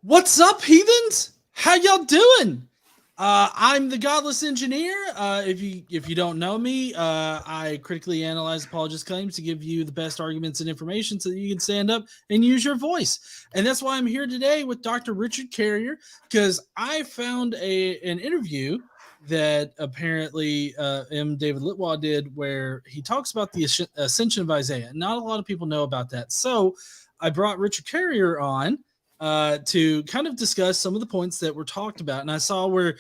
What's up, heathens? How y'all doing? I'm the Godless engineer. If you don't know me, I critically analyze apologist claims to give you the best arguments and information so that you can stand up and use your voice. And that's why I'm here today with Dr. Richard Carrier, because I found an interview that apparently M. David Litwa did where he talks about the Ascension of Isaiah. Not a lot of people know about that. So I brought Richard Carrier on to kind of discuss some of the points that were talked about. And I saw where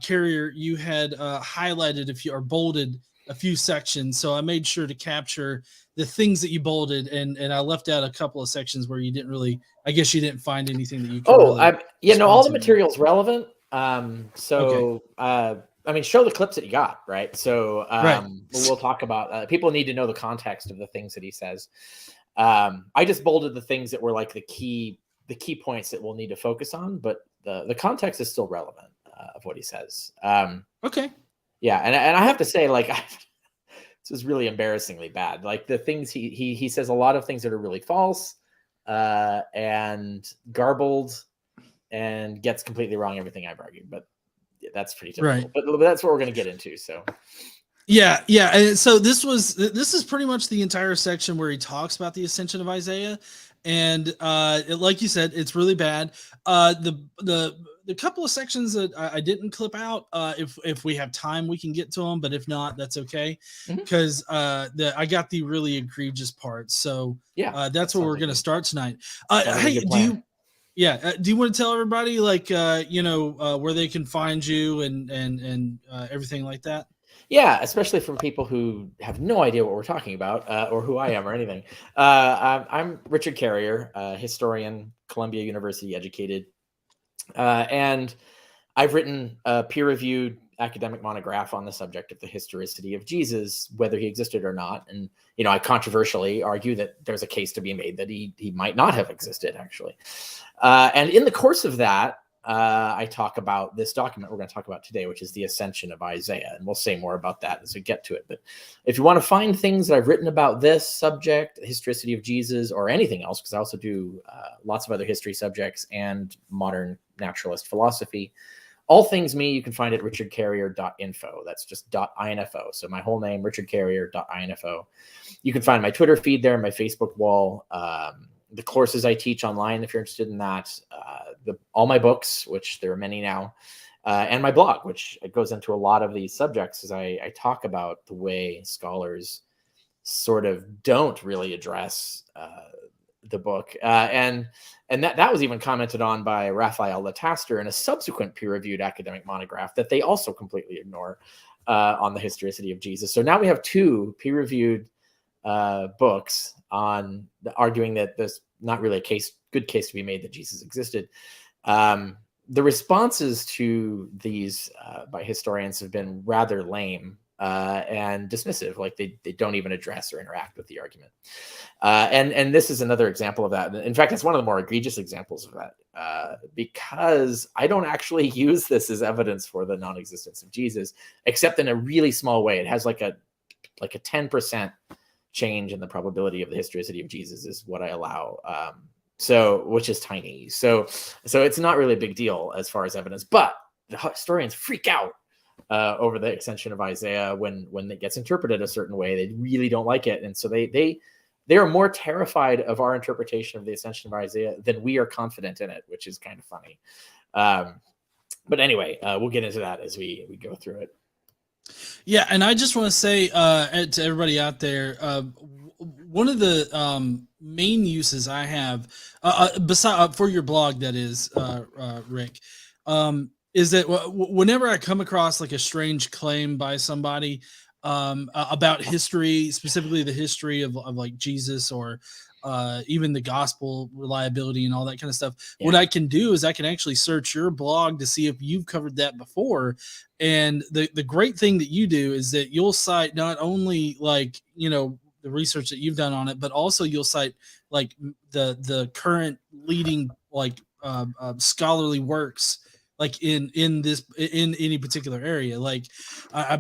Carrier, you had highlighted or bolded a few sections. So I made sure to capture the things that you bolded, and I left out a couple of sections where you didn't really, I guess you didn't find anything that you could really all the material's relevant. Okay. I mean, show the clips that you got, right? So Right. we'll talk about, people need to know the context of the things that he says. I just bolded the things that were like the key points that we'll need to focus on, but the context is still relevant of what he says. Okay. Yeah, and I have to say, like, this is really embarrassingly bad. Like the things he says, a lot of things that are really false and garbled, and gets completely wrong everything I've argued. But that's pretty typical. Right. But that's what we're going to get into. So. Yeah. And so this is pretty much the entire section where he talks about the Ascension of Isaiah. And like you said, it's really bad. The couple of sections that I didn't clip out, if we have time, we can get to them. But if not, that's okay, because I got the really egregious parts. So yeah, that's where we're going to start tonight. Hey, do you want to tell everybody where they can find you and everything like that? Yeah, especially from people who have no idea what we're talking about or who I am or anything. I'm Richard Carrier, historian, Columbia University educated. And I've written a peer-reviewed academic monograph on the subject of the historicity of Jesus, whether he existed or not. And, I controversially argue that there's a case to be made that he might not have existed, actually. And in the course of that, I talk about this document we're going to talk about today, which is the Ascension of Isaiah. And we'll say more about that as we get to it. But if you want to find things that I've written about this subject, the historicity of Jesus, or anything else, because I also do lots of other history subjects and modern naturalist philosophy, all things me, you can find at richardcarrier.info. That's just .info. So my whole name, richardcarrier.info. You can find my Twitter feed there, my Facebook wall, the courses I teach online, if you're interested in that, all my books, which there are many now, and my blog, which goes into a lot of these subjects, as I talk about the way scholars sort of don't really address the book. And that was even commented on by Raphael Lataster in a subsequent peer-reviewed academic monograph that they also completely ignore on the historicity of Jesus. So now we have two peer-reviewed books on arguing that there's not really a good case to be made that Jesus existed. The responses to these by historians have been rather lame and dismissive, like they don't even address or interact with the argument. And this is another example of that. In fact, it's one of the more egregious examples of that, because I don't actually use this as evidence for the non-existence of Jesus, except in a really small way. It has like a 10% change in the probability of the historicity of Jesus is what I allow. Which is tiny. So it's not really a big deal as far as evidence, but the historians freak out over the Ascension of Isaiah when it gets interpreted a certain way. They really don't like it. And so they are more terrified of our interpretation of the Ascension of Isaiah than we are confident in it, which is kind of funny. But anyway, we'll get into that as we go through it. Yeah, and I just want to say to everybody out there, one of the main uses I have, besides for your blog, that is, Rick, is that whenever I come across like a strange claim by somebody about history, specifically the history of like Jesus or even the gospel reliability and all that kind of stuff. Yeah. What I can do is I can actually search your blog to see if you've covered that before. And the great thing that you do is that you'll cite not only like, the research that you've done on it, but also you'll cite like the current leading like scholarly works like in this in any particular area. Like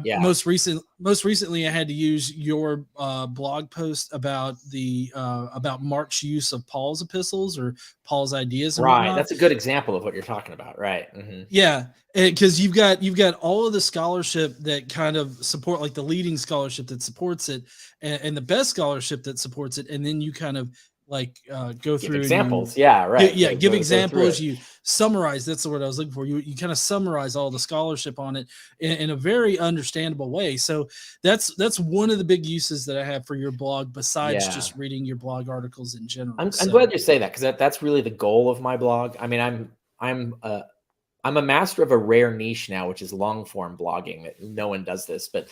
Yeah. most recently I had to use your blog post about the about Mark's use of Paul's epistles or Paul's ideas and Right. whatnot. That's a good example of what you're talking about. Right. Mm-hmm. Yeah, because you've got all of the scholarship that kind of support, like the leading scholarship that supports it, and the best scholarship that supports it, and then you kind of like go Give through and examples. Yeah. Right. give Go through examples. it. You summarize. That's the word I was looking for. You kind of summarize all the scholarship on it in a very understandable way. So that's one of the big uses that I have for your blog, besides Yeah. just reading your blog articles in general. I'm So glad you say that, because that's really the goal of my blog. I mean, I'm a master of a rare niche now, which is long form blogging. That no one does this, but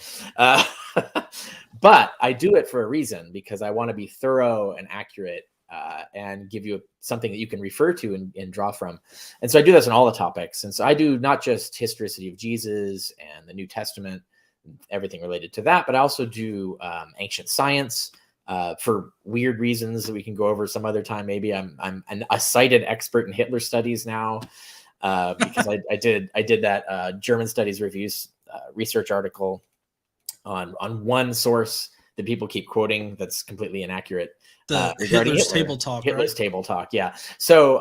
but I do it for a reason, because I want to be thorough and accurate and give you something that you can refer to and draw from. And so I do this on all the topics. And so I do not just historicity of Jesus and the New Testament, everything related to that, but I also do ancient science. For weird reasons that we can go over some other time. Maybe I'm a cited expert in Hitler studies now, because I did that German studies reviews research article on one source that people keep quoting that's completely inaccurate. the Regarding Hitler's Hitler. table talk, Hitler's right? table talk, yeah. So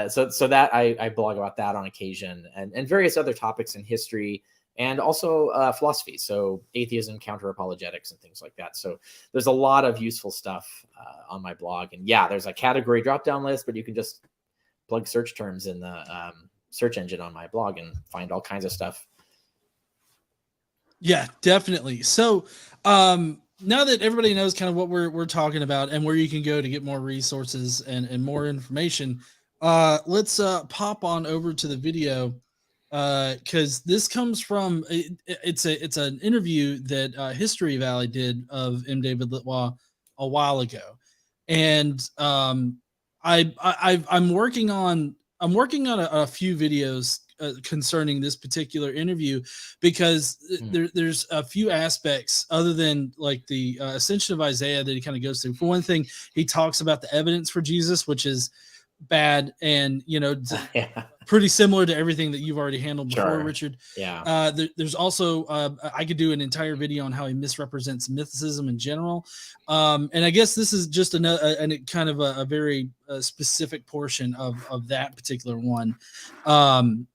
so that I blog about that on occasion, and various other topics in history, and also philosophy, so atheism, counter apologetics, and things like that. So there's a lot of useful stuff on my blog. And yeah, there's a category drop down list, but you can just plug search terms in the search engine on my blog and find all kinds of stuff. Yeah, definitely. So now that everybody knows kind of what we're talking about and where you can go to get more resources and more information, let's pop on over to the video, because this comes from it's an interview that History Valley did of M. David Litwa a while ago, and I'm working on a few videos concerning this particular interview, because there's a few aspects other than like the Ascension of Isaiah that he kind of goes through. For one thing, he talks about the evidence for Jesus, which is bad, and Yeah. pretty similar to everything that you've already handled before, Sure. Richard. Yeah. There's also I could do an entire video on how he misrepresents mythicism in general, and I guess this is just another kind of a very specific portion of that particular one.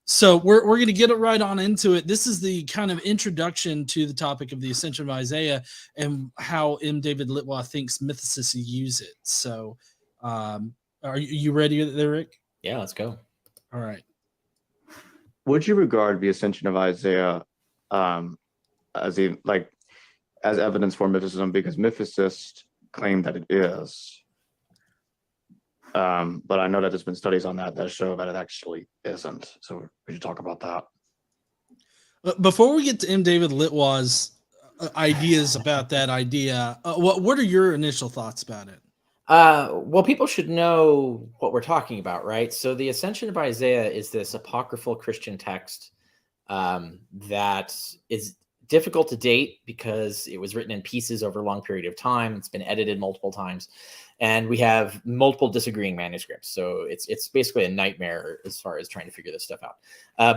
So we're going to get it right on into it. This is the kind of introduction to the topic of the Ascension of Isaiah and how M. David Litwa thinks mythicists use it. So are you ready there, Rick? Yeah, let's go. All right. Would you regard the Ascension of Isaiah as evidence for mythicism? Because mythicists claim that it is, but I know that there's been studies on that show that it actually isn't. So could you talk about that? Before we get to M. David Litwa's ideas about that idea, what are your initial thoughts about it? Well, people should know what we're talking about, right? So the Ascension of Isaiah is this apocryphal Christian text that is difficult to date because it was written in pieces over a long period of time. It's been edited multiple times, and we have multiple disagreeing manuscripts. So it's basically a nightmare as far as trying to figure this stuff out.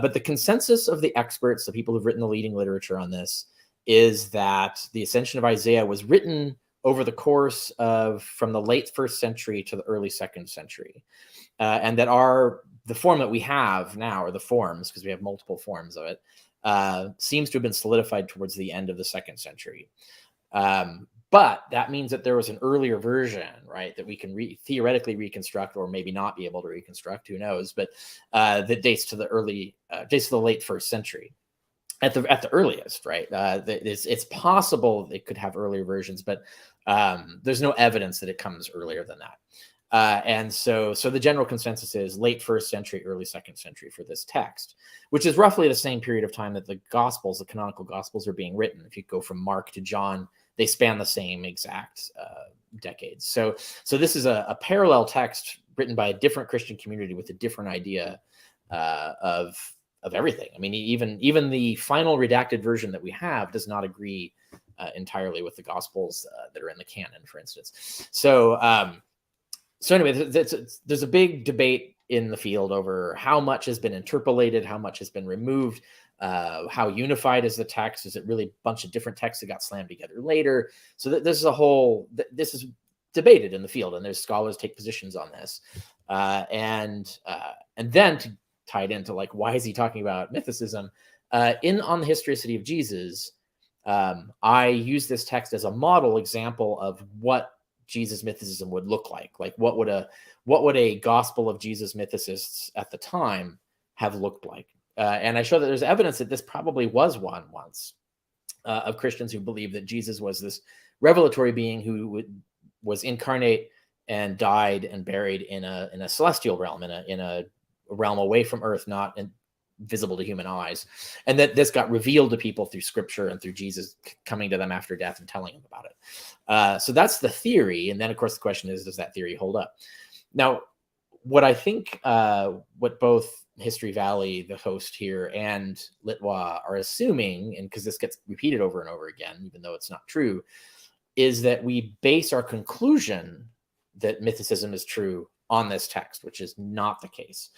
But the consensus of the experts, the people who've written the leading literature on this, is that the Ascension of Isaiah was written over the course of from the late 1st century to the early 2nd century. And that the form that we have now, or the forms, because we have multiple forms of it, seems to have been solidified towards the end of the 2nd century. But that means that there was an earlier version, right, that we can theoretically reconstruct, or maybe not be able to reconstruct, who knows, but that dates to the late 1st century. At the earliest, right? It's possible it could have earlier versions, but there's no evidence that it comes earlier than that. And so the general consensus is late 1st century, early 2nd century for this text, which is roughly the same period of time that the Gospels, the canonical Gospels, are being written. If you go from Mark to John, they span the same exact decades. So this is a parallel text written by a different Christian community with a different idea of everything. I mean, even the final redacted version that we have does not agree entirely with the Gospels that are in the canon, for instance. So anyway, there's a big debate in the field over how much has been interpolated, how much has been removed, how unified is the text? Is it really a bunch of different texts that got slammed together later? So this is this is debated in the field, and there's scholars take positions on this. And then to tie it into like, why is he talking about mythicism? On the Historicity of Jesus, I use this text as a model example of what Jesus mythicism would look like. Like what would a gospel of Jesus mythicists at the time have looked like? And I show that there's evidence that this probably was one once of Christians who believed that Jesus was this revelatory being who was incarnate and died and buried in a celestial realm, in a realm away from earth, not visible to human eyes, and that this got revealed to people through scripture and through Jesus coming to them after death and telling them about it. So that's the theory. And then of course the question is, does that theory hold up? Now, what I think, what both History Valley, the host here, and Litwa are assuming, and because this gets repeated over and over again, even though it's not true, is that we base our conclusion that mythicism is true on this text, which is not the case.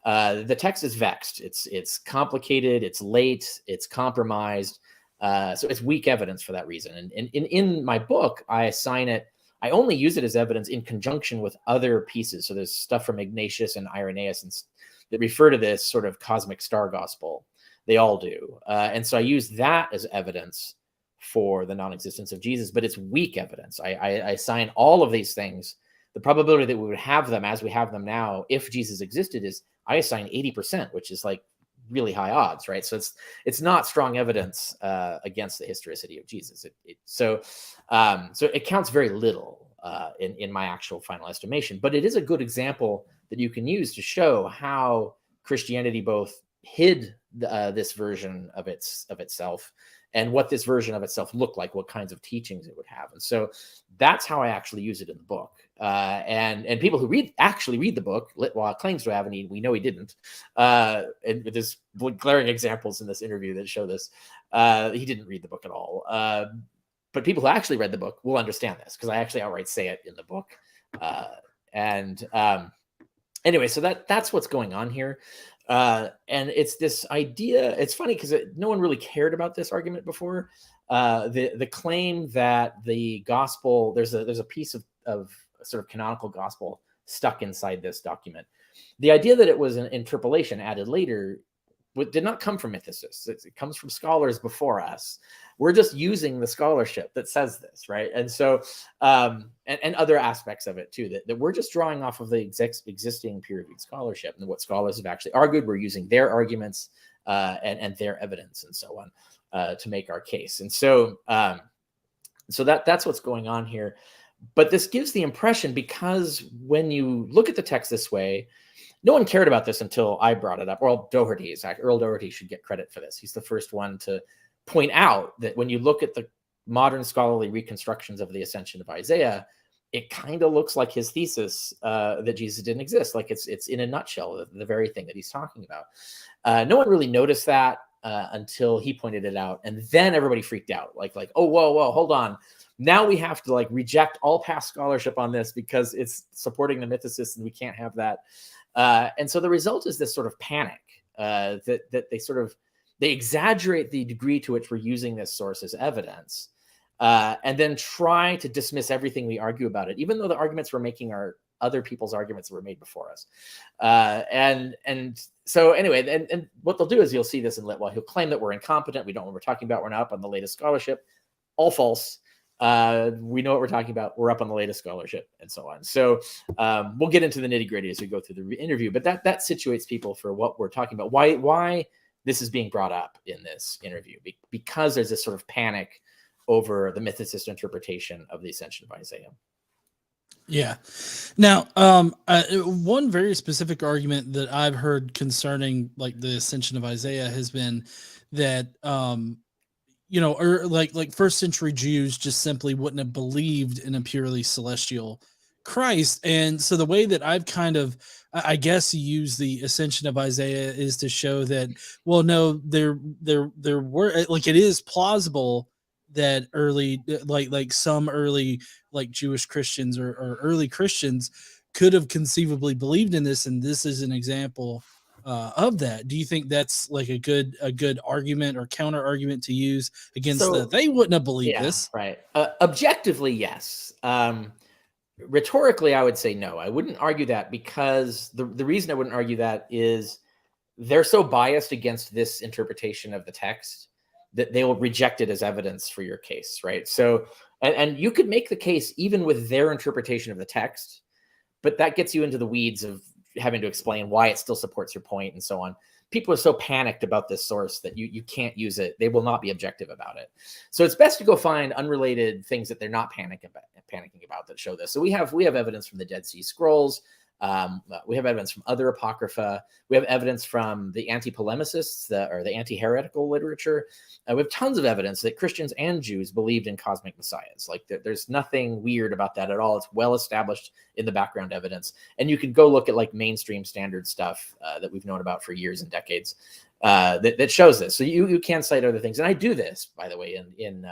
The text is vexed. It's complicated. It's late. It's compromised. So it's weak evidence for that reason. And in my book, I assign it. I only use it as evidence in conjunction with other pieces. So there's stuff from Ignatius and Irenaeus that refer to this sort of cosmic star gospel. They all do. And so I use that as evidence for the non-existence of Jesus, but it's weak evidence. I assign all of these things. The probability that we would have them as we have them now, if Jesus existed, is I assign 80%, which is like really high odds, right? So it's not strong evidence against the historicity of Jesus. So it counts very little in my actual final estimation, but it is a good example that you can use to show how Christianity both hid this version of itself and what this version of itself looked like, what kinds of teachings it would have. And so that's how I actually use it in the book. And people who actually read the book, Litwa claims to have, and we know he didn't. And there's glaring examples in this interview that show this. He didn't read the book at all. But people who actually read the book will understand this, because I actually outright say it in the book. Anyway, so that's what's going on here. And it's this idea. It's funny because no one really cared about this argument before. The claim that the gospel, there's a piece of sort of canonical gospel stuck inside this document. The idea that it was an interpolation added later did not come from mythicists. It comes from scholars before us. We're just using the scholarship that says this, right? And so, and other aspects of it too, that we're just drawing off of the existing peer-reviewed scholarship and what scholars have actually argued. We're using their arguments and their evidence and so on to make our case. And so, that's what's going on here. But this gives the impression, because when you look at the text this way, no one cared about this until I brought it up. Earl Doherty should get credit for this. He's the first one to point out that when you look at the modern scholarly reconstructions of the Ascension of Isaiah, it kind of looks like his thesis that Jesus didn't exist. Like it's in a nutshell, the very thing that he's talking about. No one really noticed that until he pointed it out. And then everybody freaked out. Like, oh, whoa, hold on. Now we have to reject all past scholarship on this because it's supporting the mythicists and we can't have that. And so the result is this sort of panic that they exaggerate the degree to which we're using this source as evidence, and then try to dismiss everything we argue about it, even though the arguments we're making are other people's arguments that were made before us. And so anyway, and what they'll do is, you'll see this in Litwa. He'll claim that we're incompetent. We don't know what we're talking about. We're not up on the latest scholarship. All false. We know what we're talking about. We're up on the latest scholarship and so on. So we'll get into the nitty gritty as we go through the interview, but that situates people for what we're talking about. Why this is being brought up in this interview, because there's this sort of panic over the mythicist interpretation of the Ascension of Isaiah. Yeah. Now, one very specific argument that I've heard concerning the Ascension of Isaiah has been that, or like first century Jews just simply wouldn't have believed in a purely celestial Christ. And so the way that I've kind of, I guess, use the Ascension of Isaiah is to show that, well, no, there were, it is plausible that early, some early Jewish Christians or early Christians could have conceivably believed in this, and this is an example of that. Do you think that's like a good argument or counter argument to use against they wouldn't have believed this? Right. Objectively, yes. Rhetorically, I would say no. I wouldn't argue that, because the reason I wouldn't argue that is they're so biased against this interpretation of the text that they will reject it as evidence for your case, right? So, and you could make the case even with their interpretation of the text, but that gets you into the weeds of having to explain why it still supports your point and so on. People are so panicked about this source that you can't use it. They will not be objective about it. So it's best to go find unrelated things that they're not panicking about that show this. So we have evidence from the Dead Sea Scrolls. We have evidence from other apocrypha. We have evidence from the anti-polemicists, or the anti-heretical literature. We have tons of evidence that Christians and Jews believed in cosmic messiahs. Like there's nothing weird about that at all. It's well established in the background evidence. And you could go look at like mainstream standard stuff that we've known about for years and decades that shows this. So you can cite other things. And I do this, by the way, in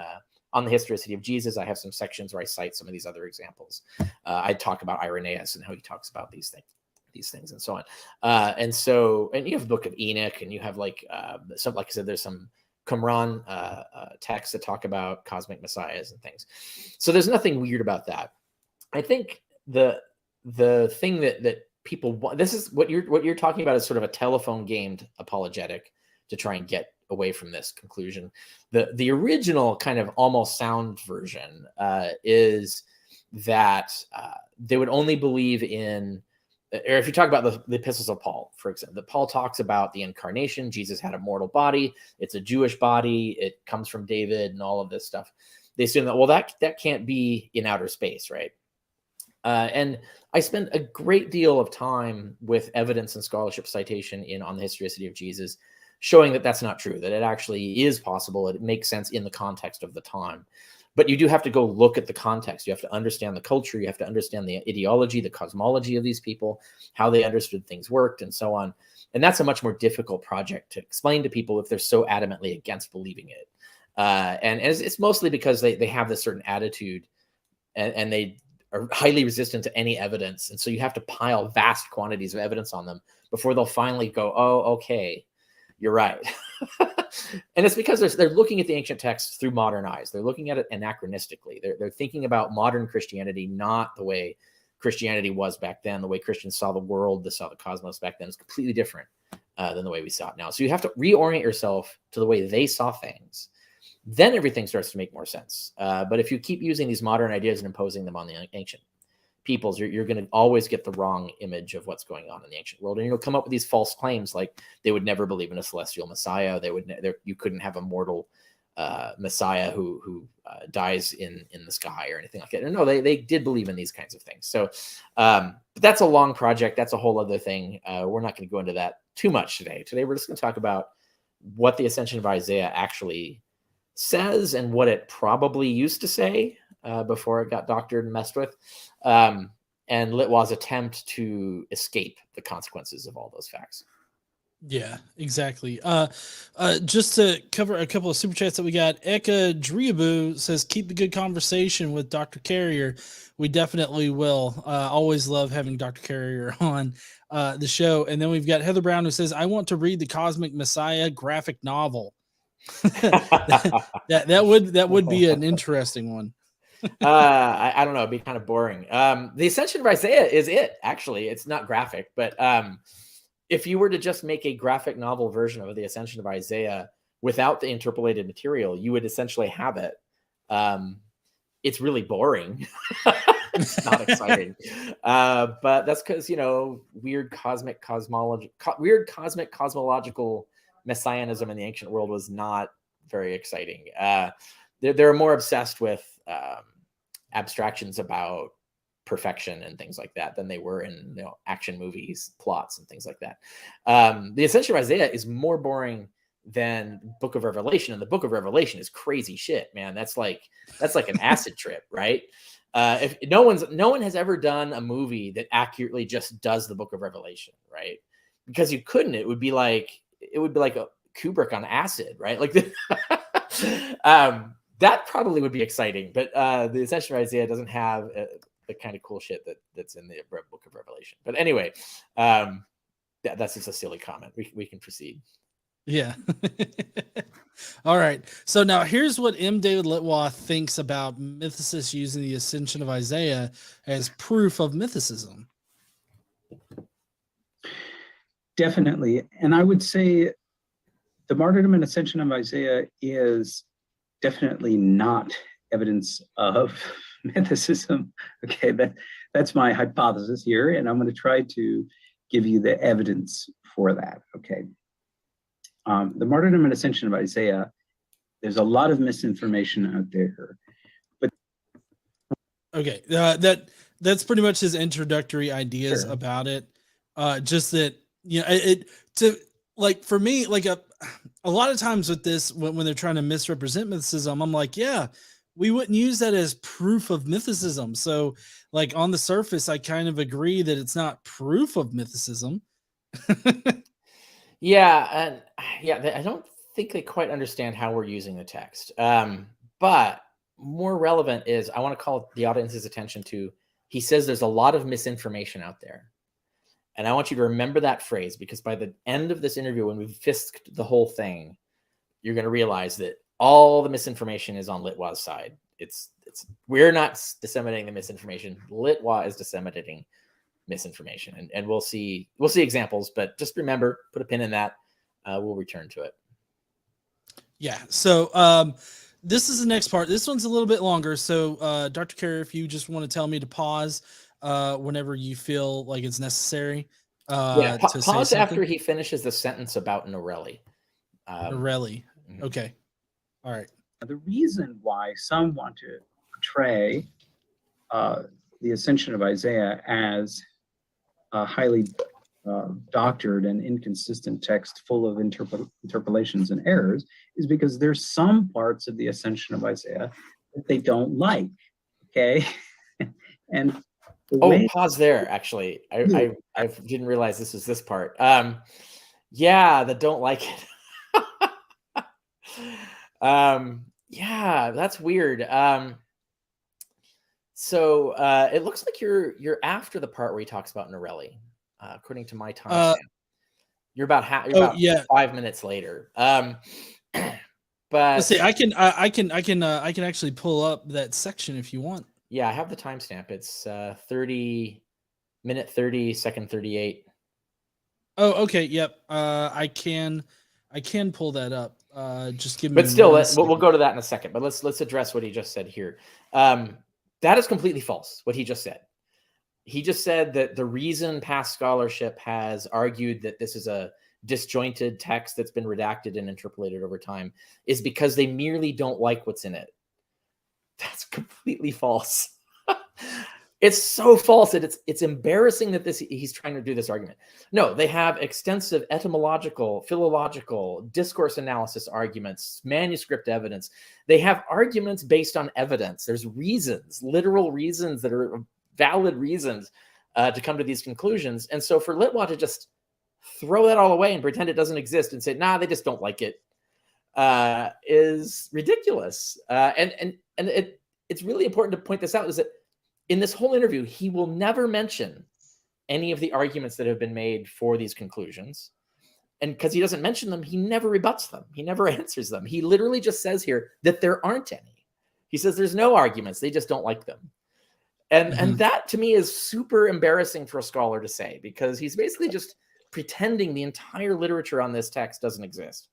on the historicity of Jesus. I have some sections where I cite some of these other examples. I talk about Irenaeus and how he talks about these things and so on. And you have the Book of Enoch, and you have like I said, there's some Qumran texts that talk about cosmic messiahs and things. So there's nothing weird about that. I think the thing that people want, this is what you're talking about, is sort of a telephone gamed apologetic to try and get away from this conclusion. The original kind of almost sound version is that they would only believe in, or if you talk about the epistles of Paul, for example, that Paul talks about the incarnation. Jesus had a mortal body. It's a Jewish body. It comes from David and all of this stuff. They assume that, well, that can't be in outer space, right? And I spent a great deal of time with evidence and scholarship citation on the historicity of Jesus, showing that that's not true, that it actually is possible. It makes sense in the context of the time. But you do have to go look at the context. You have to understand the culture. You have to understand the ideology, the cosmology of these people, how they understood things worked, and so on. And that's a much more difficult project to explain to people if they're so adamantly against believing it. And it's mostly because they have this certain attitude, and they are highly resistant to any evidence. And so you have to pile vast quantities of evidence on them before they'll finally go, oh, okay, you're right. And it's because they're looking at the ancient texts through modern eyes. They're looking at it anachronistically. They're thinking about modern Christianity, not the way Christianity was back then. The way Christians saw the world, they saw the cosmos back then, is completely different than the way we saw it now. So you have to reorient yourself to the way they saw things. Then everything starts to make more sense. But if you keep using these modern ideas and imposing them on the ancient peoples, you're going to always get the wrong image of what's going on in the ancient world, and you'll come up with these false claims, like they would never believe in a celestial Messiah. You couldn't have a mortal Messiah who dies in the sky or anything like that. No, they did believe in these kinds of things. So but that's a long project. That's a whole other thing. We're not going to go into that too much today. Today we're just going to talk about what the Ascension of Isaiah actually says and what it probably used to say before it got doctored and messed with, and Litwa's attempt to escape the consequences of all those facts. Yeah, exactly. Just to cover a couple of super chats that we got, Eka Driabu says, keep the good conversation with Dr. Carrier. We definitely will. Always love having Dr. Carrier on the show. And then we've got Heather Brown, who says, I want to read the Cosmic Messiah graphic novel. that would be an interesting one. I don't know, it'd be kind of boring. The Ascension of Isaiah is it, actually. It's not graphic, but if you were to just make a graphic novel version of the Ascension of Isaiah without the interpolated material, you would essentially have it. It's really boring. It's not exciting. But that's because, weird cosmic cosmological messianism in the ancient world was not very exciting. They're more obsessed with abstractions about perfection and things like that than they were in action movies, plots, and things like that. The Ascension of Isaiah is more boring than Book of Revelation, and the Book of Revelation is crazy shit, man. That's like an acid trip, right? If no one has ever done a movie that accurately just does the Book of Revelation, right? Because you couldn't. It would be like a Kubrick on acid, right? Like that probably would be exciting, but the Ascension of Isaiah doesn't have the kind of cool shit that's in the book of Revelation. But anyway, that's just a silly comment. We can proceed. Yeah. All right. So now here's what M. David Litwa thinks about mythicists using the Ascension of Isaiah as proof of mythicism. Definitely. And I would say the martyrdom and ascension of Isaiah is definitely not evidence of mythicism. Okay, that's my hypothesis here, and I'm going to try to give you the evidence for that. Okay. The martyrdom and ascension of Isaiah, there's a lot of misinformation out there. But okay, that's pretty much his introductory ideas about it. Just that, you know, for me, like a lot of times with this, when they're trying to misrepresent mythicism, I'm like, yeah, we wouldn't use that as proof of mythicism. So like on the surface, I kind of agree that it's not proof of mythicism. Yeah, I don't think they quite understand how we're using the text. But more relevant is I want to call the audience's attention to, he says there's a lot of misinformation out there. And I want you to remember that phrase, because by the end of this interview, when we've fisked the whole thing, you're going to realize that all the misinformation is on Litwa's side. We're not disseminating the misinformation. Litwa is disseminating misinformation, and we'll see examples, but just remember, put a pin in that. We'll return to it. Yeah. So this is the next part. This one's a little bit longer. So Dr. Carrier, if you just want to tell me to pause whenever you feel like it's necessary. Pause after he finishes the sentence about Norelli. Norelli. Okay. All right. the reason why some want to portray the Ascension of Isaiah as a highly doctored and inconsistent text full of interpolations and errors is because there's some parts of the Ascension of Isaiah that they don't like. Okay. And pause there. Actually, I didn't realize this was this part. Yeah, that don't like it. Yeah, that's weird. So it looks like you're after the part where he talks about Norelli, according to my timestamp. You're about 5 minutes later. But let's see. I can actually pull up that section if you want. Yeah, I have the timestamp. It's 30 second 38. Oh, okay. Yep. I can pull that up. Just give me. But still, we'll go to that in a second. But let's address what he just said here. That is completely false. What he just said. He just said that the reason past scholarship has argued that this is a disjointed text that's been redacted and interpolated over time is because they merely don't like what's in it. That's completely false. It's so false that it's embarrassing that he's trying to do this argument. No, they have extensive etymological, philological, discourse analysis arguments, manuscript evidence. They have arguments based on evidence. There's reasons, literal reasons that are valid reasons to come to these conclusions. And so for Litwa to just throw that all away and pretend it doesn't exist and say, nah, they just don't like it, is ridiculous. And it's really important to point this out, is that in this whole interview, he will never mention any of the arguments that have been made for these conclusions. And because he doesn't mention them, he never rebuts them. He never answers them. He literally just says here that there aren't any. He says there's no arguments. They just don't like them. And that to me is super embarrassing for a scholar to say, because he's basically just pretending the entire literature on this text doesn't exist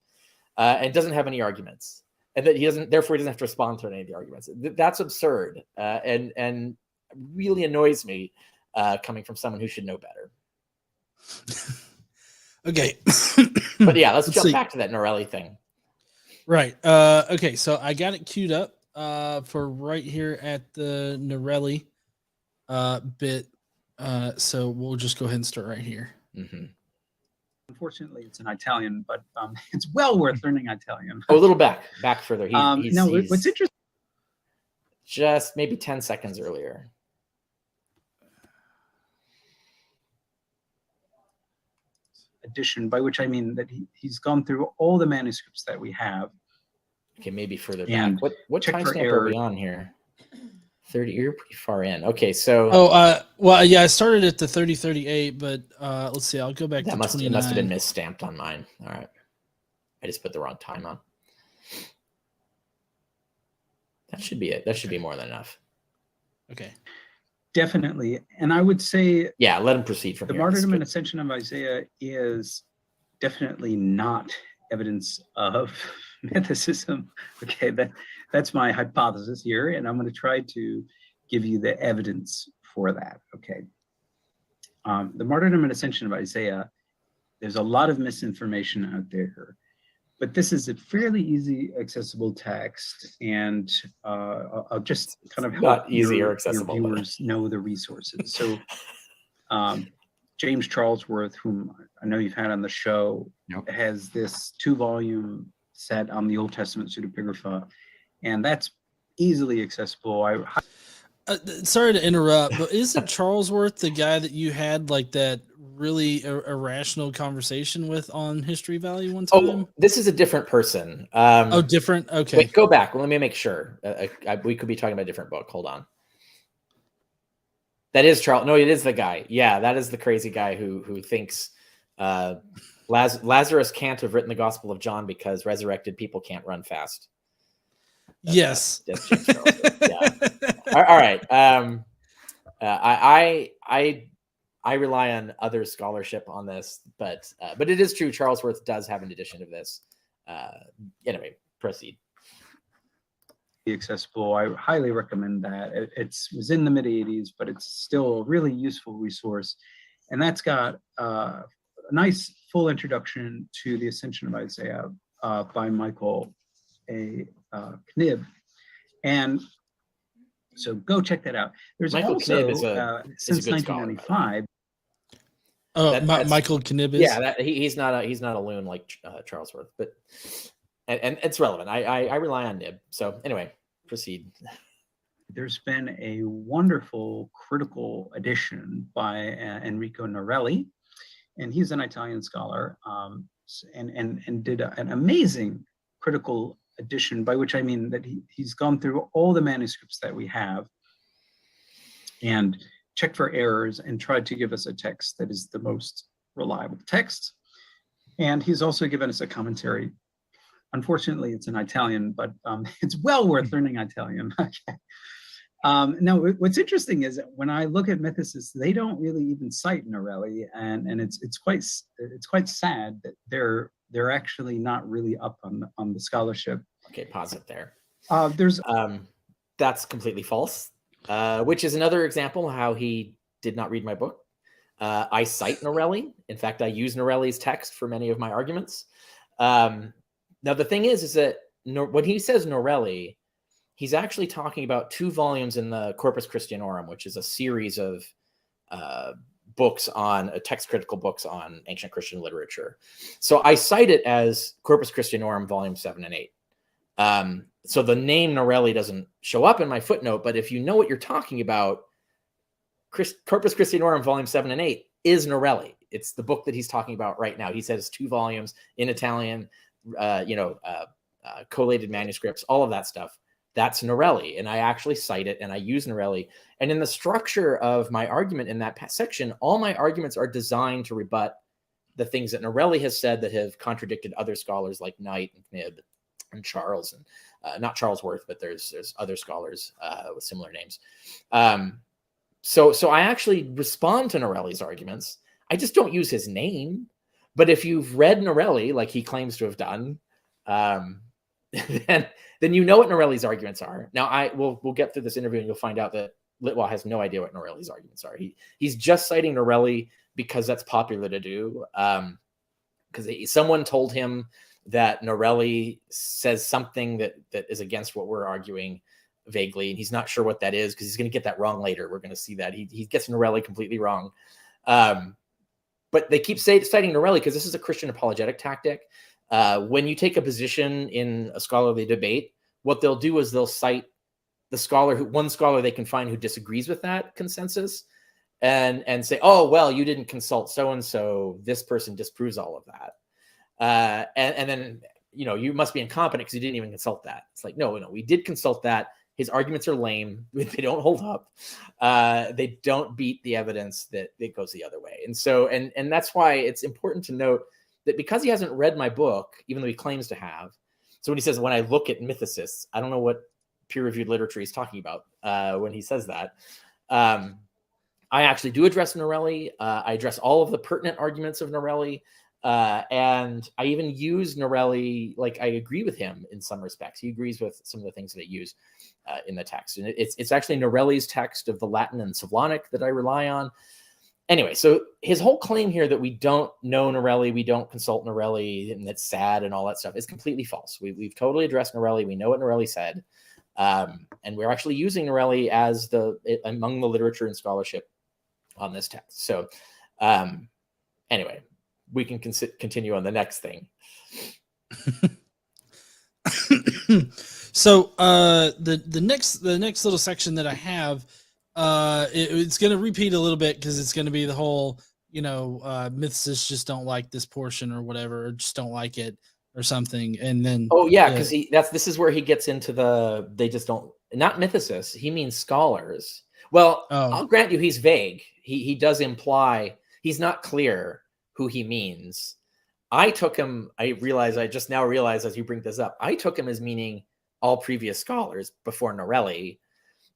and doesn't have any arguments. And that therefore he doesn't have to respond to any of the arguments. That's absurd. And really annoys me coming from someone who should know better. Okay. But yeah, let's jump back to that Norelli thing. Right. Okay. So I got it queued up for right here at the Norelli bit. So we'll just go ahead and start right here. Mm-hmm. Unfortunately, it's in Italian, but it's well worth learning Italian. Oh, a little back further. What's interesting? Just maybe 10 seconds earlier. Edition, by which I mean that he's gone through all the manuscripts that we have. Okay, maybe further back. What timestamp are we on here? 30. You're pretty far in. Okay, so Well, yeah, I started at the 3038, but let's see. I'll go back that to must 29. have been misstamped on mine. All right, I just put the wrong time on. That should be it. That should be more than enough. Okay. Definitely. And I would say Yeah, let him proceed from the here. martyrdom and ascension of Isaiah is definitely not evidence of mythicism. Okay, that's my hypothesis here, and I'm going to try to give you the evidence for that. Okay. The martyrdom and ascension of Isaiah, there's a lot of misinformation out there, but this is a fairly easy, accessible text, and I'll just kind of help not easy or your accessible, viewers know the resources. So James Charlesworth, whom I know you've had on the show, Yep. has this 2-volume set on the Old Testament pseudepigrapha, and that's easily accessible. Sorry to interrupt, but isn't Charlesworth the guy that you had like that really irrational conversation with on History Valley one time? Oh, this is a different person. Different. Okay. Wait, go back. Well, let me make sure. We could be talking about a different book. Hold on. That is Charles. No, it is the guy. Yeah, that is the crazy guy who thinks Lazarus can't have written the Gospel of John because resurrected people can't run fast. Yes. That's James Charles. Yeah. All right. I rely on other scholarship on this, but it is true. Charlesworth does have an edition of this. Anyway, proceed. Accessible. I highly recommend that. It was in the mid 80s, but it's still a really useful resource. And that's got a nice full introduction to the Ascension of Isaiah by Michael A. Knibb. And so go check that out. There's Michael also, Knibb since 1995. Michael Knibb is? Yeah, he's not a loon like Charlesworth, but and it's relevant. I rely on Knibb. So anyway, proceed. There's been a wonderful critical edition by Enrico Norelli, and he's an Italian scholar, and did an amazing critical edition, by which I mean that he's gone through all the manuscripts that we have and checked for errors and tried to give us a text that is the most reliable text. And he's also given us a commentary. Unfortunately, it's in Italian, but it's well worth learning Italian. Okay. Now, what's interesting is that when I look at mythicists, they don't really even cite Norelli, and it's quite sad that they're actually not really up on the scholarship. Okay, pause it there. There's that's completely false, which is another example of how he did not read my book. I cite Norelli. In fact, I use Norelli's text for many of my arguments. Now, the thing is that when he says Norelli, he's actually talking about 2 volumes in the Corpus Christianorum, which is a series of books on text critical books on ancient Christian literature. So I cite it as Corpus Christianorum volume 7 and 8. So the name Norelli doesn't show up in my footnote, but if you know what you're talking about, Corpus Christianorum volume 7 and 8 is Norelli. It's the book that he's talking about right now. He says 2 volumes in Italian, collated manuscripts, all of that stuff. That's Norelli, and I actually cite it, and I use Norelli. And in the structure of my argument in that section, all my arguments are designed to rebut the things that Norelli has said that have contradicted other scholars like Knight and Knibb and Charles, and not Charlesworth, but there's other scholars with similar names. So I actually respond to Norelli's arguments. I just don't use his name. But if you've read Norelli, like he claims to have done, then you know what Norelli's arguments are. Now, we'll get through this interview and you'll find out that Litwa has no idea what Norelli's arguments are. He's just citing Norelli because that's popular to do. Because someone told him that Norelli says something that is against what we're arguing vaguely, and he's not sure what that is because he's going to get that wrong later. We're going to see that he gets Norelli completely wrong. But they keep citing Norelli because this is a Christian apologetic tactic. When you take a position in a scholarly debate, what they'll do is they'll cite one scholar they can find who disagrees with that consensus and say, oh, well, you didn't consult so-and-so. This person disproves all of that. And then, you must be incompetent because you didn't even consult that. It's like, no, we did consult that. His arguments are lame. They don't hold up. They don't beat the evidence that it goes the other way. And so, and that's why it's important to note that because he hasn't read my book, even though he claims to have. So when he says, when I look at mythicists, I don't know what peer-reviewed literature he's talking about when he says that. I actually do address Norelli. I address all of the pertinent arguments of Norelli. And I even use Norelli, like I agree with him in some respects. He agrees with some of the things that I use in the text. And it's actually Norelli's text of the Latin and Slavonic that I rely on. Anyway, so his whole claim here that we don't know Norelli, we don't consult Norelli, and that's sad and all that stuff is completely false. We've totally addressed Norelli. We know what Norelli said. And we're actually using Norelli as among the literature and scholarship on this text. So anyway, we can continue on the next thing. So the next little section that I have, it's going to repeat a little bit because it's going to be the whole, mythicists just don't like this portion or whatever, or just don't like it or something. And then because this is where he gets into they just don't, not mythicists, he means scholars. Well, I'll grant you he's vague. He does imply he's not clear who he means. I just now realize as you bring this up, I took him as meaning all previous scholars before Norelli.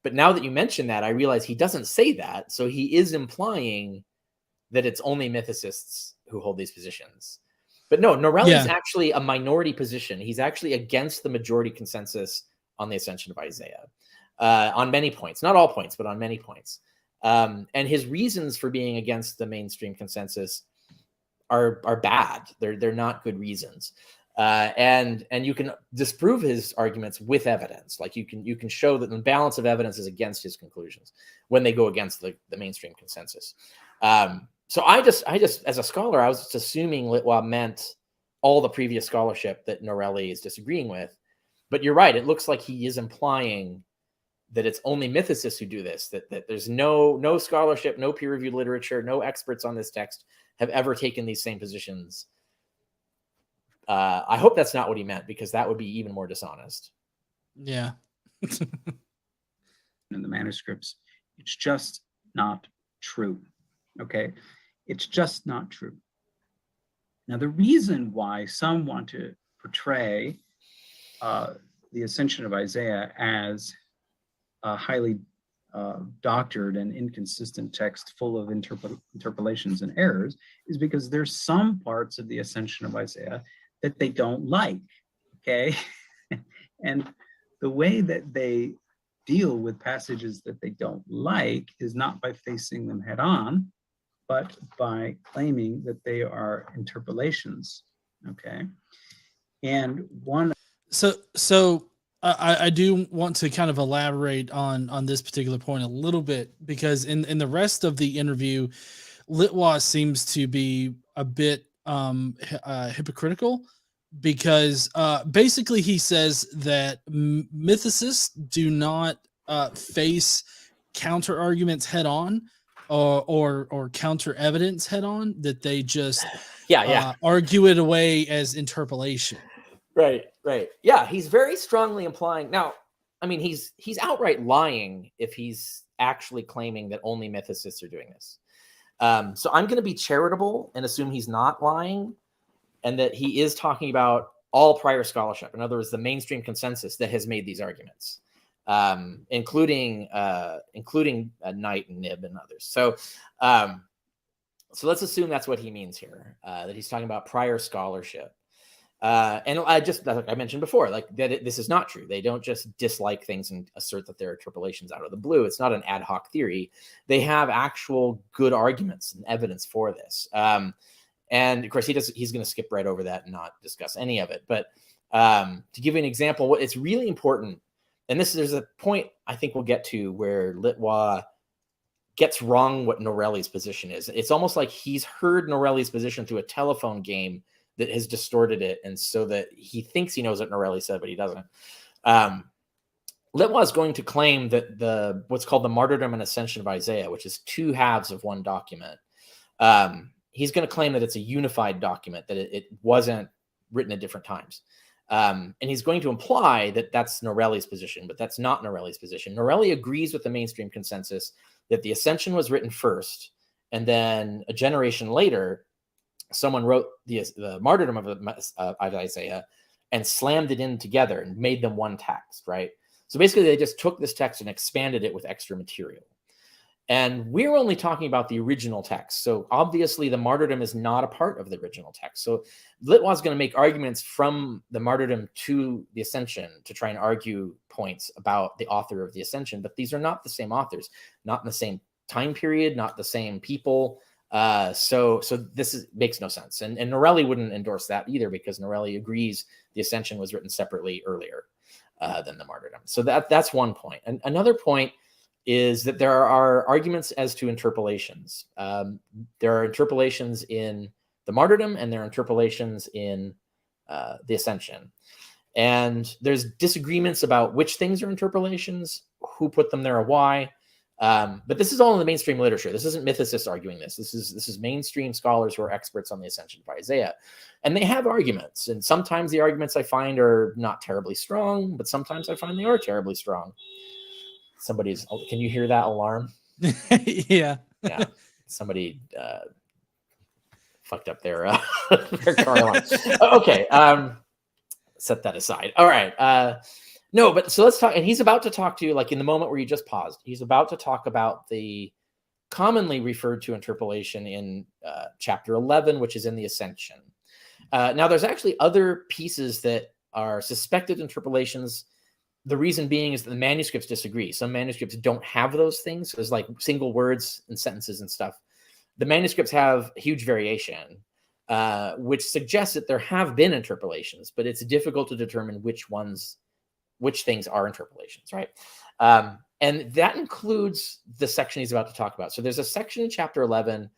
But now that you mention that, I realize he doesn't say that. So he is implying that it's only mythicists who hold these positions. But no, Norelli is actually a minority position. He's actually against the majority consensus on the Ascension of Isaiah on many points, not all points, but on many points. And his reasons for being against the mainstream consensus are bad. They're not good reasons. And you can disprove his arguments with evidence. Like you can show that the balance of evidence is against his conclusions when they go against the mainstream consensus. So I just as a scholar, I was just assuming Litwa meant all the previous scholarship that Norelli is disagreeing with. But you're right. It looks like he is implying that it's only mythicists who do this, that there's no scholarship, no peer-reviewed literature, no experts on this text have ever taken these same positions. I hope that's not what he meant, because that would be even more dishonest. Yeah. In the manuscripts, it's just not true. Okay. It's just not true. Now, the reason why some want to portray the Ascension of Isaiah as a highly doctored and inconsistent text full of interpolations and errors is because there's some parts of the Ascension of Isaiah that they don't like, okay? And the way that they deal with passages that they don't like is not by facing them head on, but by claiming that they are interpolations, okay? And one... So I do want to kind of elaborate on this particular point a little bit, because in the rest of the interview, Litwa seems to be a bit hypocritical, because basically he says that mythicists do not face counter arguments head on or counter evidence head on, that they just argue it away as interpolation. Right. Yeah, he's very strongly implying. Now, I mean, he's outright lying if he's actually claiming that only mythicists are doing this. So I'm going to be charitable and assume he's not lying, and that he is talking about all prior scholarship. In other words, the mainstream consensus that has made these arguments, including Knight and Nib and others. So let's assume that's what he means here, that he's talking about prior scholarship. And like I mentioned before, like this is not true. They don't just dislike things and assert that they're interpolations out of the blue. It's not an ad hoc theory. They have actual good arguments and evidence for this. And of course, he's going to skip right over that and not discuss any of it. But to give you an example, it's really important. And there's a point I think we'll get to where Litwa gets wrong what Norelli's position is. It's almost like he's heard Norelli's position through a telephone game that has distorted it, and so that he thinks he knows what Norelli said, but he doesn't. Litwa is going to claim that what's called the Martyrdom and Ascension of Isaiah, which is two halves of one document, he's going to claim that it's a unified document, that it wasn't written at different times. And he's going to imply that that's Norelli's position, but that's not Norelli's position. Norelli agrees with the mainstream consensus that the Ascension was written first, and then a generation later, someone wrote the martyrdom of Isaiah and slammed it in together and made them one text, right? So basically, they just took this text and expanded it with extra material. And we're only talking about the original text. So obviously, the martyrdom is not a part of the original text. So Litwa is going to make arguments from the martyrdom to the Ascension to try and argue points about the author of the Ascension. But these are not the same authors, not in the same time period, not the same people. So this makes no sense. And Norelli wouldn't endorse that either, because Norelli agrees the Ascension was written separately earlier than the martyrdom. So that's one point. And another point is that there are arguments as to interpolations. There are interpolations in the martyrdom, and there are interpolations in the Ascension. And there's disagreements about which things are interpolations, who put them there, or why. But this is all in the mainstream literature. This isn't mythicists arguing this. This is mainstream scholars who are experts on the Ascension of Isaiah. And they have arguments. And sometimes the arguments I find are not terribly strong, but sometimes I find they are terribly strong. Can you hear that alarm? Yeah. Yeah. Somebody fucked up their car alarm. Okay. Set that aside. All right. No, but so let's talk. And he's about to talk to you, like in the moment where you just paused, he's about to talk about the commonly referred to interpolation in chapter 11, which is in the Ascension. Now, there's actually other pieces that are suspected interpolations. The reason being is that the manuscripts disagree. Some manuscripts don't have those things. So there's like single words and sentences and stuff. The manuscripts have huge variation, which suggests that there have been interpolations, but it's difficult to determine which things are interpolations, right? And that includes the section he's about to talk about. So there's a section in chapter 11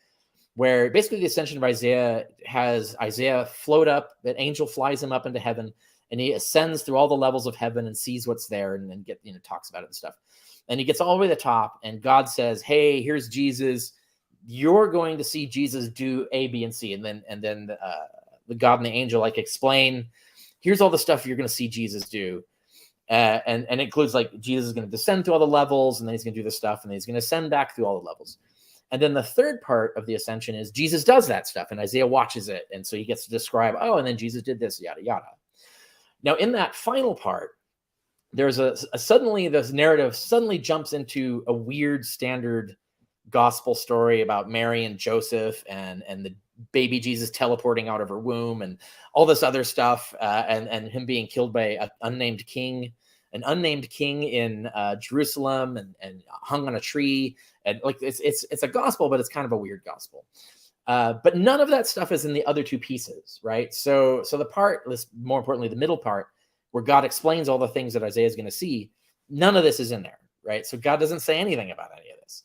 where basically the Ascension of Isaiah has Isaiah float up, an angel flies him up into heaven, and he ascends through all the levels of heaven and sees what's there, and then talks about it and stuff. And he gets all the way to the top, and God says, "Hey, here's Jesus. You're going to see Jesus do A, B, and C." And then the God and the angel explain, here's all the stuff you're going to see Jesus do. And it includes Jesus is going to descend through all the levels, and then he's going to do this stuff, and then he's going to ascend back through all the levels. And then the third part of the Ascension is Jesus does that stuff, and Isaiah watches it. And so he gets to describe, and then Jesus did this, yada, yada. Now, in that final part, there's suddenly this narrative suddenly jumps into a weird standard gospel story about Mary and Joseph and the baby Jesus teleporting out of her womb and all this other stuff, and him being killed by an unnamed king in Jerusalem and hung on a tree. And it's a gospel, but it's kind of a weird gospel. But none of that stuff is in the other two pieces, right? So the part, more importantly, the middle part, where God explains all the things that Isaiah is going to see, none of this is in there, right? So God doesn't say anything about any of this.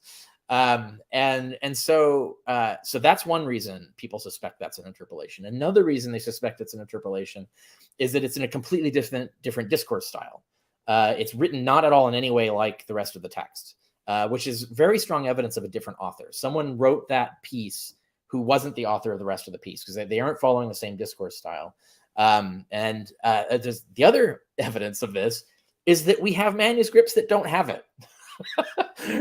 So that's one reason people suspect that's an interpolation. Another reason they suspect it's an interpolation is that it's in a completely different discourse style. It's written not at all in any way like the rest of the text, which is very strong evidence of a different author. Someone wrote that piece who wasn't the author of the rest of the piece, because they aren't following the same discourse style. There's the other evidence of this is that we have manuscripts that don't have it.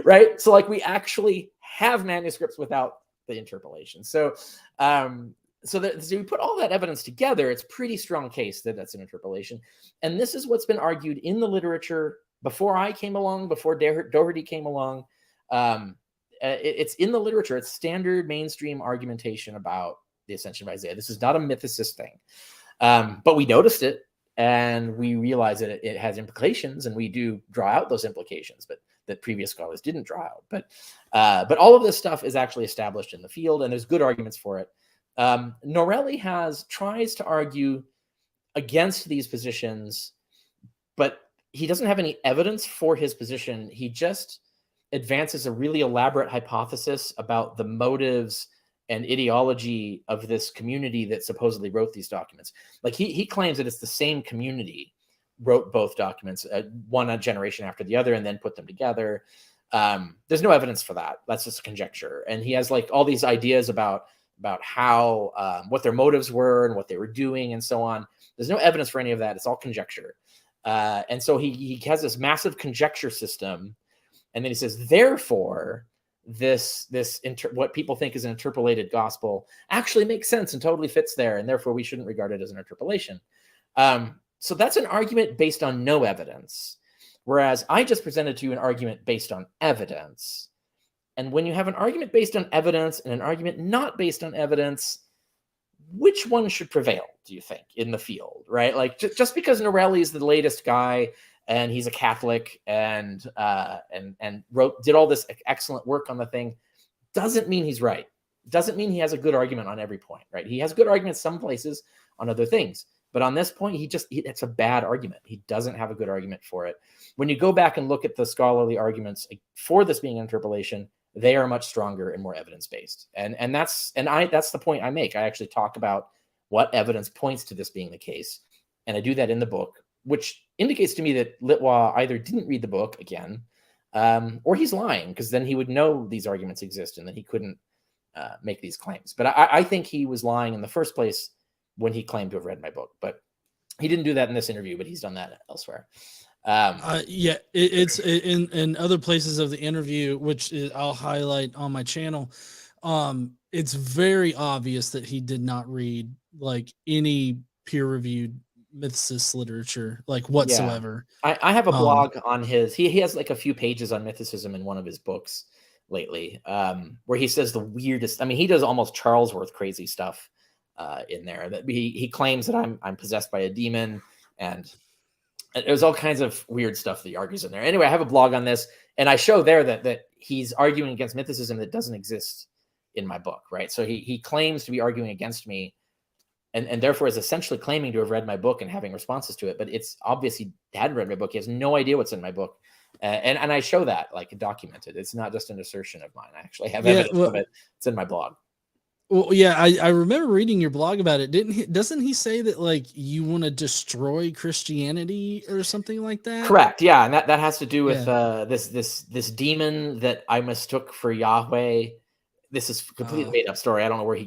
Right? So we actually have manuscripts without the interpolation. So we put all that evidence together, it's a pretty strong case that that's an interpolation. And this is what's been argued in the literature before I came along, before Doherty came along. It's in the literature. It's standard mainstream argumentation about the Ascension of Isaiah. This is not a mythicist thing. But we noticed it, and we realize that it has implications, and we do draw out those implications, but that previous scholars didn't draw out. But all of this stuff is actually established in the field, and there's good arguments for it. Norelli tries to argue against these positions, but he doesn't have any evidence for his position. He just advances a really elaborate hypothesis about the motives and ideology of this community that supposedly wrote these documents. He claims that it's the same community wrote both documents, one a generation after the other, and then put them together. There's no evidence for that. That's just conjecture. And he has all these ideas about about how what their motives were and what they were doing and so on. There's no evidence for any of that. It's all conjecture. And so he has this massive conjecture system, and then he says, therefore, what people think is an interpolated gospel actually makes sense and totally fits there, and therefore we shouldn't regard it as an interpolation. So that's an argument based on no evidence, whereas I just presented to you an argument based on evidence. And when you have an argument based on evidence and an argument not based on evidence, which one should prevail, do you think, in the field, right? Like, just because Norelli is the latest guy and he's a Catholic and did all this excellent work on the thing, doesn't mean he's right. Doesn't mean he has a good argument on every point, right? He has good arguments some places, on other things. But on this point, it's a bad argument. He doesn't have a good argument for it. When you go back and look at the scholarly arguments for this being interpolation, they are much stronger and more evidence-based. And that's the point I make. I actually talk about what evidence points to this being the case. And I do that in the book, which indicates to me that Litwa either didn't read the book again, or he's lying, because then he would know these arguments exist and then he couldn't make these claims. But I think he was lying in the first place when he claimed to have read my book. But he didn't do that in this interview, but he's done that elsewhere. It's in other places of the interview, which I'll highlight on my channel. It's very obvious that he did not read like any peer-reviewed mythicist literature, like whatsoever. Yeah. I have a blog on his. He has like a few pages on mythicism in one of his books lately, where he says the weirdest. I mean, he does almost Charlesworth crazy stuff in there. That he claims that I'm possessed by a demon, and there's all kinds of weird stuff that he argues in there. Anyway, I have a blog on this, and I show there that he's arguing against mythicism that doesn't exist in my book, right? So he claims to be arguing against me, and therefore is essentially claiming to have read my book and having responses to it. But it's obvious he hadn't read my book. He has no idea what's in my book. And I show that, like, documented. It's not just an assertion of mine. I actually have evidence of it. It's in my blog. Well, yeah, I remember reading your blog about it. Doesn't he say that, like, you want to destroy Christianity or something like that? Correct. Yeah, and that has to do with this demon that I mistook for Yahweh. This is a completely made up story. I don't know where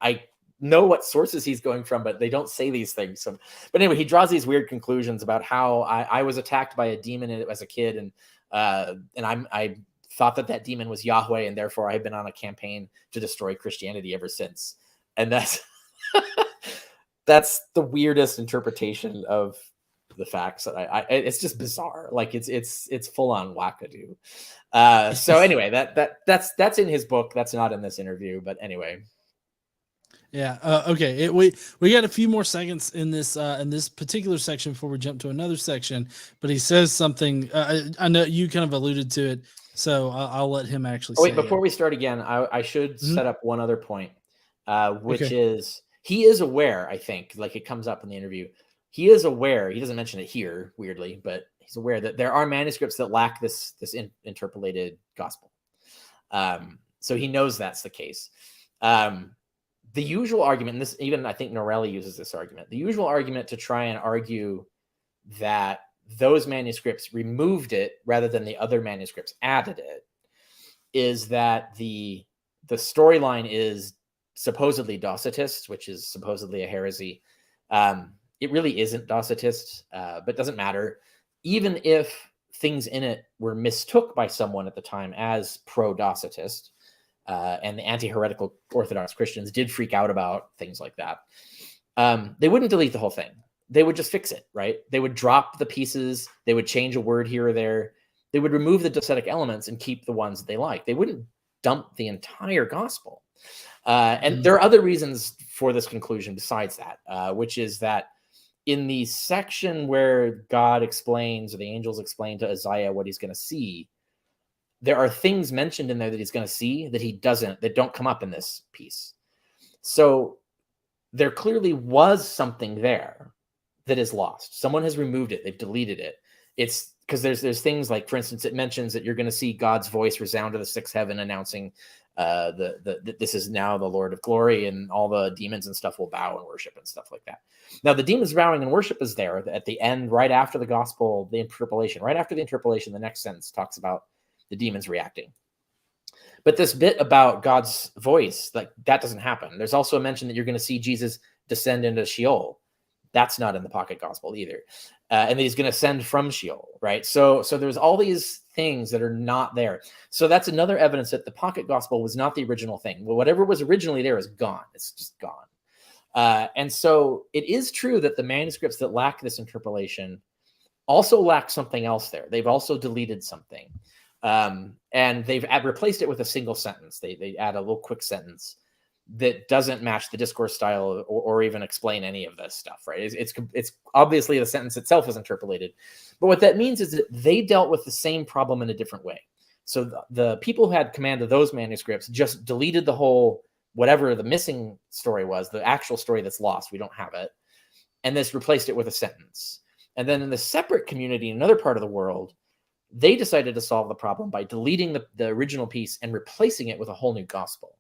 I know what sources he's going from, but they don't say these things. So, but anyway, he draws these weird conclusions about how I was attacked by a demon as a kid, and I thought that demon was Yahweh, and therefore I've been on a campaign to destroy Christianity ever since. And that's the weirdest interpretation of the facts. It's just bizarre. Like it's full on wackadoo. So anyway, that's in his book. That's not in this interview, but anyway. Yeah. Okay. We got a few more seconds in this particular section before we jump to another section. But he says something. I know you kind of alluded to it, so I'll let him actually. Wait, before we start again, I should set up one other point, which is he is aware. I think, like, it comes up in the interview. He is aware. He doesn't mention it here, weirdly, but he's aware that there are manuscripts that lack this interpolated gospel. So he knows that's the case. The usual argument, and this even I think Norelli uses this argument, the usual argument to try and argue that those manuscripts removed it rather than the other manuscripts added it, is that the storyline is supposedly Docetist, which is supposedly a heresy. It really isn't Docetist, but doesn't matter. Even if things in it were mistook by someone at the time as pro-Docetist, and the anti-heretical Orthodox Christians did freak out about things like that, they wouldn't delete the whole thing. They would just fix it, right? They would drop the pieces. They would change a word here or there. They would remove the docetic elements and keep the ones that they like. They wouldn't dump the entire gospel. And there are other reasons for this conclusion besides that, which is that in the section where God explains, or the angels explain to Isaiah what he's going to see, there are things mentioned in there that he's going to see that don't come up in this piece. So there clearly was something there that is lost. Someone has removed it. They've deleted it. It's because there's things like, for instance, it mentions that you're going to see God's voice resound to the sixth heaven, announcing this is now the Lord of glory, and all the demons and stuff will bow and worship and stuff like that. Now, the demons bowing and worship is there at the end, right after the gospel, the interpolation. Right after the interpolation, the next sentence talks about the demons reacting. But this bit about God's voice, like that doesn't happen. There's also a mention that you're going to see Jesus descend into Sheol. That's not in the pocket gospel either. And that he's going to ascend from Sheol, right? So there's all these things that are not there. So that's another evidence that the pocket gospel was not the original thing. Well, whatever was originally there is gone. It's just gone. And so it is true that the manuscripts that lack this interpolation also lack something else there. They've also deleted something. And they've replaced it with a single sentence. They add a little quick sentence that doesn't match the discourse style or even explain any of this stuff, right? It's obviously the sentence itself is interpolated. But what that means is that they dealt with the same problem in a different way. So the people who had command of those manuscripts just deleted the whole, whatever the missing story was, the actual story that's lost, we don't have it, and this replaced it with a sentence. And then in the separate community in another part of the world, they decided to solve the problem by deleting the original piece and replacing it with a whole new gospel.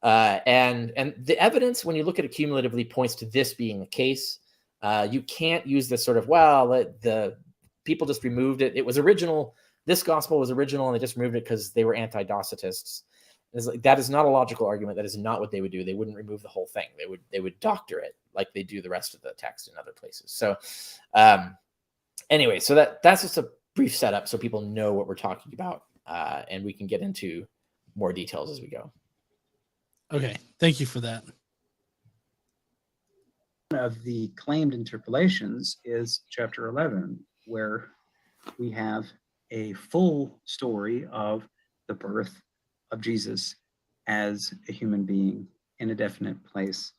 And the evidence, when you look at it cumulatively, points to this being the case. You can't use this sort of, well, the people just removed it. It was original. This gospel was original, and they just removed it because they were anti-Docetists. Like, that is not a logical argument. That is not what they would do. They wouldn't remove the whole thing. They would doctor it like they do the rest of the text in other places. So anyway, so that's just a brief setup so people know what we're talking about, and we can get into more details as we go. Okay, thank you for that. One of the claimed interpolations is chapter 11, where we have a full story of the birth of Jesus as a human being in a definite place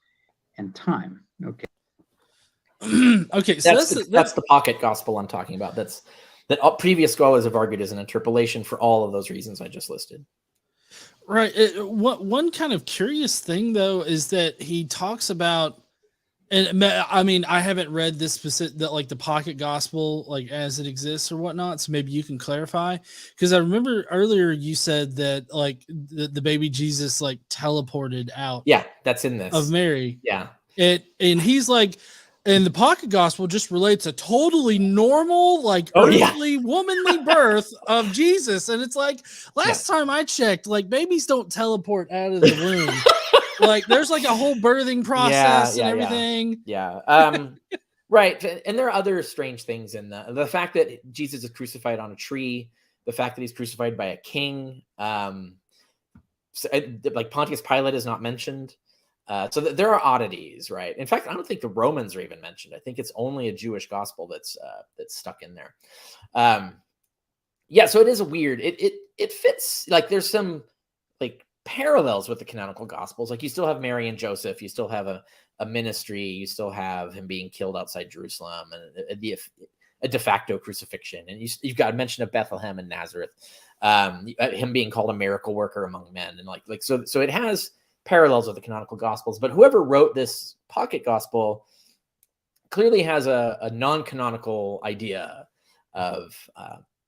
and time. Okay. Okay, so that's the pocket gospel I'm talking about. That previous scholars have argued is an interpolation for all of those reasons I just listed. Right. One kind of curious thing, though, is that he talks about, and I mean, I haven't read this specific, like the pocket gospel, like as it exists or whatnot. So maybe you can clarify, because I remember earlier you said that like the baby Jesus like teleported out. Yeah, that's in this of Mary. Yeah. And he's like, and the pocket gospel just relates a totally normal, like earthly, womanly birth of Jesus. And it's like, last time I checked, like babies don't teleport out of the womb. Like there's like a whole birthing process and everything. Yeah. Right. And there are other strange things in the fact that Jesus is crucified on a tree, the fact that he's crucified by a king. Like Pontius Pilate is not mentioned. So there are oddities, right? In fact, I don't think the Romans are even mentioned. I think it's only a Jewish gospel that's stuck in there. Yeah, so it is a weird. It fits, like there's some like parallels with the canonical gospels. Like you still have Mary and Joseph, you still have a ministry, you still have him being killed outside Jerusalem, and a de facto crucifixion, and you've got a mention of Bethlehem and Nazareth, him being called a miracle worker among men, and like so it has parallels with the canonical gospels. But whoever wrote this pocket gospel clearly has a non-canonical idea of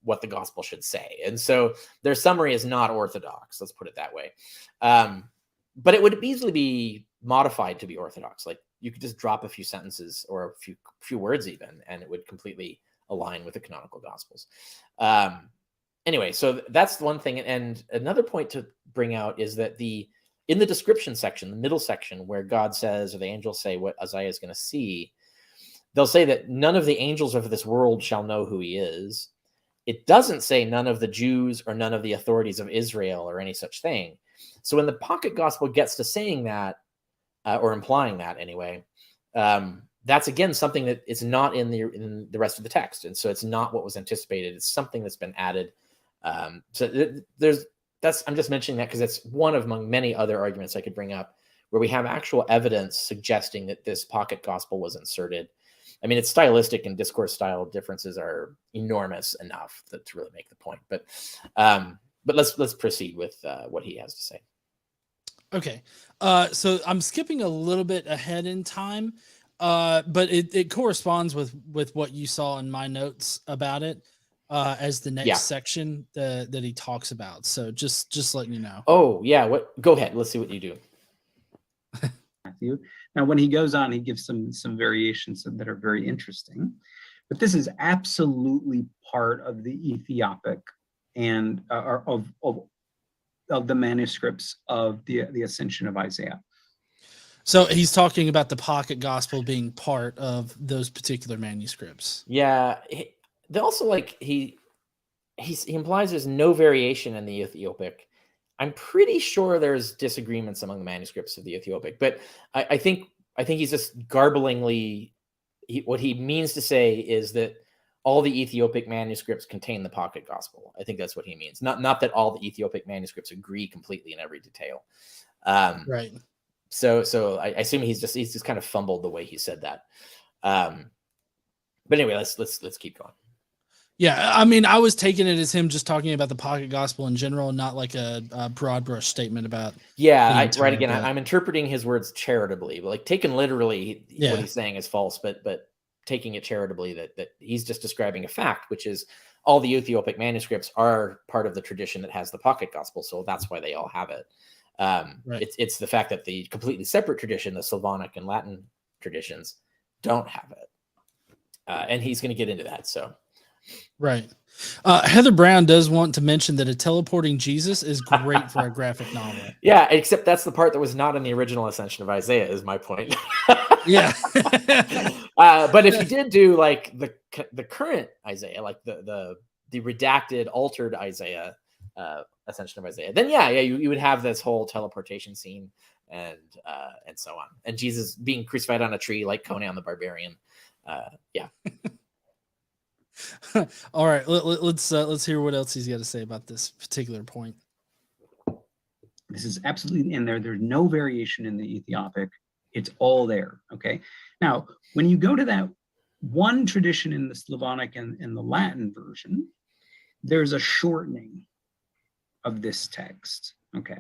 what the gospel should say, and so their summary is not orthodox, let's put it that way. But it would easily be modified to be orthodox. Like you could just drop a few sentences or a few words even, and it would completely align with the canonical gospels. Anyway, so that's one thing. And another point to bring out is that in the description section, the middle section, where God says, or the angels say what Isaiah is going to see, they'll say that none of the angels of this world shall know who he is. It doesn't say none of the Jews or none of the authorities of Israel or any such thing. So when the pocket gospel gets to saying that, or implying that anyway, that's again something that is not in the rest of the text. And so it's not what was anticipated. It's something that's been added. I'm just mentioning that because it's one of among many other arguments I could bring up where we have actual evidence suggesting that this pocket gospel was inserted. I mean, its stylistic and discourse style differences are enormous enough to really make the point. But let's proceed with what he has to say. Okay, so I'm skipping a little bit ahead in time, but it corresponds with what you saw in my notes about it. As the next section that he talks about. So just letting you know. Oh yeah. Go ahead. Let's see what you do. Matthew. Now, when he goes on, he gives some variations that are very interesting, but this is absolutely part of the Ethiopic and of the manuscripts of the Ascension of Isaiah. So he's talking about the pocket gospel being part of those particular manuscripts. Yeah. They also like he implies there's no variation in the Ethiopic. I'm pretty sure there's disagreements among the manuscripts of the Ethiopic, but I think he's just garblingly. What he means to say is that all the Ethiopic manuscripts contain the pocket gospel. I think that's what he means. Not that all the Ethiopic manuscripts agree completely in every detail. Right. So I assume he's just kind of fumbled the way he said that. But anyway, let's keep going. Yeah, I mean, I was taking it as him just talking about the pocket gospel in general, not like a broad brush statement about. Yeah, right. Again, I'm interpreting his words charitably, but like taken literally, Yeah. what he's saying is false. But taking it charitably, that he's just describing a fact, which is all the Ethiopic manuscripts are part of the tradition that has the pocket gospel, so that's why they all have it. Right. It's the fact that the completely separate tradition, the Slavonic and Latin traditions, don't have it, and he's going to get into that. So. Right. Heather Brown does want to mention that a teleporting Jesus is great for a graphic novel. Yeah, except that's the part that was not in the original Ascension of Isaiah, is my point. Yeah. But if you did do like the current Isaiah, like the redacted, altered Isaiah, Ascension of Isaiah, then yeah, you would have this whole teleportation scene and so on, and Jesus being crucified on a tree like Conan the Barbarian. Yeah. All right, let's hear what else he's got to say about this particular point. This is absolutely in there. There's no variation in the Ethiopic. It's all there. Okay. Now, when you go to that one tradition in the Slavonic and the Latin version, there's a shortening of this text. Okay.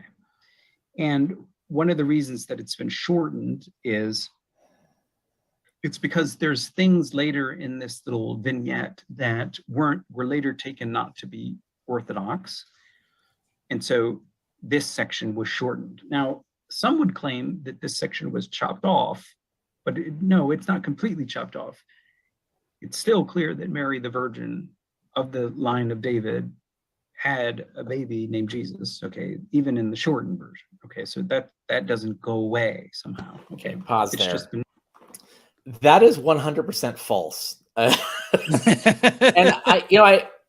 And one of the reasons that it's been shortened is it's because there's things later in this little vignette that were later taken not to be orthodox. And so this section was shortened. Now, some would claim that this section was chopped off, but no, it's not completely chopped off. It's still clear that Mary, the Virgin of the line of David, had a baby named Jesus, okay, even in the shortened version. Okay, so that doesn't go away somehow. Okay, pause it's there. Just been... That is 100% false. And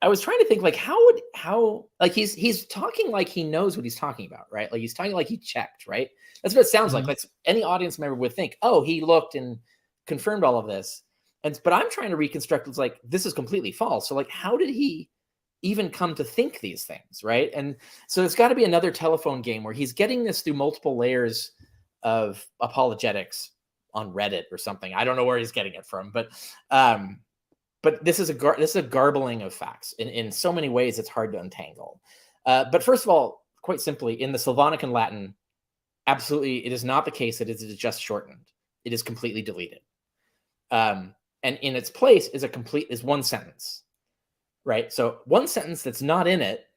I was trying to think like how like he's talking like he knows what he's talking about, right? Like he's talking like he checked, right? That's what it sounds like. Like any audience member would think, oh, he looked and confirmed all of this. But I'm trying to reconstruct, it's like this is completely false. So like how did he even come to think these things, right? And so it's got to be another telephone game where he's getting this through multiple layers of apologetics on Reddit or something. I don't know where he's getting it from, but this is a garbling of facts. In so many ways, it's hard to untangle. But first of all, quite simply, in the Slavonic and Latin, absolutely, it is not the case that it is just shortened. It is completely deleted. And in its place is one sentence, right? So one sentence that's not in it,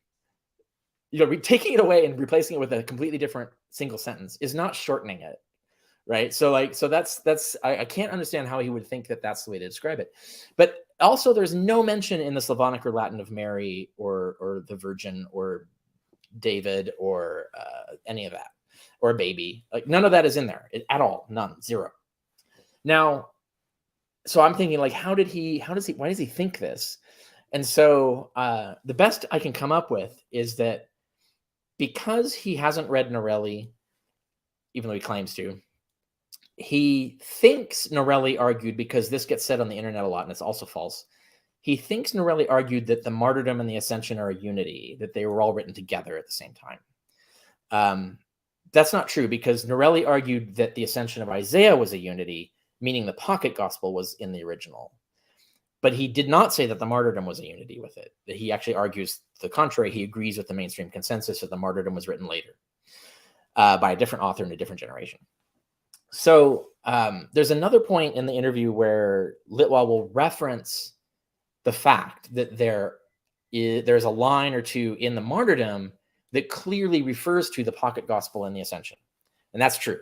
taking it away and replacing it with a completely different single sentence is not shortening it. Right. So that's I can't understand how he would think that that's the way to describe it. But also there's no mention in the Slavonic or Latin of Mary or the Virgin or David or any of that, or a baby. Like none of that is in there at all. None. Zero. Now, so I'm thinking like, why does he think this? And so the best I can come up with is that because he hasn't read Norelli, even though he claims to, he thinks Norelli argued, because this gets said on the internet a lot and it's also false. He thinks Norelli argued that the martyrdom and the ascension are a unity, that they were all written together at the same time. That's not true, because Norelli argued that the Ascension of Isaiah was a unity, meaning the pocket gospel was in the original. But he did not say that the martyrdom was a unity with it. That he actually argues the contrary. He agrees with the mainstream consensus that the martyrdom was written later by a different author in a different generation. So there's another point in the interview where Litwa will reference the fact that there's a line or two in the martyrdom that clearly refers to the pocket gospel and the ascension. And that's true.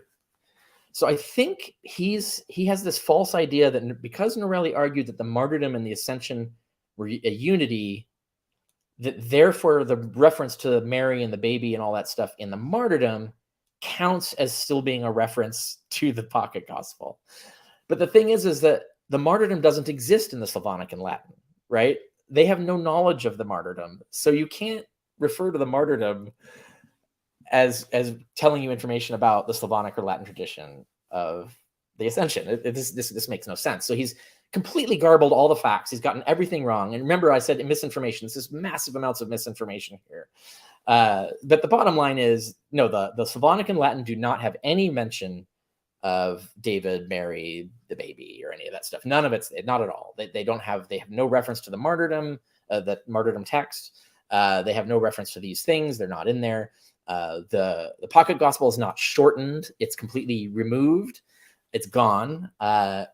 So I think he has this false idea that because Norelli argued that the martyrdom and the ascension were a unity, therefore the reference to Mary and the baby and all that stuff in the martyrdom counts as still being a reference to the pocket gospel. But the thing is that the martyrdom doesn't exist in the Slavonic and Latin, right? They have no knowledge of the martyrdom. So you can't refer to the martyrdom as telling you information about the Slavonic or Latin tradition of the Ascension. This makes no sense. So he's completely garbled all the facts. He's gotten everything wrong. And remember, I said misinformation. This is massive amounts of misinformation here. But the bottom line is, no, the Slavonic and Latin do not have any mention of David, Mary, the baby, or any of that stuff. None of it's, not at all. They have no reference to the martyrdom text. They have no reference to these things. They're not in there. The pocket gospel is not shortened. It's completely removed. It's gone.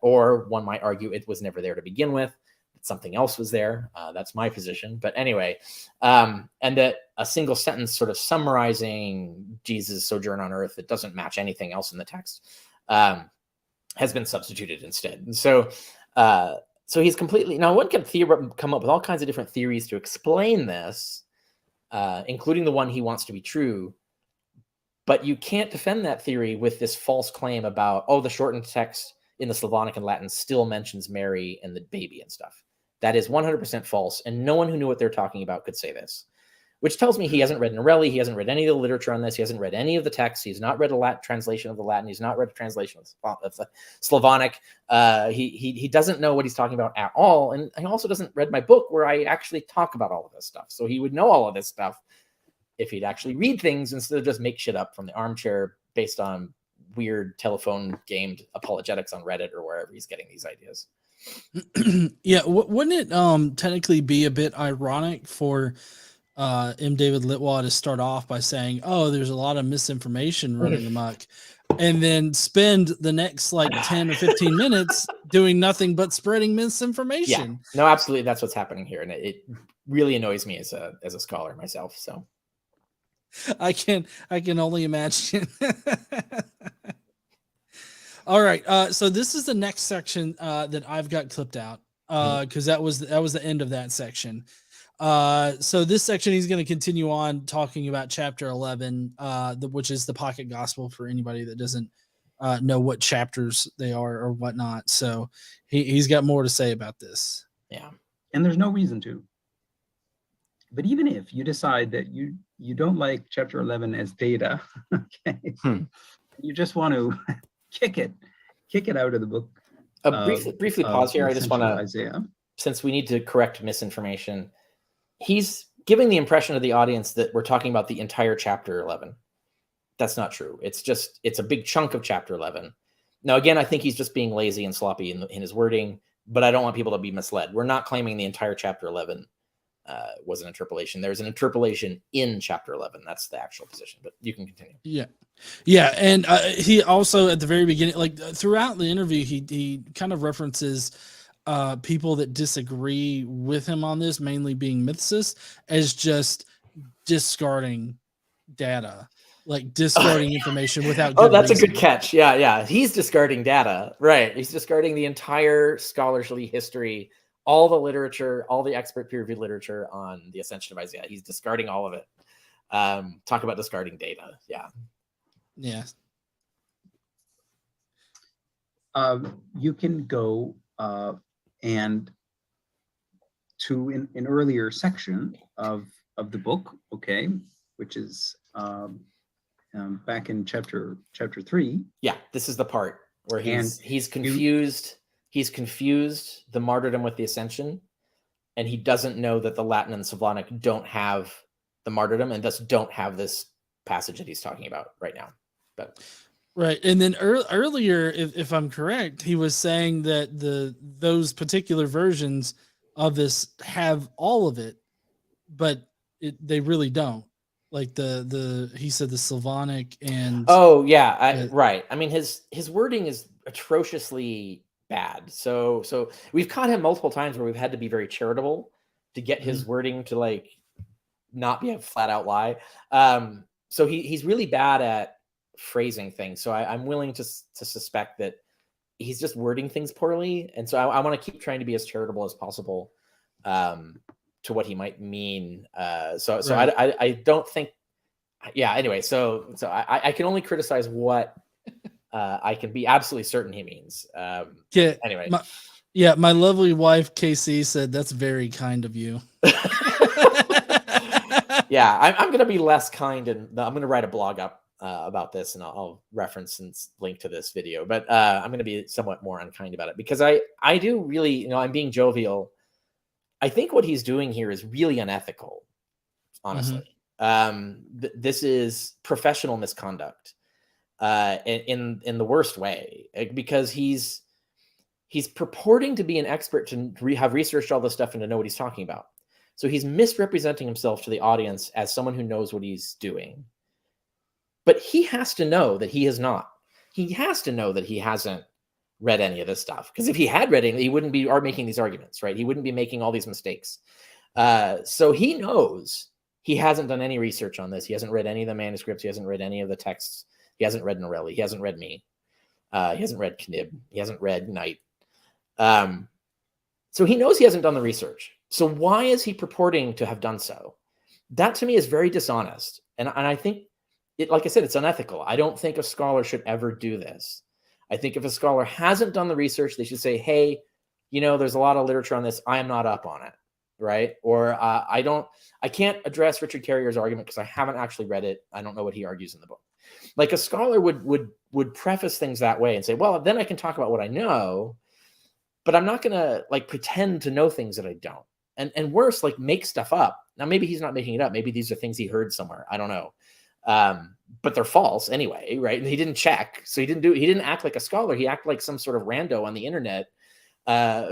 Or one might argue it was never there to begin with. Something else was there. That's my position. But anyway, and that a single sentence sort of summarizing Jesus' sojourn on earth that doesn't match anything else in the text has been substituted instead. And so he's completely, now one can come up with all kinds of different theories to explain this, including the one he wants to be true. But you can't defend that theory with this false claim about, oh, the shortened text in the Slavonic and Latin still mentions Mary and the baby and stuff. That is 100% false. And no one who knew what they're talking about could say this, which tells me he hasn't read Norelli. He hasn't read any of the literature on this. He hasn't read any of the texts. He's not read a Latin translation of the Latin. He's not read a translation of the Slavonic. He doesn't know what he's talking about at all. And he also doesn't read my book where I actually talk about all of this stuff. So he would know all of this stuff if he'd actually read things instead of just make shit up from the armchair based on weird telephone gamed apologetics on Reddit or wherever he's getting these ideas. Yeah, wouldn't it technically be a bit ironic for M. David Litwa to start off by saying, oh, there's a lot of misinformation running amok, and then spend the next like 10 or 15 minutes doing nothing but spreading misinformation? Yeah, no, absolutely. That's what's happening here. And it really annoys me as a scholar myself. So I can only imagine. All right. So this is the next section that I've got clipped out because that was the end of that section. So this section, he's going to continue on talking about chapter 11, which is the pocket gospel for anybody that doesn't know what chapters they are or whatnot. So he's got more to say about this. Yeah. And there's no reason to. But even if you decide that you don't like chapter 11 as data, okay, you just want to kick it out of the book. Briefly pause here. I just want to, Isaiah, since we need to correct misinformation, he's giving the impression of the audience that we're talking about the entire chapter 11. That's not true. It's a big chunk of chapter 11. Now, again, I think he's just being lazy and sloppy in his wording, but I don't want people to be misled. We're not claiming the entire chapter 11 was an interpolation. There's an interpolation in chapter 11. That's the actual position, but you can continue. Yeah. And he also at the very beginning, like throughout the interview, he kind of references people that disagree with him on this, mainly being mythicists, as just discarding data, like discarding information without good that's reason. A good catch. Yeah. He's discarding data, right? He's discarding the entire scholarly history, all the literature, all the expert peer-reviewed literature on the Ascension of Isaiah. He's discarding all of it. Talk about discarding data. Yeah. You can go and to an earlier section of the book, okay, which is back in chapter 3. Yeah, this is the part where he's confused. He's confused the martyrdom with the Ascension, and he doesn't know that the Latin and Slavonic don't have the martyrdom and thus don't have this passage that he's talking about right now. But right, and then earlier, if I'm correct, he was saying that those particular versions of this have all of it, but they really don't. Like he said the Slavonic and right. I mean his wording is atrociously bad. So we've caught him multiple times where we've had to be very charitable to get his wording to like not be a flat out lie. So he's really bad at phrasing things. So I'm willing to suspect that he's just wording things poorly. And so I want to keep trying to be as charitable as possible to to what he might mean. So I don't think. Yeah. Anyway, so I can only criticize what I can be absolutely certain he means. Anyway. My lovely wife KC said that's very kind of you. Yeah, I'm going to be less kind, and I'm going to write a blog up about this, and I'll reference and link to this video. But I'm going to be somewhat more unkind about it, because I do really, I'm being jovial. I think what he's doing here is really unethical, honestly. This is professional misconduct in the worst way, because he's purporting to be an expert, to have researched all this stuff and to know what he's talking about. So he's misrepresenting himself to the audience as someone who knows what he's doing. But he has to know that he is not. He has to know that he hasn't read any of this stuff. Because if he had read it, he wouldn't be making these arguments, right? He wouldn't be making all these mistakes. So he knows he hasn't done any research on this. He hasn't read any of the manuscripts. He hasn't read any of the texts. He hasn't read Norelli. He hasn't read me. He hasn't read Knib. He hasn't read Knight. So he knows he hasn't done the research. So why is he purporting to have done so? That to me is very dishonest. And I think, like I said, it's unethical. I don't think a scholar should ever do this. I think if a scholar hasn't done the research, they should say, hey, there's a lot of literature on this. I am not up on it, right? Or I can't address Richard Carrier's argument because I haven't actually read it. I don't know what he argues in the book. Like a scholar would preface things that way and say, well, then I can talk about what I know, but I'm not going to pretend to know things that I don't. And worse, make stuff up. Now, maybe he's not making it up. Maybe these are things he heard somewhere. I don't know. But they're false anyway, right? And he didn't check. So he didn't act like a scholar. He acted like some sort of rando on the internet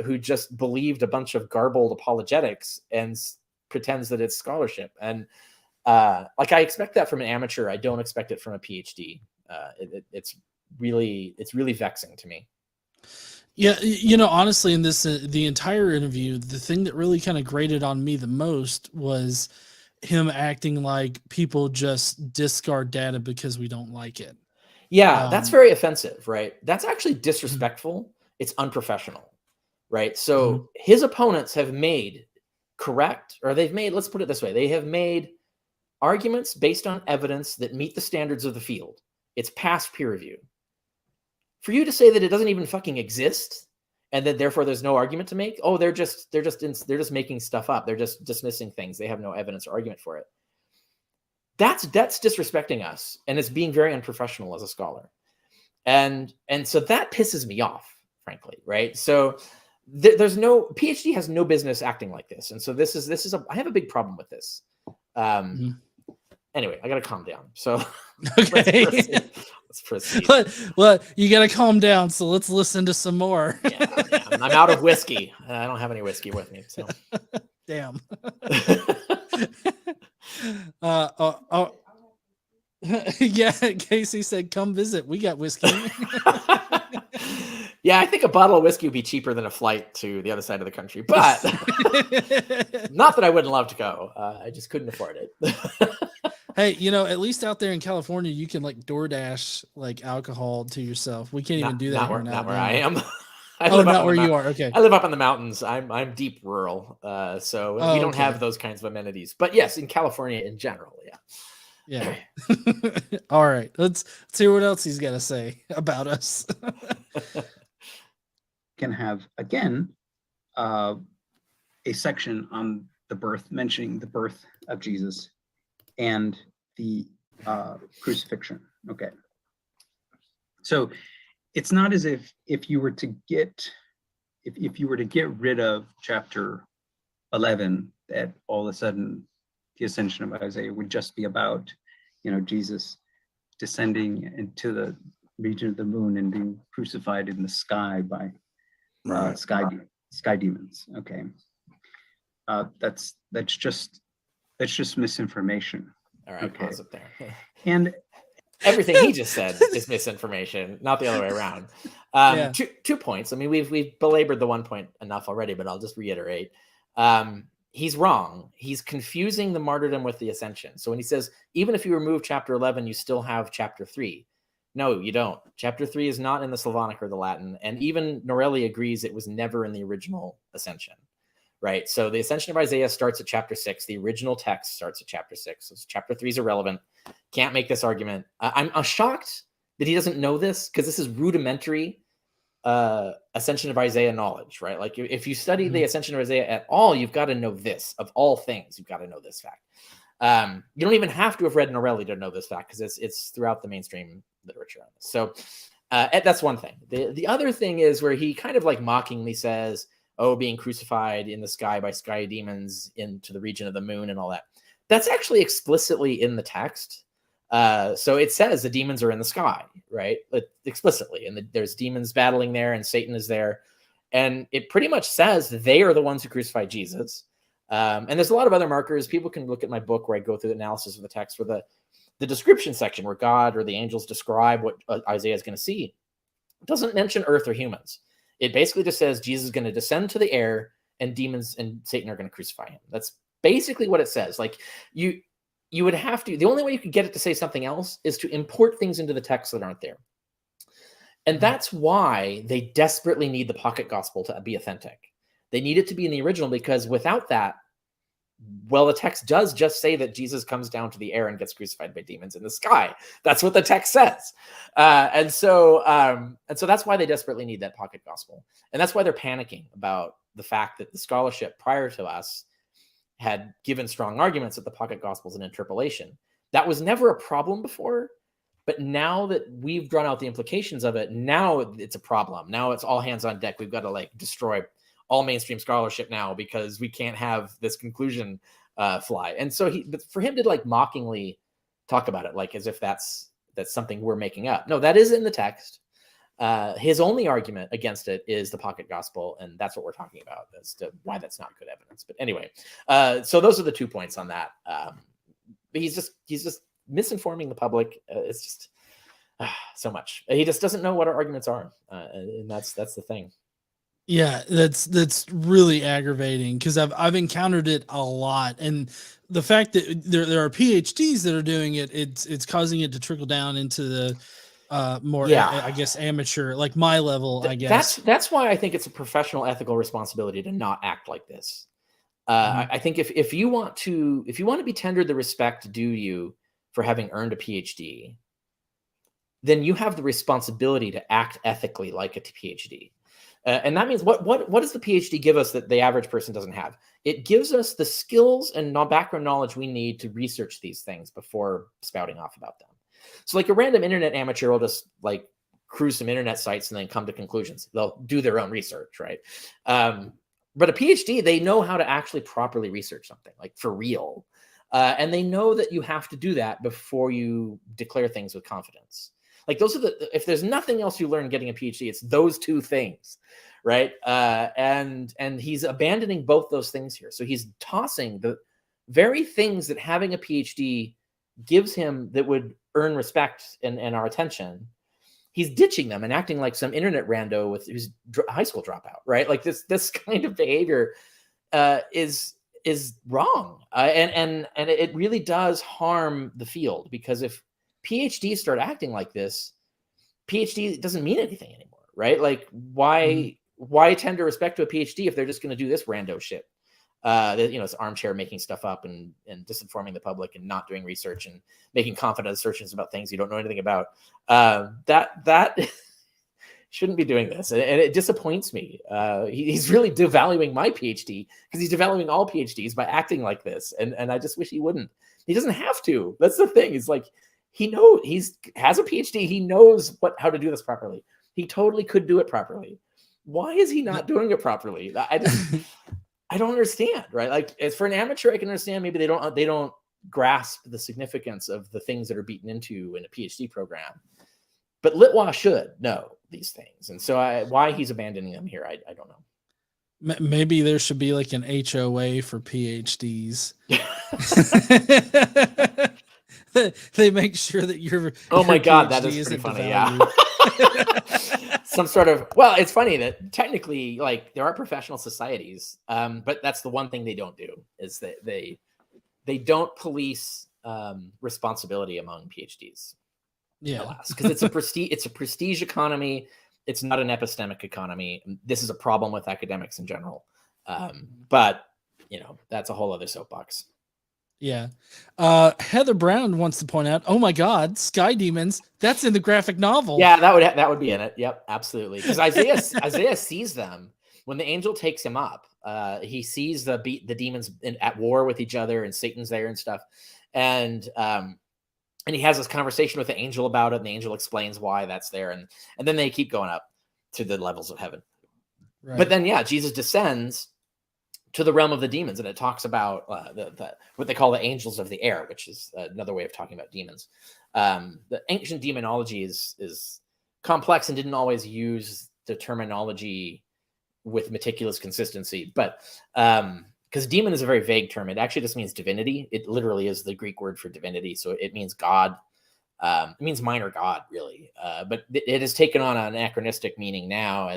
who just believed a bunch of garbled apologetics and pretends that it's scholarship. And I expect that from an amateur. I don't expect it from a PhD. It's really vexing to me. Yeah, honestly, in this the entire interview, the thing that really kind of grated on me the most was him acting like people just discard data because we don't like it. Yeah, that's very offensive, right? That's actually disrespectful. It's unprofessional, right? So his opponents have made let's put it this way, they have made arguments based on evidence that meet the standards of the field. It's past peer review. For you to say that it doesn't even fucking exist and that therefore there's no argument to make, they're just making stuff up. They're just dismissing things. They have no evidence or argument for it. That's disrespecting us, and it's being very unprofessional as a scholar. And so that pisses me off, frankly, right? So there's no PhD has no business acting like this. And so this is I have a big problem with this. Anyway, I got to calm down. So okay. Let's proceed. Well, you got to calm down. So let's listen to some more. Yeah, I'm out of whiskey. I don't have any whiskey with me. So damn. Yeah, Casey said, come visit. We got whiskey. Yeah, I think a bottle of whiskey would be cheaper than a flight to the other side of the country. But not that I wouldn't love to go. I just couldn't afford it. Hey, at least out there in California, you can DoorDash alcohol to yourself. We can't even do that. Not where I am. Not where you are. Okay. I live up in the mountains. I'm deep rural, so we don't have those kinds of amenities. But yes, in California in general, yeah. Yeah. All right. Let's hear what else he's got to say about us. Can have again a section on the birth, mentioning the birth of Jesus and the crucifixion. Okay. So it's not as if you were to get rid of chapter 11, that all of a sudden the Ascension of Isaiah would just be about, Jesus descending into the region of the moon and being crucified in the sky by sky demons. Okay. That's just misinformation. All right, okay. Pause it there. And everything he just said is misinformation, not the other way around. Yeah. 2 points. I mean, we've belabored the 1 point enough already, but I'll just reiterate. He's wrong. He's confusing the martyrdom with the ascension. So when he says, even if you remove chapter 11, you still have chapter 3. No, you don't. Chapter 3 is not in the Slavonic or the Latin. And even Norelli agrees it was never in the original Ascension, right? So the Ascension of Isaiah starts at chapter 6. The original text starts at chapter 6. So chapter 3 is irrelevant. Can't make this argument. I'm shocked that he doesn't know this, because this is rudimentary Ascension of Isaiah knowledge, right? Like if you study the Ascension of Isaiah at all, you've got to know this. Of all things, you've got to know this fact. You don't even have to have read Norelli to know this fact, because it's throughout the mainstream literature on this. So that's one thing. The other thing is where he kind of like mockingly says, oh, being crucified in the sky by sky demons into the region of the moon and all that. That's actually explicitly in the text. So it says the demons are in the sky, right? Explicitly. And there's demons battling there, and Satan is there. And it pretty much says they are the ones who crucified Jesus. And there's a lot of other markers. People can look at my book where I go through the analysis of the text, where the description section where God or the angels describe what Isaiah is going to see. It doesn't mention earth or humans. It basically just says Jesus is going to descend to the air, and demons and Satan are going to crucify him. That's basically what it says. Like you would have to, the only way you could get it to say something else is to import things into the text that aren't there. And that's why they desperately need the pocket gospel to be authentic. They need it to be in the original, because without that, well, the text does just say that Jesus comes down to the air and gets crucified by demons in the sky. That's what the text says. And so that's why they desperately need that pocket gospel. And that's why they're panicking about the fact that the scholarship prior to us had given strong arguments that the pocket gospel is an interpolation. That was never a problem before, but now that we've drawn out the implications of it, now it's a problem. Now it's all hands on deck. We've got to like destroy all mainstream scholarship now, because we can't have this conclusion fly. And so for him to like mockingly talk about it, like as if that's something we're making up. No, that is in the text. His only argument against it is the pocket gospel, and that's what we're talking about as to why that's not good evidence. But anyway, so those are the 2 points on that. But he's just misinforming the public. It's just so much. He just doesn't know what our arguments are, and that's the thing. Yeah, that's really aggravating, because I've encountered it a lot, and the fact that there are PhDs that are doing it, it's causing it to trickle down into the more, I guess, amateur, like my level, I guess. That's why I think it's a professional ethical responsibility to not act like this. I think if you want to be tendered the respect due you for having earned a PhD, then you have the responsibility to act ethically like a PhD. And that means what does the PhD give us that the average person doesn't have? It gives us the skills and background knowledge we need to research these things before spouting off about them. So like a random internet amateur will just like cruise some internet sites and then come to conclusions. They'll do their own research, right? But a PhD, they know how to actually properly research something, like for real. And they know that you have to do that before you declare things with confidence. Like those are if there's nothing else you learn getting a PhD, it's those 2 things, right? And he's abandoning both those things here. So he's tossing the very things that having a PhD gives him that would earn respect and our attention. He's ditching them and acting like some internet rando who's a high school dropout, right? Like this kind of behavior is wrong, and it really does harm the field, because if PhDs start acting like this, PhD doesn't mean anything anymore, right? Like why tender respect to a PhD if they're just going to do this rando shit? It's armchair making stuff up and disinforming the public and not doing research and making confident assertions about things you don't know anything about. That shouldn't be doing this, and it disappoints me. He's really devaluing my PhD, because he's devaluing all PhDs by acting like this, and I just wish he wouldn't. He doesn't have to. That's the thing. It's like he has a PhD. He knows how to do this properly. He totally could do it properly. Why is he not doing it properly? I don't understand, right? Like, as for an amateur, I can understand maybe they don't grasp the significance of the things that are beaten into in a PhD program. But Litwa should know these things, and so why he's abandoning them here, I don't know. Maybe there should be like an HOA for PhDs. They make sure that you're. Oh my God, that is pretty funny. Yeah. Some sort of, well, it's funny that technically, like, there are professional societies, but that's the one thing they don't do, is that they don't police responsibility among PhDs. Yeah, because it's a prestige economy. It's not an epistemic economy. This is a problem with academics in general. But that's a whole other soapbox. Yeah. Heather Brown wants to point out, oh my God, sky demons. That's in the graphic novel. Yeah, that would be in it. Yep, absolutely. Because Isaiah sees them when the angel takes him up. He sees the demons at war with each other, and Satan's there and stuff. And he has this conversation with the angel about it, and the angel explains why that's there, and then they keep going up to the levels of heaven. Right. But then, Jesus descends to the realm of the demons, and it talks about what they call the angels of the air, which is another way of talking about demons. The ancient demonology is complex and didn't always use the terminology with meticulous consistency, but because demon is a very vague term, it actually just means divinity. It literally is the Greek word for divinity, so it means God. It means minor god, really, but it has taken on an anachronistic meaning now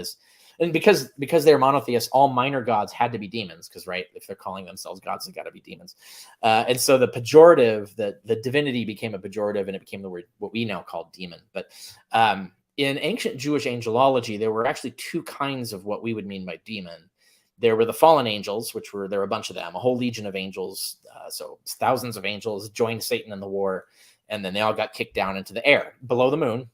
and because they're monotheists, all minor gods had to be demons, because if they're calling themselves gods, they got to be demons. And so the pejorative, the divinity became a pejorative, and it became the word what we now call demon. But in ancient Jewish angelology, there were actually two kinds of what we would mean by demon. There were the fallen angels, there were a bunch of them, a whole legion of angels. So thousands of angels joined Satan in the war, and then they all got kicked down into the air below the moon.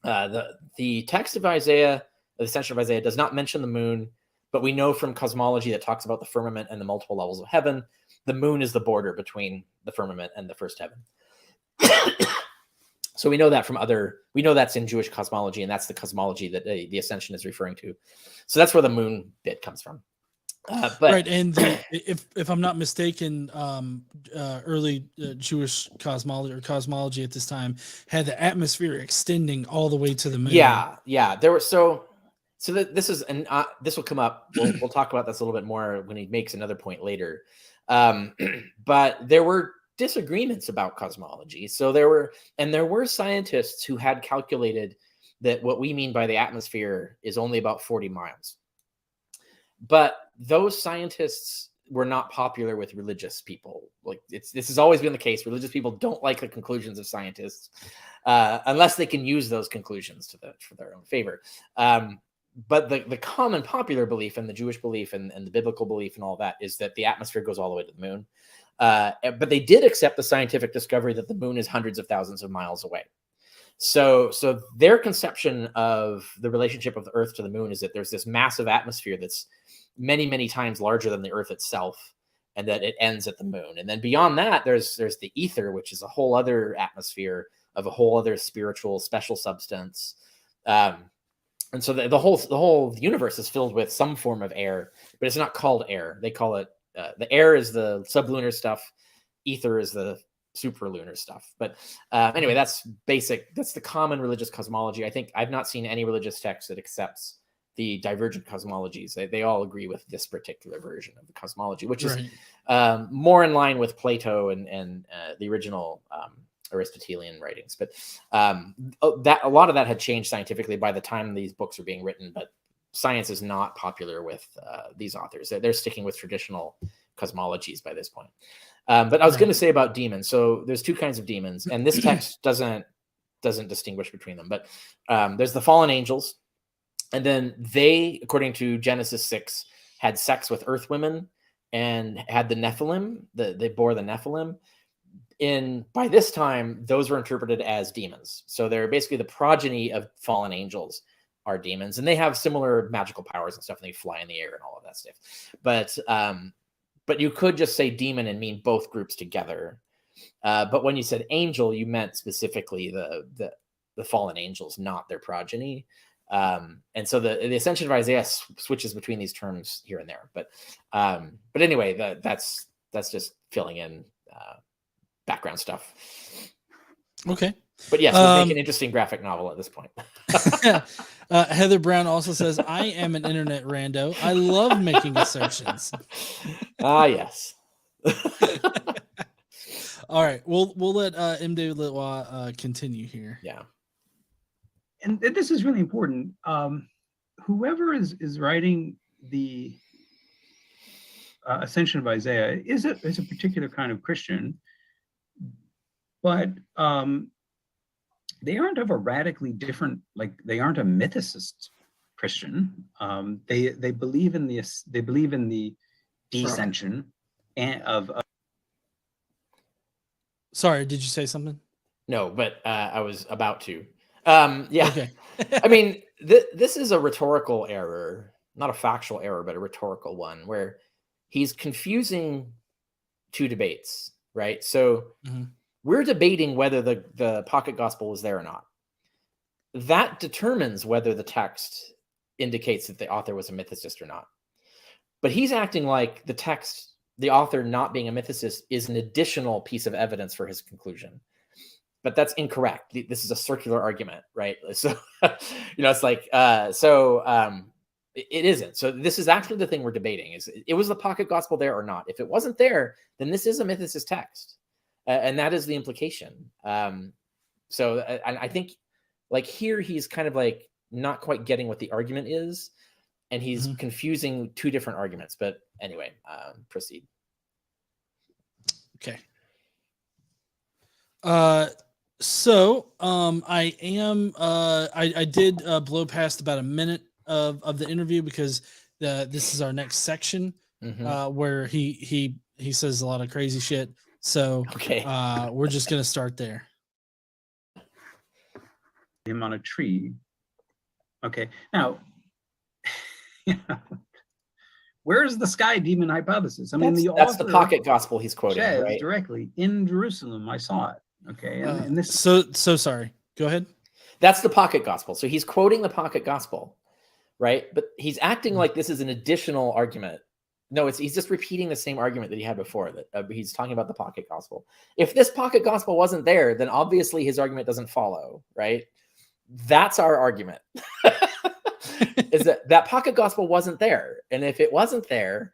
The text of Isaiah, the Ascension of Isaiah, does not mention the moon, but we know from cosmology that talks about the firmament and the multiple levels of heaven. The moon is the border between the firmament and the first heaven. So we know that we know that's in Jewish cosmology, and that's the cosmology that the Ascension is referring to. So that's where the moon bit comes from. Right, and if I'm not mistaken, early Jewish cosmology at this time had the atmosphere extending all the way to the moon. Yeah. There were this is this will come up. We'll talk about this a little bit more when he makes another point later. But there were disagreements about cosmology. So there were scientists who had calculated that what we mean by the atmosphere is only about 40 miles. But those scientists were not popular with religious people. This has always been the case. Religious people don't like the conclusions of scientists unless they can use those conclusions for their own favor. But the common popular belief, and the Jewish belief, and the biblical belief, and all that, is that the atmosphere goes all the way to the moon. But they did accept the scientific discovery that the moon is hundreds of thousands of miles away. So their conception of the relationship of the Earth to the moon is that there's this massive atmosphere that's many, many times larger than the Earth itself, and that it ends at the moon. And then beyond that, there's the ether, which is a whole other atmosphere of a whole other spiritual special substance. And so the whole universe is filled with some form of air, but it's not called air. They call it the air is the sublunar stuff, ether is the supralunar stuff. But anyway, that's the common religious cosmology. I think I've not seen any religious text that accepts the divergent cosmologies. They all agree with this particular version of the cosmology, which is more in line with Plato and the original Aristotelian writings. But that a lot of that had changed scientifically by the time these books are being written. But science is not popular with these authors. They're sticking with traditional cosmologies by this point. But I was going to say about demons. So there's two kinds of demons, and this text doesn't distinguish between them. But there's the fallen angels, and then they, according to Genesis 6, had sex with earth women and had the Nephilim. They bore the Nephilim. By this time, those were interpreted as demons. So they're basically the progeny of fallen angels are demons, and they have similar magical powers and stuff, and they fly in the air and all of that stuff. But you could just say demon and mean both groups together. But when you said angel, you meant specifically the fallen angels, not their progeny. And so the Ascension of Isaiah switches between these terms here and there. But anyway, that's just filling in background stuff. Okay. But yes, we'll make an interesting graphic novel at this point. Heather Brown also says, I am an internet rando. I love making assertions. Yes. All right. We'll let M. David Litwa continue here. Yeah. And this is really important. Whoever is writing the Ascension of Isaiah is a particular kind of Christian, but they aren't of a radically different, they aren't a mythicist Christian. They believe in the descension and of Sorry, did you say something? No, but I was about to. Yeah. Okay. I mean, this is a rhetorical error, not a factual error, but a rhetorical one, where he's confusing two debates, right? So Mhm. we're debating whether the pocket gospel was there or not. That determines whether the text indicates that the author was a mythicist or not. But he's acting like the text, the author not being a mythicist, is an additional piece of evidence for his conclusion. But that's incorrect. This is a circular argument, right? So, it's like, it isn't. So this is actually the thing we're debating: is it was the pocket gospel there or not? If it wasn't there, then this is a mythicist text, and that is the implication. So I think, like, here he's kind of like not quite getting what the argument is, and he's confusing two different arguments. But anyway, proceed. Okay. So I am I did blow past about a minute of the interview because this is our next section where he says a lot of crazy shit. So Okay. We're just gonna start there. him on a tree. Okay, now, where's the sky demon hypothesis? I mean, that's the pocket gospel he's quoting, says right? directly, in Jerusalem, I saw it. Okay, and this. So sorry. Go ahead. That's the pocket gospel. So he's quoting the pocket gospel, right? But he's acting like this is an additional argument. No, he's just repeating the same argument that he had before. That he's talking about the pocket gospel. If this pocket gospel wasn't there, then obviously his argument doesn't follow, right? That's our argument. Is that pocket gospel wasn't there, and if it wasn't there,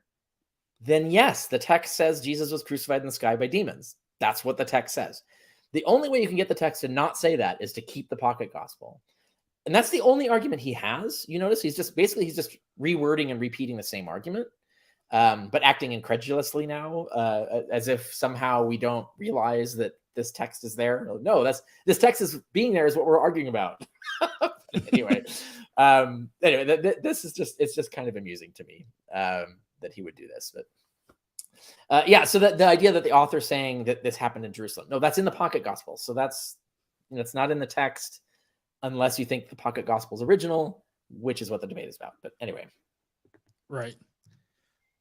then yes, the text says Jesus was crucified in the sky by demons. That's what the text says. The only way you can get the text to not say that is to keep the pocket gospel. And that's the only argument he has. You notice he's just rewording and repeating the same argument, but acting incredulously now, as if somehow we don't realize that this text is there. No, this text is being there is what we're arguing about. Anyway, this is it's just kind of amusing to me that he would do this, but. So the idea that the author saying that this happened in Jerusalem, no, that's in the pocket gospel. So it's not in the text unless you think the pocket gospel is original, which is what the debate is about. But anyway. Right.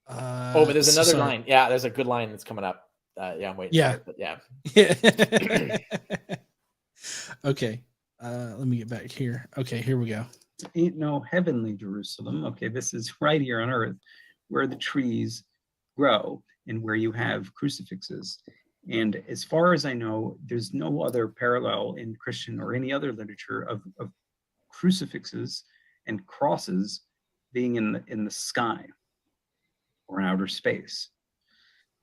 But there's another line. Yeah, there's a good line that's coming up. I'm waiting. Yeah. For it, but yeah. Okay. Let me get back here. Okay, here we go. Ain't no heavenly Jerusalem. Okay, this is right here on earth where the trees grow and where you have crucifixes. And as far as I know, there's no other parallel in Christian or any other literature of crucifixes and crosses being in the sky or in outer space.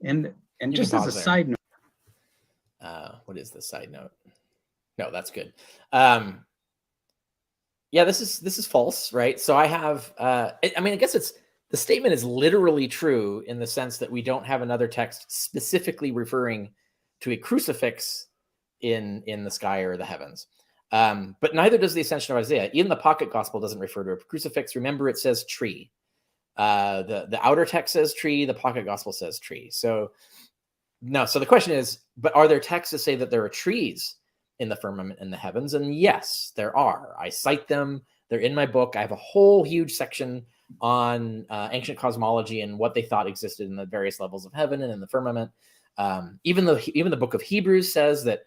And just as a side note. What is the side note? No, that's good. This is false, right? So I have I guess the statement is literally true in the sense that we don't have another text specifically referring to a crucifix in the sky or the heavens. But neither does the Ascension of Isaiah. Even the pocket gospel doesn't refer to a crucifix. Remember, it says tree. The outer text says tree. The pocket gospel says tree. So no. So the question is, but are there texts that say that there are trees in the firmament in the heavens? And yes, there are. I cite them. They're in my book. I have a whole huge section on ancient cosmology and what they thought existed in the various levels of heaven and in the firmament. Even the book of Hebrews says that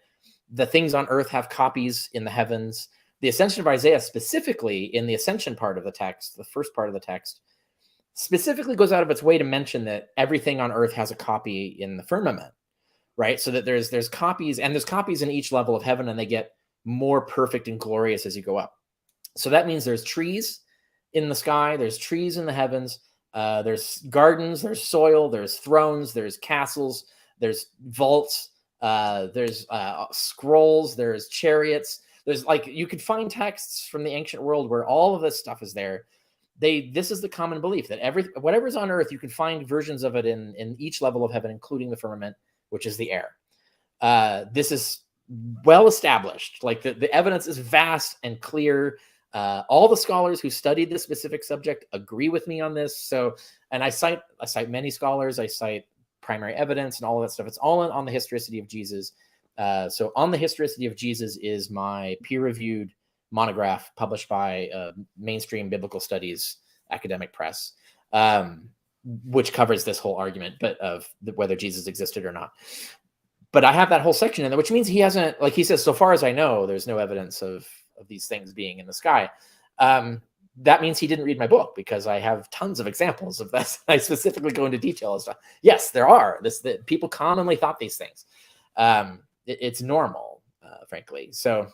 the things on earth have copies in the heavens. The Ascension of Isaiah, specifically in the Ascension part of the text, the first part of the text, specifically goes out of its way to mention that everything on earth has a copy in the firmament, right? So that there's copies, and there's copies in each level of heaven, and they get more perfect and glorious as you go up. So that means there's trees in the sky, there's trees in the heavens, there's gardens, there's soil, there's thrones, there's castles, there's vaults, there's scrolls, there's chariots. There's you could find texts from the ancient world where all of this stuff is there. This is the common belief that whatever's on earth, you can find versions of it in each level of heaven, including the firmament, which is the air. This is well established. The evidence is vast and clear. All the scholars who studied this specific subject agree with me on this. So, and I cite many scholars, I cite primary evidence and all of that stuff. It's all on the historicity of Jesus. So On the Historicity of Jesus is my peer-reviewed monograph published by Mainstream Biblical Studies academic press, which covers this whole argument, but of whether Jesus existed or not. But I have that whole section in there, which means he hasn't, like he says, so far as I know, there's no evidence of these things being in the sky. That means he didn't read my book, because I have tons of examples of that. I specifically go into detail as to, yes, there are. People commonly thought these things. It's normal, frankly. So,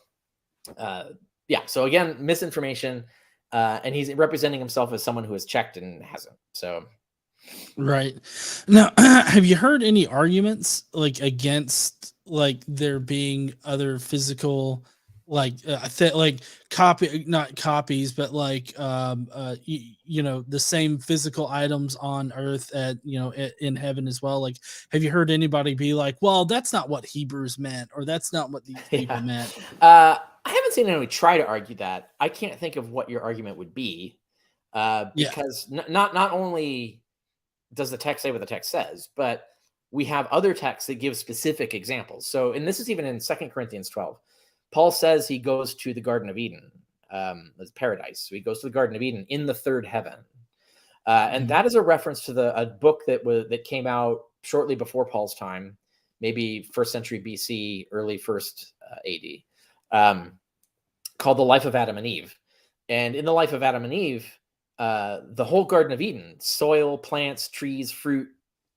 yeah. So again, misinformation, and he's representing himself as someone who has checked and hasn't. So, right now, have you heard any arguments like against like there being other physical, like not copies, but like the same physical items on Earth in heaven as well? Like, have you heard anybody be like, well, that's not what Hebrews meant, or that's not what these people meant? I haven't seen anyone try to argue that. I can't think of what your argument would be, because not only does the text say what the text says, but we have other texts that give specific examples. So, and this is even in 2 Corinthians 12. Paul says he goes to the Garden of Eden, as paradise. So he goes to the Garden of Eden in the third heaven. And that is a reference to a book that came out shortly before Paul's time, maybe 1st century BC, early 1st AD, called The Life of Adam and Eve. And in The Life of Adam and Eve, the whole Garden of Eden, soil, plants, trees, fruit,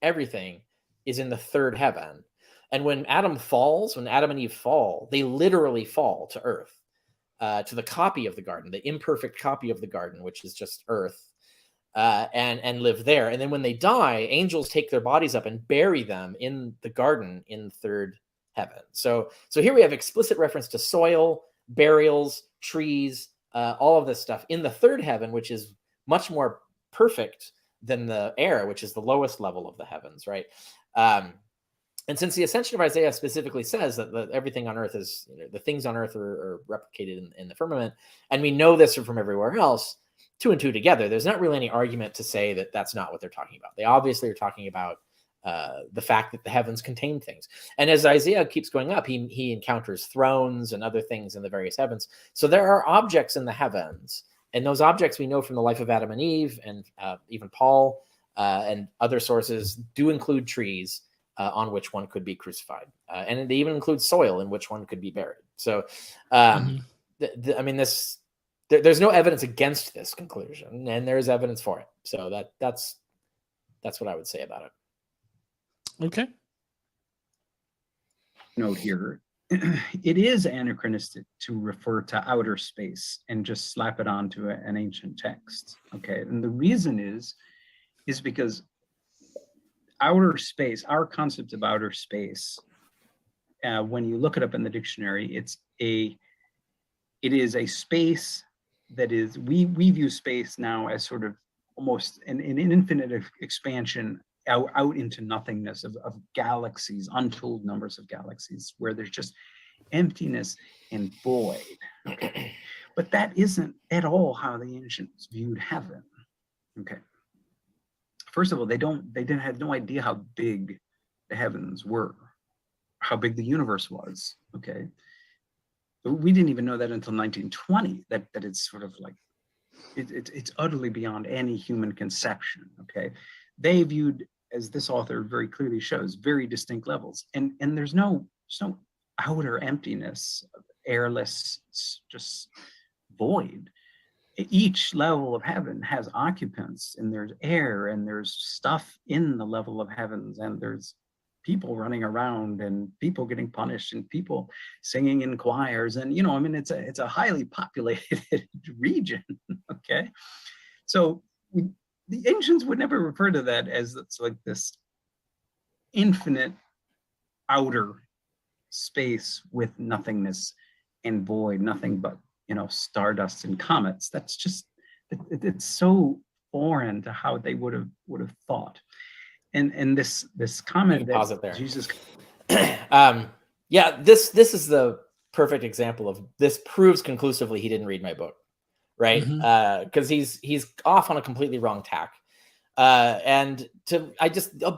everything is in the third heaven. And when Adam and Eve fall, they literally fall to earth, to the copy of the garden, the imperfect copy of the garden, which is just earth, and live there. And then when they die, angels take their bodies up and bury them in the garden in third heaven. So here we have explicit reference to soil, burials, trees, all of this stuff in the third heaven, which is much more perfect than the air, which is the lowest level of the heavens, right? And since the Ascension of Isaiah specifically says that everything on earth is, the things on earth are replicated in the firmament, and we know this from everywhere else, 2 and 2 together, there's not really any argument to say that that's not what they're talking about. They obviously are talking about the fact that the heavens contain things. And as Isaiah keeps going up, he encounters thrones and other things in the various heavens. So there are objects in the heavens, and those objects we know from the life of Adam and Eve, and even Paul and other sources do include trees, on which one could be crucified. And they even include soil in which one could be buried. So, I mean, there's no evidence against this conclusion, and there's evidence for it. So that's what I would say about it. Okay. Note here, it is anachronistic to refer to outer space and just slap it onto an ancient text. Okay, and the reason is because outer space, our concept of outer space, when you look it up in the dictionary, it is a space that is, we view space now as sort of almost an infinite expansion out into nothingness of galaxies, untold numbers of galaxies, where there's just emptiness and void. Okay, but that isn't at all how the ancients viewed heaven. Okay. First of all, they didn't have no idea how big the heavens were, how big the universe was. Okay, we didn't even know that until 1920. That it's sort of like it's utterly beyond any human conception. Okay, they viewed, as this author very clearly shows, very distinct levels, and there's no outer emptiness, airless, just void. Each level of heaven has occupants, and there's air, and there's stuff in the level of heavens, and there's people running around, and people getting punished, and people singing in choirs, and I mean, it's a highly populated region. Okay, so the ancients would never refer to that as it's like this infinite outer space with nothingness and void, nothing but stardust and comets. That's just, it's so foreign to how they would have thought. And this comment that pause it there. Jesus, yeah, this is the perfect example of this. Proves conclusively he didn't read my book. right? Mhm. Because he's off on a completely wrong tack. The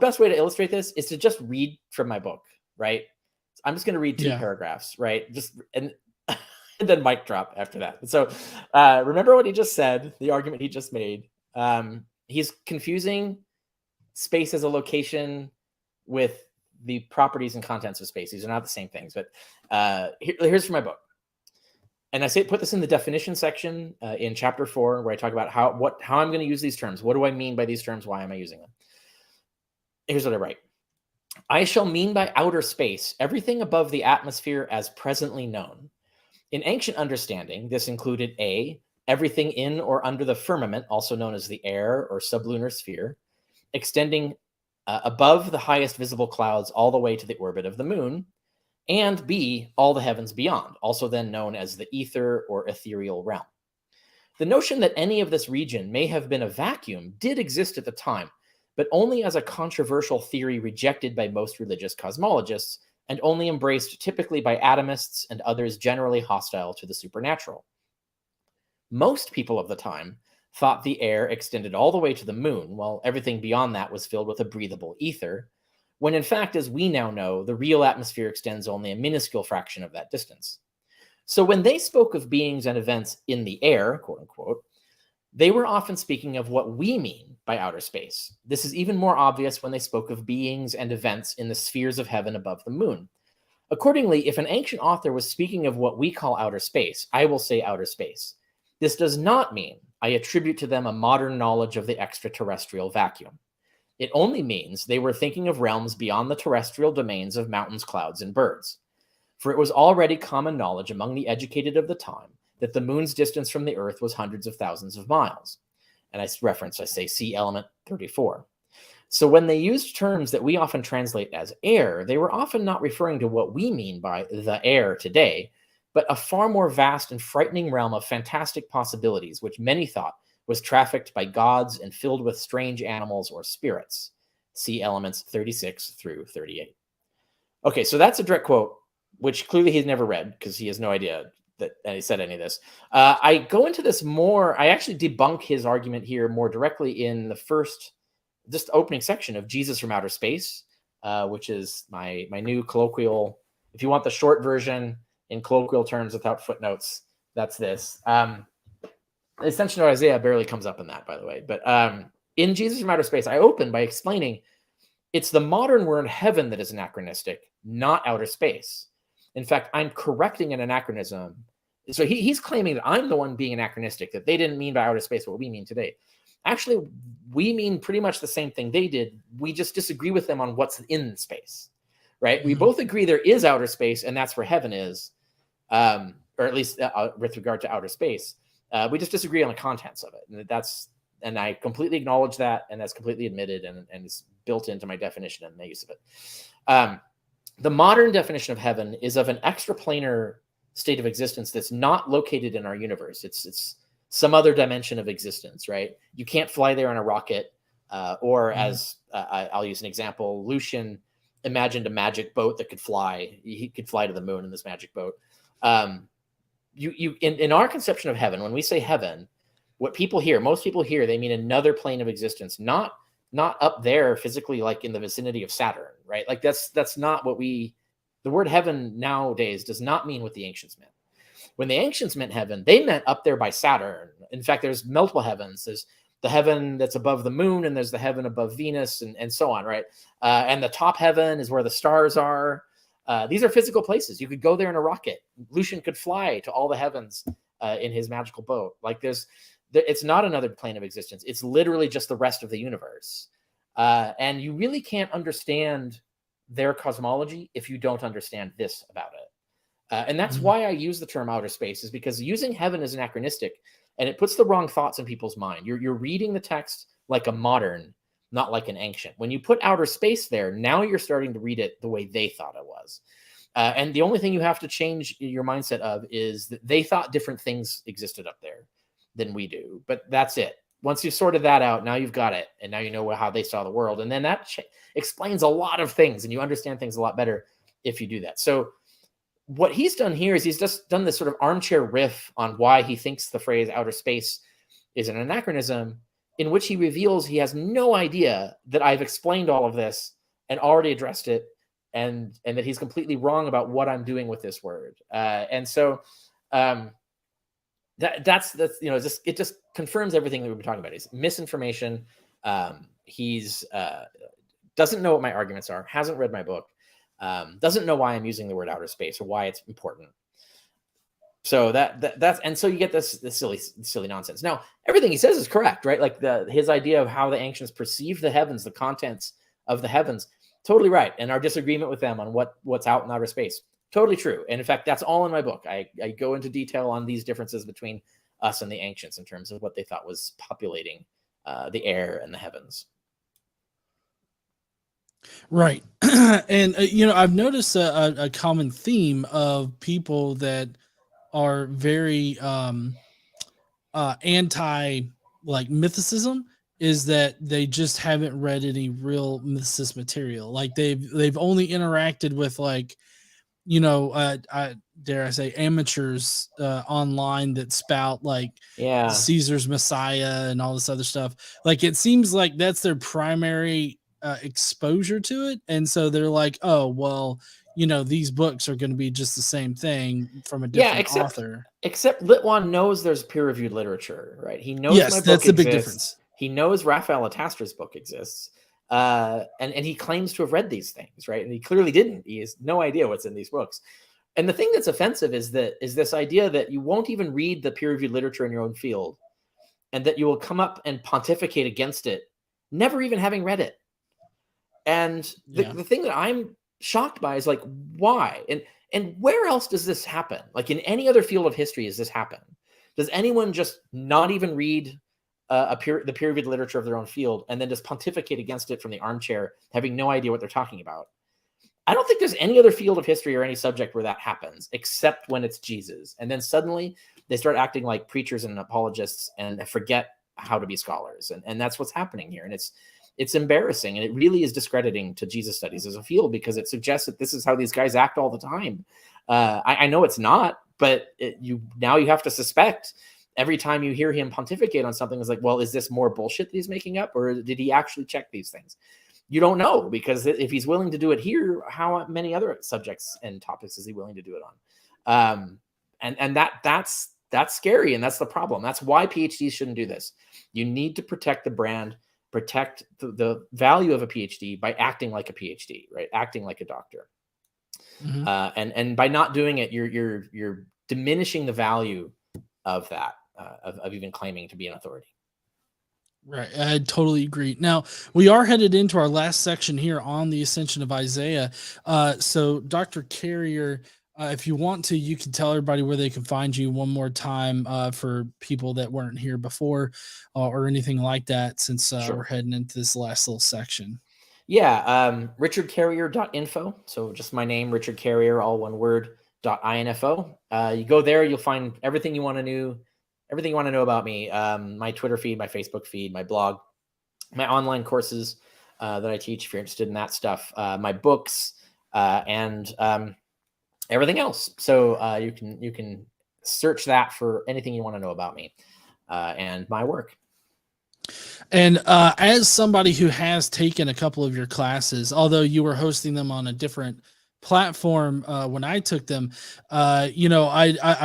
best way to illustrate this is to just read from my book, right? I'm just going to read two Yeah. paragraphs, right? And then mic drop after that. So remember what he just said, the argument he just made. He's confusing space as a location with the properties and contents of space. These are not the same things, but here's from my book. And I put this in the definition section in chapter 4, where I talk about how I'm going to use these terms. What do I mean by these terms? Why am I using them? Here's what I write. I shall mean by outer space everything above the atmosphere as presently known. In ancient understanding, this included A, everything in or under the firmament, also known as the air or sublunar sphere, extending above the highest visible clouds all the way to the orbit of the moon, and B, all the heavens beyond, also then known as the ether or ethereal realm. The notion that any of this region may have been a vacuum did exist at the time, but only as a controversial theory rejected by most religious cosmologists and only embraced typically by atomists and others generally hostile to the supernatural. Most people of the time thought the air extended all the way to the moon, while everything beyond that was filled with a breathable ether, when in fact, as we now know, the real atmosphere extends only a minuscule fraction of that distance. So when they spoke of beings and events in the air, quote unquote, they were often speaking of what we mean by outer space. This is even more obvious when they spoke of beings and events in the spheres of heaven above the moon. Accordingly, if an ancient author was speaking of what we call outer space, I will say outer space. This does not mean I attribute to them a modern knowledge of the extraterrestrial vacuum. It only means they were thinking of realms beyond the terrestrial domains of mountains, clouds, and birds. For it was already common knowledge among the educated of the time that the moon's distance from the Earth was hundreds of thousands of miles. And I say, see element 34. So when they used terms that we often translate as air, they were often not referring to what we mean by the air today, but a far more vast and frightening realm of fantastic possibilities, which many thought was trafficked by gods and filled with strange animals or spirits. See elements 36 through 38. Okay, so that's a direct quote, which clearly he's never read because he has no idea that he said any of this. I go into this more, I actually debunk his argument here more directly in the first, just opening section of Jesus from Outer Space, which is my new colloquial, if you want the short version in colloquial terms without footnotes, that's this. Ascension of Isaiah barely comes up in that, by the way. But in Jesus from Outer Space, I open by explaining it's the modern word heaven that is anachronistic, not outer space. In fact, I'm correcting an anachronism. So he's claiming that I'm the one being anachronistic, that they didn't mean by outer space what we mean today. Actually, we mean pretty much the same thing they did. We just disagree with them on what's in space, right? Mm-hmm. We both agree there is outer space, and that's where heaven is, or at least with regard to outer space. We just disagree on the contents of it, and I completely acknowledge that, and that's completely admitted, and is built into my definition and the use of it. The modern definition of heaven is of an extraplanar state of existence that's not located in our universe. It's some other dimension of existence, right? You can't fly there in a rocket, or as I'll use an example, Lucian imagined a magic boat that could fly. He could fly to the moon in this magic boat. In our conception of heaven, when we say heaven, what people hear, most people hear, they mean another plane of existence, not up there physically, like in the vicinity of Saturn, right? Like that's not what the word heaven nowadays does not mean what the ancients meant. When the ancients meant heaven, they meant up there by Saturn. In fact, there's multiple heavens. There's the heaven that's above the moon, and there's the heaven above Venus, and so on, right? And the top heaven is where the stars are. These are physical places. You could go there in a rocket. Lucian could fly to all the heavens in his magical boat. Like it's not another plane of existence. It's literally just the rest of the universe. And you really can't understand their cosmology if you don't understand this about it. And that's why I use the term outer space, is because using heaven is anachronistic, and it puts the wrong thoughts in people's mind. You're reading the text like a modern, not like an ancient. When you put outer space there, now you're starting to read it the way they thought it was. And the only thing you have to change your mindset of is that they thought different things existed up there than we do. But that's it. Once you've sorted that out, now you've got it. And now you know how they saw the world. And then that explains a lot of things, and you understand things a lot better if you do that. So what he's done here is he's just done this sort of armchair riff on why he thinks the phrase outer space is an anachronism, in which he reveals he has no idea that I've explained all of this and already addressed it, and that he's completely wrong about what I'm doing with this word. And so that's it just confirms everything that we've been talking about. Is misinformation. He's doesn't know what my arguments are, hasn't read my book, doesn't know why I'm using the word outer space or why it's important. So that's and so you get this silly nonsense. Now, everything he says is correct, right? Like his idea of how the ancients perceive the heavens, the contents of the heavens, totally right. And our disagreement with them on what's out in outer space, totally true. And in fact, that's all in my book. I go into detail on these differences between us and the ancients in terms of what they thought was populating the air and the heavens. Right. And, I've noticed a common theme of people that are very anti like mythicism is that they just haven't read any real mythicist material. Like they've only interacted with like, dare I say amateurs online that spout like Caesar's Messiah and all this other stuff. Like it seems like that's their primary exposure to it. And so they're like, oh, well, these books are going to be just the same thing from a different author. Except Litwa knows there's peer-reviewed literature, right? He knows my book that's the exists. big difference. He knows Raphael Atastra's book exists. And he claims to have read these things, right? And he clearly didn't. He has no idea what's in these books. And the thing that's offensive is this idea that you won't even read the peer-reviewed literature in your own field, and that you will come up and pontificate against it, never even having read it. And the thing that I'm shocked by is like, why? And where else does this happen? Like in any other field of history, does this happen? Does anyone just not even read the peer-reviewed literature of their own field and then just pontificate against it from the armchair, having no idea what they're talking about? I don't think there's any other field of history or any subject where that happens, except when it's Jesus. And then suddenly they start acting like preachers and apologists and forget how to be scholars. And that's what's happening here. And it's embarrassing, and it really is discrediting to Jesus studies as a field, because it suggests that this is how these guys act all the time. I know it's not, but you have to suspect every time you hear him pontificate on something. It's like, well, is this more bullshit that he's making up, or did he actually check these things? You don't know, because if he's willing to do it here, how many other subjects and topics is he willing to do it on? And that's scary, and that's the problem. That's why PhDs shouldn't do this. You need to protect the brand, protect the value of a PhD by acting like a PhD, right? Acting like a doctor. Mm-hmm. And by not doing it, you're diminishing the value of that, of even claiming to be an authority. Right. I totally agree. Now, we are headed into our last section here on the Ascension of Isaiah. So Dr. Carrier, if you want to, you can tell everybody where they can find you one more time for people that weren't here before or anything like that, since Sure. We're heading into this last little section. Yeah. richardcarrier.info. So just my name, Richard Carrier, all one word, .info. You go there, you'll find everything you want to know. Everything you want to know about me, my Twitter feed, my Facebook feed, my blog, my online courses that I teach if you're interested in that stuff, my books, and everything else. So you can search that for anything you want to know about me and my work. And as somebody who has taken a couple of your classes, although you were hosting them on a different platform when I took them, I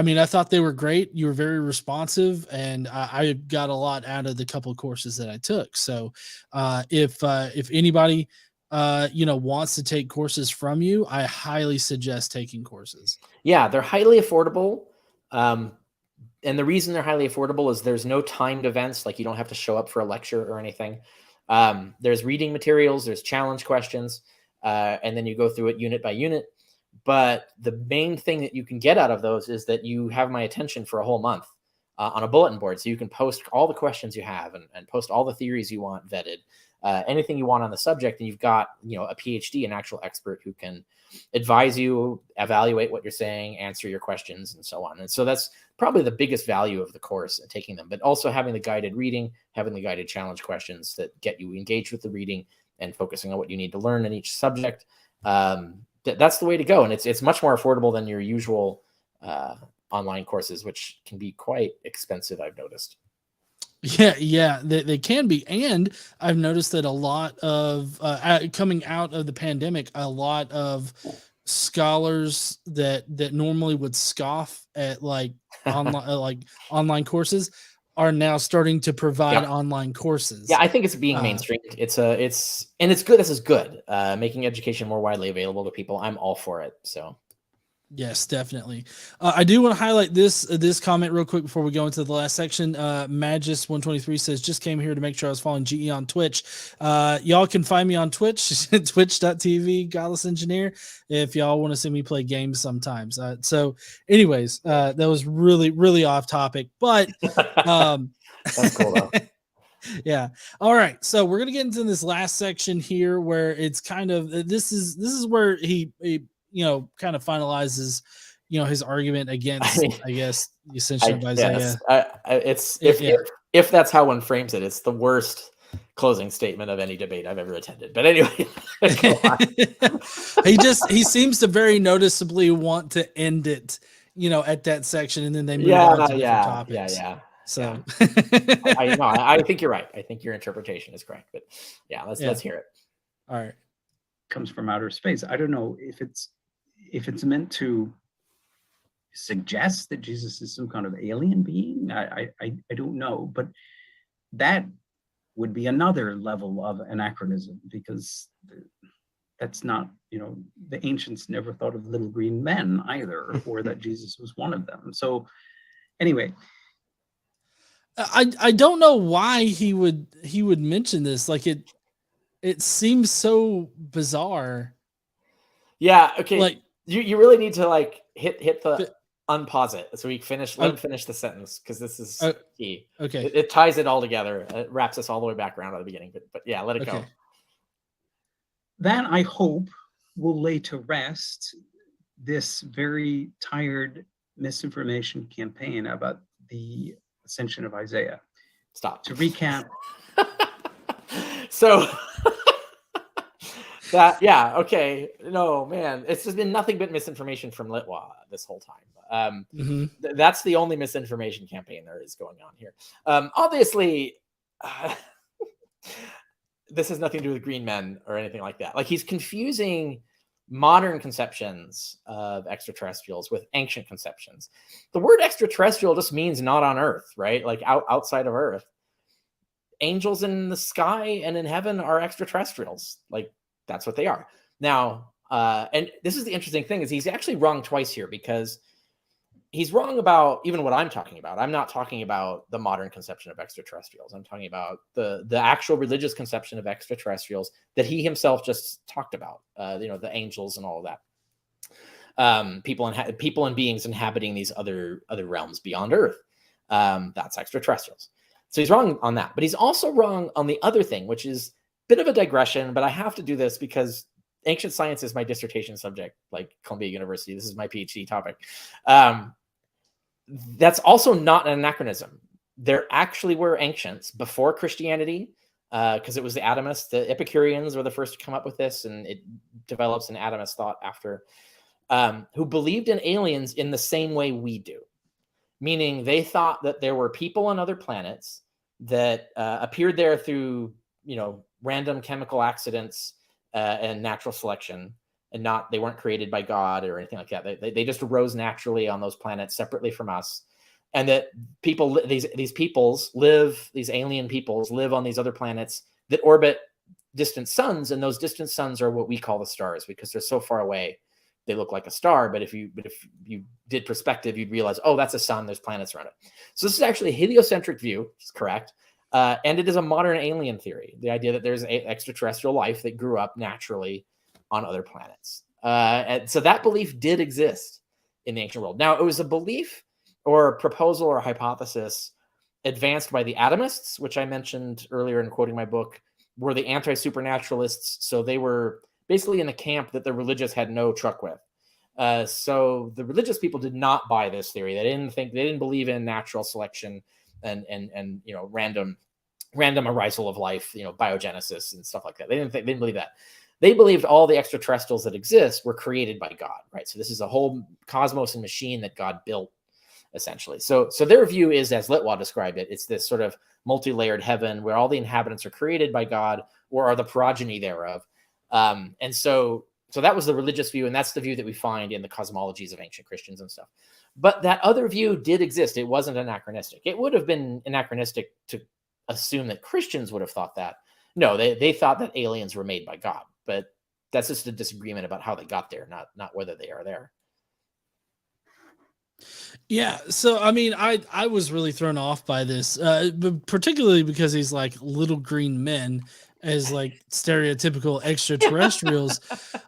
mean, I thought they were great. You were very responsive, and I got a lot out of the couple of courses that I took. So if anybody wants to take courses from you, I highly suggest taking courses. Yeah, they're highly affordable. And the reason they're highly affordable is there's no timed events. Like, you don't have to show up for a lecture or anything. There's reading materials, there's challenge questions, and then you go through it unit by unit. But the main thing that you can get out of those is that you have my attention for a whole month on a bulletin board. So you can post all the questions you have and post all the theories you want vetted, anything you want on the subject. And you've got, a PhD, an actual expert who can advise you, evaluate what you're saying, answer your questions, and so on. And so that's probably the biggest value of the course, taking them, but also having the guided reading, having the guided challenge questions that get you engaged with the reading and focusing on what you need to learn in each subject. that's the way to go. And it's much more affordable than your usual online courses, which can be quite expensive, I've noticed. Yeah, they can be. And I've noticed that a lot of coming out of the pandemic, a lot of scholars that normally would scoff at online courses are now starting to provide online courses. Yeah, I think it's being mainstreamed. It's good. This is good. Making education more widely available to people. I'm all for it. So. Yes, definitely. I do want to highlight this comment real quick before we go into the last section. Magis123 says, just came here to make sure I was following GE on Twitch. Y'all can find me on Twitch, twitch.tv, Godless Engineer, if y'all want to see me play games sometimes. So anyways, that was really, really off topic, but that's cool though. Yeah. All right. So we're going to get into this last section here where it's kind of, this is where he kind of finalizes, his argument against, I guess, the Ascension of Isaiah. If that's how one frames it, it's the worst closing statement of any debate I've ever attended. But anyway, he seems to very noticeably want to end it, at that section, and then they move on to different topics. So I think you're right. I think your interpretation is correct. But let's hear it. All right. Comes from outer space. I don't know if it's meant to suggest that Jesus is some kind of alien being. I don't know, but that would be another level of anachronism, because that's not, the ancients never thought of little green men either, or that Jesus was one of them. So anyway, I don't know why he would mention this. Like it seems so bizarre. Yeah. Okay. Like you really need to hit the unpause it so we finish. Let him finish the sentence, because this is key. Okay. It ties it all together. It wraps us all the way back around at the beginning. But yeah, let it go. That, I hope, will lay to rest this very tired misinformation campaign about the Ascension of Isaiah. Stop. To recap. So okay. No, man, it's just been nothing but misinformation from Litwa this whole time. That's the only misinformation campaign there is going on here. Obviously, this has nothing to do with green men or anything like that. Like, he's confusing modern conceptions of extraterrestrials with ancient conceptions. The word extraterrestrial just means not on Earth, right? Like outside of Earth. Angels in the sky and in heaven are extraterrestrials. Like, that's what they are. Now, and this is the interesting thing, is he's actually wrong twice here, because he's wrong about even what I'm talking about. I'm not talking about the modern conception of extraterrestrials. I'm talking about the actual religious conception of extraterrestrials that he himself just talked about. The angels and all of that. People and beings inhabiting these other realms beyond Earth. That's extraterrestrials. So he's wrong on that. But he's also wrong on the other thing, which is a bit of a digression, but I have to do this because ancient science is my dissertation subject, like Columbia University. This is my PhD topic. That's also not an anachronism. There actually were ancients before Christianity, because it was the atomists. The Epicureans were the first to come up with this, and it develops an atomist thought after, who believed in aliens in the same way we do. Meaning they thought that there were people on other planets that appeared there through, random chemical accidents and natural selection, and they weren't created by God or anything like that. They just arose naturally on those planets separately from us, and that these alien peoples live on these other planets that orbit distant suns, and those distant suns are what we call the stars, because they're so far away they look like a star. But if you did perspective, you'd realize, oh, that's a sun. There's planets around it. So this is actually a heliocentric view, which is correct. And it is a modern alien theory. The idea that there's extraterrestrial life that grew up naturally on other planets. And so that belief did exist in the ancient world. Now, it was a belief or a proposal or a hypothesis advanced by the atomists, which I mentioned earlier in quoting my book, were the anti-supernaturalists. So they were basically in a camp that the religious had no truck with. So the religious people did not buy this theory. They didn't believe in natural selection and random arisal of life, biogenesis and stuff like that. They didn't believe that. They believed all the extraterrestrials that exist were created by God, right? So this is a whole cosmos and machine that God built, essentially. So their view is, as Litwa described it, it's this sort of multi-layered heaven where all the inhabitants are created by God or are the progeny thereof. And so that was the religious view, and that's the view that we find in the cosmologies of ancient Christians and stuff. But that other view did exist. It wasn't anachronistic. It would have been anachronistic to assume that Christians would have thought that. No, they thought that aliens were made by God, but that's just a disagreement about how they got there, not whether they are there. Yeah, so I mean, I was really thrown off by this, but particularly because he's like little green men as like stereotypical extraterrestrials.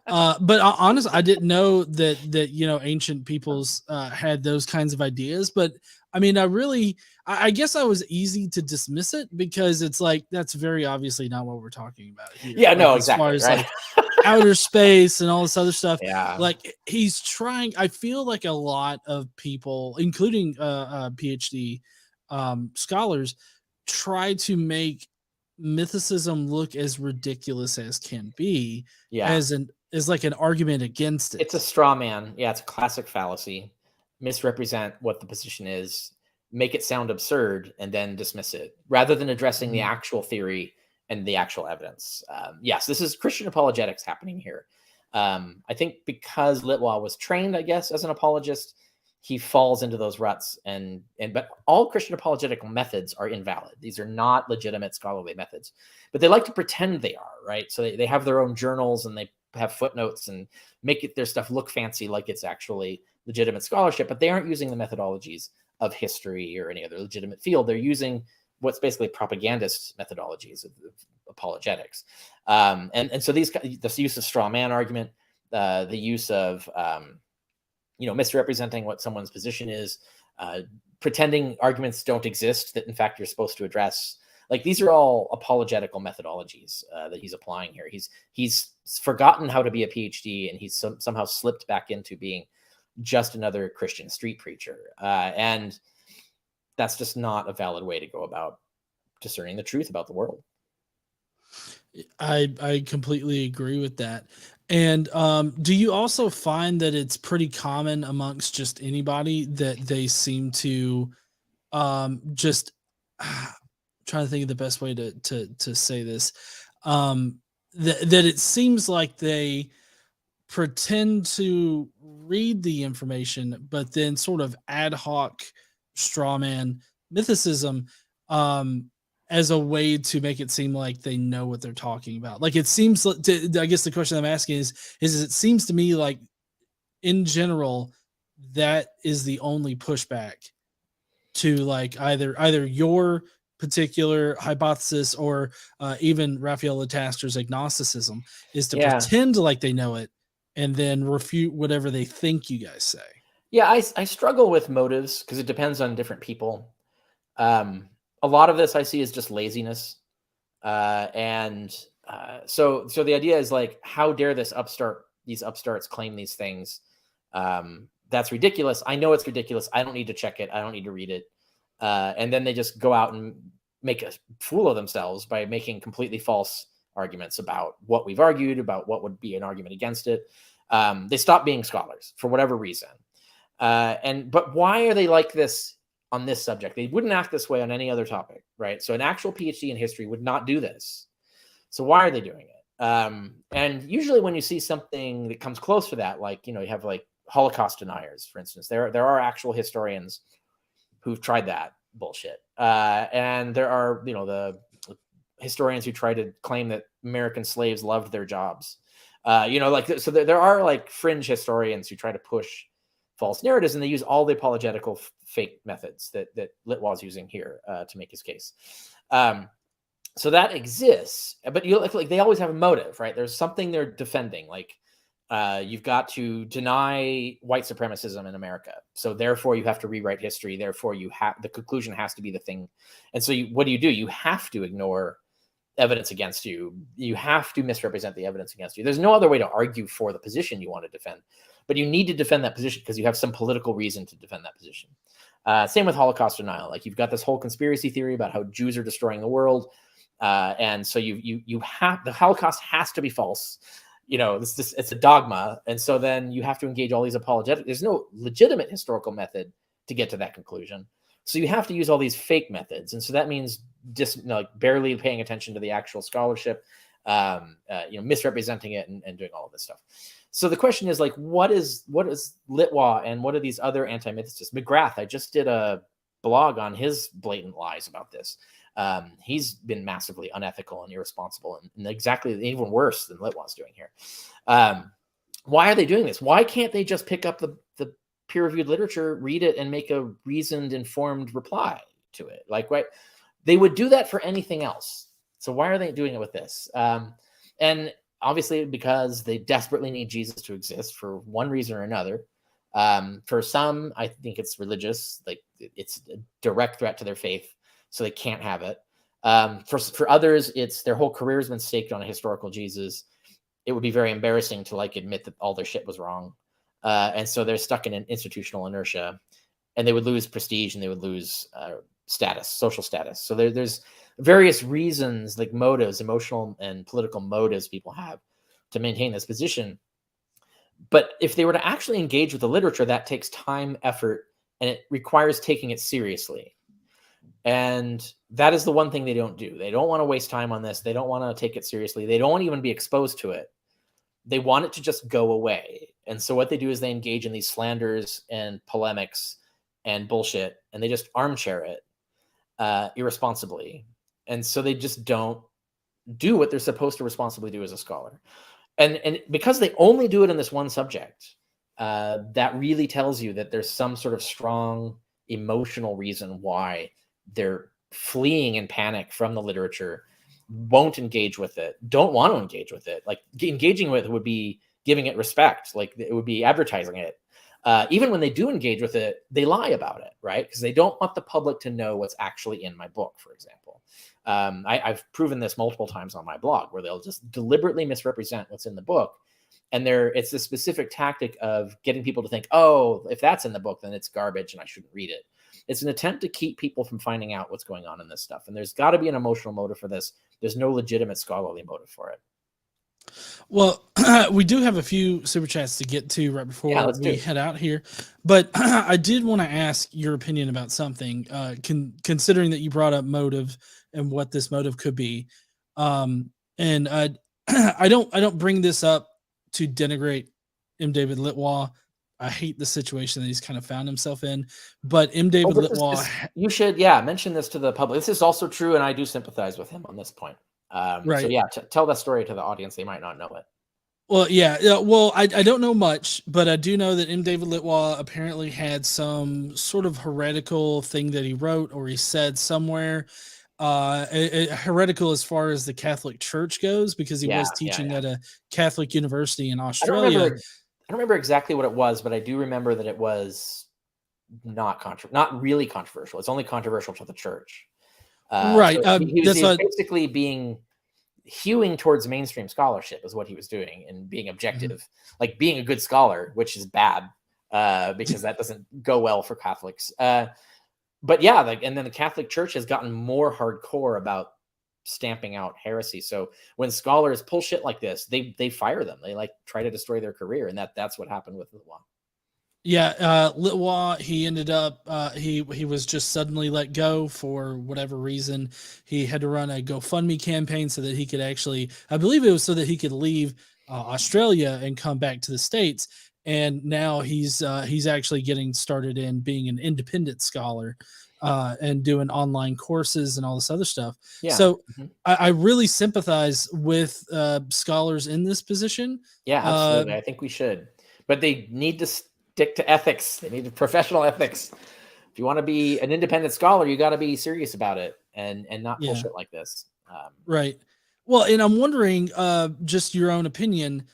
But honestly, I didn't know that ancient peoples had those kinds of ideas. But I mean, I guess I was easy to dismiss it because it's like that's very obviously not what we're talking about here. Yeah, like, no, as exactly. far as right? like outer space and all this other stuff. Yeah. Like he's trying. I feel like a lot of people, including PhD scholars, try to make mythicism look as ridiculous as can be, Yeah. as like an argument against it. It's a straw man. Yeah, it's a classic fallacy. Misrepresent what the position is, make it sound absurd, and then dismiss it rather than addressing the actual theory and the actual evidence. Yes, this is Christian apologetics happening here. I think because Litwa was trained, I guess, as an apologist, he falls into those ruts. But all Christian apologetic methods are invalid. These are not legitimate scholarly methods, but they like to pretend they are, right? So they have their own journals and they have footnotes and make their stuff look fancy like it's actually legitimate scholarship, but they aren't using the methodologies of history or any other legitimate field. They're using what's basically propagandist methodologies of apologetics. And so the use of straw man argument, the use of, misrepresenting what someone's position is, pretending arguments don't exist that in fact you're supposed to address. Like these are all apologetical methodologies that he's applying here. He's forgotten how to be a PhD, and he's somehow slipped back into being just another Christian street preacher. And that's just not a valid way to go about discerning the truth about the world. I completely agree with that. And do you also find that it's pretty common amongst just anybody that they seem to just trying to think of the best way to say this, that it seems like they pretend to read the information, but then sort of ad hoc strawman mythicism as a way to make it seem like they know what they're talking about. Like it seems, I guess the question I'm asking is it seems to me like in general, that is the only pushback to like either your particular hypothesis or even Raphael Lataster's agnosticism is to pretend like they know it and then refute whatever they think you guys say. Yeah, I struggle with motives because it depends on different people. A lot of this I see is just laziness. So the idea is like, how dare these upstarts claim these things? That's ridiculous. I know it's ridiculous. I don't need to check it. I don't need to read it. And then they just go out and make a fool of themselves by making completely false arguments about what we've argued, about what would be an argument against it. They stop being scholars for whatever reason. But why are they like this on this subject? They wouldn't act this way on any other topic, right? So an actual PhD in history would not do this. So why are they doing it? And usually when you see something that comes close to that, like, you have like Holocaust deniers, for instance, there are actual historians who've tried that bullshit. And there are, the historians who try to claim that American slaves loved their jobs. So there are like fringe historians who try to push false narratives, and they use all the apologetical fake methods that Litwa is using here to make his case. So that exists, but like they always have a motive, right? There's something they're defending. Like you've got to deny white supremacism in America, so therefore you have to rewrite history. Therefore, the conclusion has to be the thing. And so what do? You have to ignore evidence against you. You have to misrepresent the evidence against you. There's no other way to argue for the position you want to defend, but you need to defend that position because you have some political reason to defend that position. Same with Holocaust denial. Like you've got this whole conspiracy theory about how Jews are destroying the world. And so you have, the Holocaust has to be false. It's a dogma. And so then you have to engage all these apologetics. There's no legitimate historical method to get to that conclusion. So you have to use all these fake methods. And so that means just barely paying attention to the actual scholarship, misrepresenting it and doing all of this stuff. So the question is, like, what is Litwa and what are these other anti-mythicists? McGrath, I just did a blog on his blatant lies about this. He's been massively unethical and irresponsible, and exactly even worse than Litwa's doing here. Why are they doing this? Why can't they just pick up the peer-reviewed literature, read it, and make a reasoned, informed reply to it? Like, right? They would do that for anything else. So why are they doing it with this? And obviously because they desperately need Jesus to exist for one reason or another. For some, I think it's religious, like it's a direct threat to their faith, so they can't have it. For others, it's their whole career has been staked on a historical Jesus. It would be very embarrassing to admit that all their shit was wrong. And so they're stuck in an institutional inertia, and they would lose prestige and they would lose status, social status. So there's various reasons, like motives, emotional and political motives people have to maintain this position. But if they were to actually engage with the literature, that takes time, effort, and it requires taking it seriously. And that is the one thing they don't do. They don't want to waste time on this. They don't want to take it seriously. They don't want to even be exposed to it. They want it to just go away. And so what they do is they engage in these slanders and polemics and bullshit, and they just armchair it irresponsibly. And so they just don't do what they're supposed to responsibly do as a scholar. And because they only do it in this one subject, that really tells you that there's some sort of strong emotional reason why they're fleeing in panic from the literature, won't engage with it, don't want to engage with it. Like, engaging with it would be giving it respect. Like, it would be advertising it. Even when they do engage with it, they lie about it, right? Because they don't want the public to know what's actually in my book, for example. I've proven this multiple times on my blog, where they'll just deliberately misrepresent what's in the book. And it's a specific tactic of getting people to think, oh, if that's in the book, then it's garbage and I shouldn't read it. It's an attempt to keep people from finding out what's going on in this stuff. And there's got to be an emotional motive for this. There's no legitimate scholarly motive for it. Well, we do have a few super chats to get to right before we head out here, but I did want to ask your opinion about something, considering that you brought up motive and what this motive could be. And I don't bring this up to denigrate M. David Litwa. I hate the situation that he's kind of found himself in, but M. David Litwa. You should, mention this to the public. This is also true, and I do sympathize with him on this point. Right. So tell that story to the audience. They might not know it. Well, well, I don't know much, but I do know that M. David Litwa apparently had some sort of heretical thing that he wrote or he said somewhere. Heretical as far as the Catholic Church goes, because he was teaching at a Catholic university in Australia. I don't remember exactly what it was, but I do remember that it was not really controversial. It's only controversial to the church. Right. So he was basically hewing towards mainstream scholarship is what he was doing, and being objective, like being a good scholar, which is bad because that doesn't go well for Catholics. But and then the Catholic Church has gotten more hardcore about stamping out heresy. So when scholars pull shit like this, they fire them. They try to destroy their career, and that's what happened with Litwa. Yeah, Litwa, he ended up he was just suddenly let go for whatever reason. He had to run a GoFundMe campaign so that he could actually, I believe it was so that he could leave Australia and come back to the States. And now he's actually getting started in being an independent scholar and doing online courses and all this other stuff. Yeah. So I really sympathize with scholars in this position. Yeah, absolutely. I think we should, but they need to stick to ethics. They need professional ethics. If you want to be an independent scholar, you got to be serious about it and not bullshit like this. Right. Well, and I'm wondering, just your own opinion,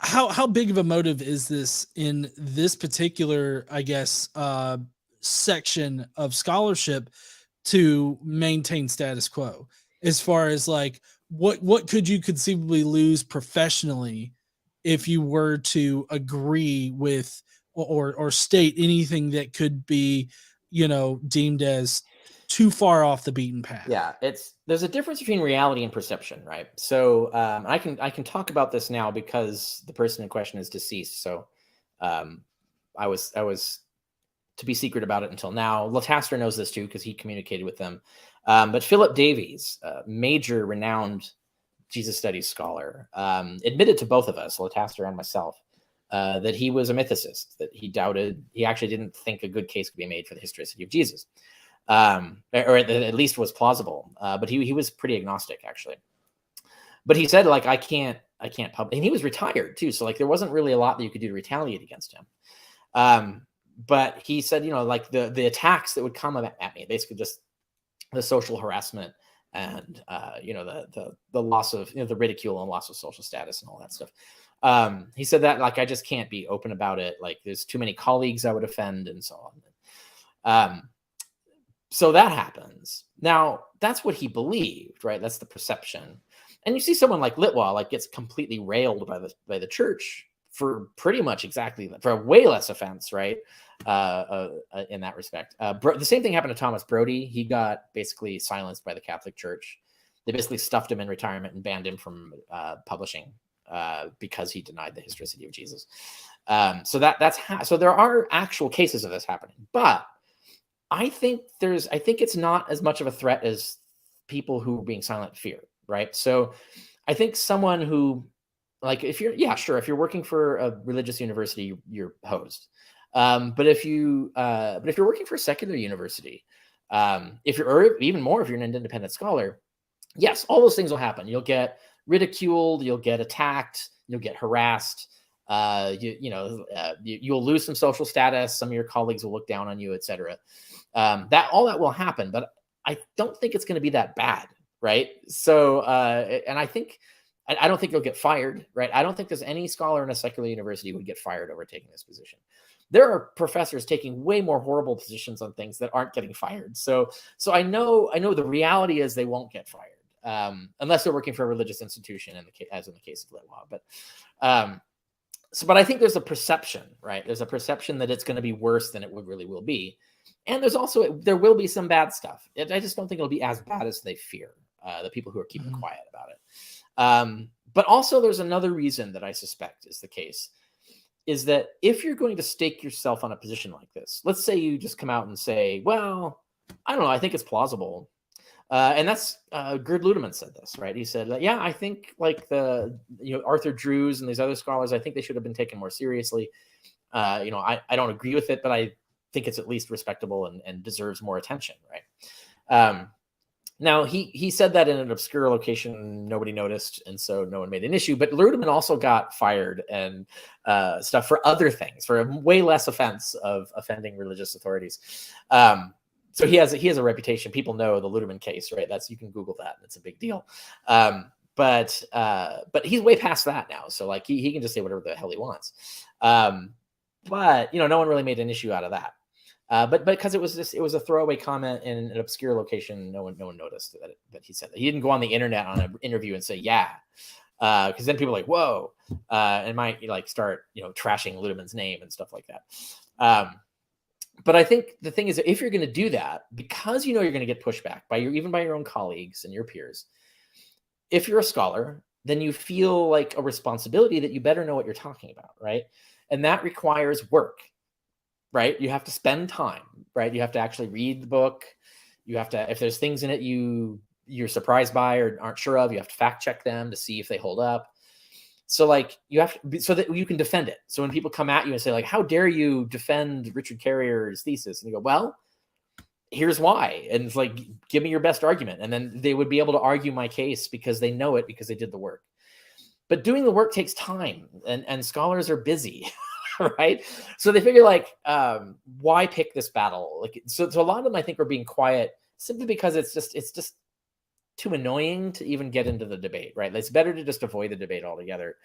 how big of a motive is this in this particular, I guess, section of scholarship to maintain status quo, as far as what could you conceivably lose professionally if you were to agree with or state anything that could be, deemed as too far off the beaten path. Yeah, there's a difference between reality and perception, right? So I can talk about this now because the person in question is deceased. So I was to be secret about it until now. Lataster knows this too because he communicated with them. But Philip Davies, a major renowned Jesus studies scholar, admitted to both of us, Lataster and myself, that he was a mythicist, that he actually didn't think a good case could be made for the historicity of Jesus. Or at least was plausible. But he was pretty agnostic, actually. But he said, like, I can't publish. And he was retired too, so like there wasn't really a lot that you could do to retaliate against him. But he said, like the attacks that would come at me, basically just the social harassment and the loss of the ridicule and loss of social status and all that stuff. He said that like I just can't be open about it. Like there's too many colleagues I would offend and so on. So that happens. Now, that's what he believed, right? That's the perception. And you see someone like Litwa, like gets completely railed by the church for pretty much for a way less offense, right? In that respect. The same thing happened to Thomas Brodie. He got basically silenced by the Catholic Church. They basically stuffed him in retirement and banned him from publishing because he denied the historicity of Jesus. So there are actual cases of this happening, but I think it's not as much of a threat as people who are being silent fear, right? So I think someone who, like, if you're working for a religious university, you're hosed. But if you're working for a secular university, if you're an independent scholar, yes, all those things will happen. You'll get ridiculed, you'll get attacked, you'll get harassed. You'll lose some social status. Some of your colleagues will look down on you, etc. That will happen, but I don't think it's going to be that bad, right? So, and I don't think you'll get fired, right? I don't think there's any scholar in a secular university who would get fired over taking this position. There are professors taking way more horrible positions on things that aren't getting fired. So I know the reality is they won't get fired unless they're working for a religious institution, as in the case of Litwa. But I think there's a perception, right? There's a perception that it's going to be worse than it really will be. And there will be some bad stuff. I just don't think it'll be as bad as they fear, the people who are keeping quiet about it. But also there's another reason that I suspect is the case, is that if you're going to stake yourself on a position like this, let's say you just come out and say, well, I don't know, I think it's plausible. And that's Gerd Ludemann said this, right? He said, yeah, I think like Arthur Drews and these other scholars, I think they should have been taken more seriously. I don't agree with it, but I think it's at least respectable and deserves more attention, right? Now, he said that in an obscure location, nobody noticed, and so no one made an issue. But Ludemann also got fired and stuff for other things, for a way less offense of offending religious authorities. So he has a reputation. People know the Ludemann case, right? You can Google that. It's a big deal. But he's way past that now. So like he can just say whatever the hell he wants. But no one really made an issue out of that. But because it was a throwaway comment in an obscure location, no one noticed that he said that. He didn't go on the internet on an interview and say, yeah. Because then people are like, whoa, and might start trashing Ludemann's name and stuff like that. But I think the thing is that if you're going to do that, because you're going to get pushback even by your own colleagues and your peers, if you're a scholar, then you feel like a responsibility that you better know what you're talking about, right? And that requires work, right? You have to spend time, right? You have to actually read the book. You have to, if there's things in it you're surprised by or aren't sure of, you have to fact check them to see if they hold up. So you have to, so that you can defend it. So when people come at you and say like, how dare you defend Richard Carrier's thesis? And you go, well, here's why. And it's like, give me your best argument. And then they would be able to argue my case because they know it, because they did the work. But doing the work takes time, and scholars are busy, right? So they figure why pick this battle? So a lot of them I think are being quiet simply because it's just too annoying to even get into the debate, right? It's better to just avoid the debate altogether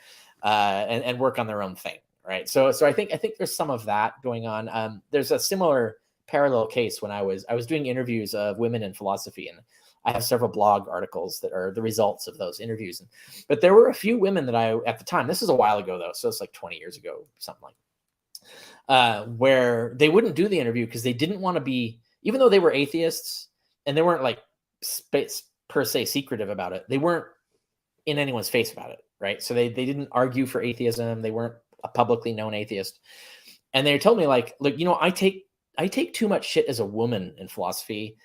and work on their own thing, right? So I think there's some of that going on. There's a similar parallel case when I was doing interviews of women in philosophy, and I have several blog articles that are the results of those interviews. But there were a few women that at the time, this is a while ago though, so it's like 20 years ago, something like, where they wouldn't do the interview because they didn't want to be, even though they were atheists, and they weren't like space per se secretive about it. They weren't in anyone's face about it, right? So they didn't argue for atheism. They weren't a publicly known atheist. And they told me like, look, you know, I take too much shit as a woman in philosophy.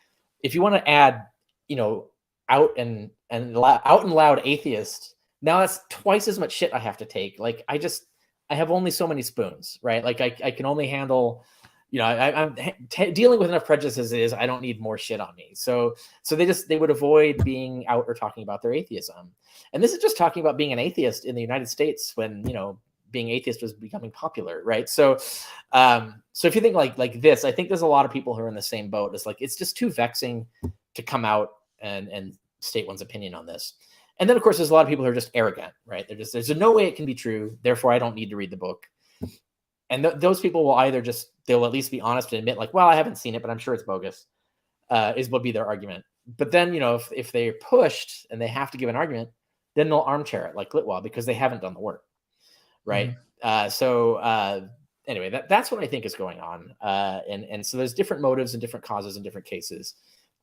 If you want to add, you know, out and loud atheist, now that's twice as much shit I have to take. Like I have only so many spoons, right? Like I can only handle, you know, I'm dealing with enough prejudices is I don't need more shit on me. So they would avoid being out or talking about their atheism. And this is just talking about being an atheist in the United States when, you know, being atheist was becoming popular, right? So if you think like this, I think there's a lot of people who are in the same boat. It's like, it's just too vexing to come out and state one's opinion on this. And then of course, there's a lot of people who are just arrogant, right? There's no way it can be true. Therefore, I don't need to read the book. And those people will either they'll at least be honest and admit like, well, I haven't seen it, but I'm sure it's bogus, will be their argument. But then, you know, if they're pushed and they have to give an argument, then they'll armchair it like Litwa because they haven't done the work. Right. Mm-hmm. Anyway, that's what I think is going on. And so there's different motives and different causes in different cases.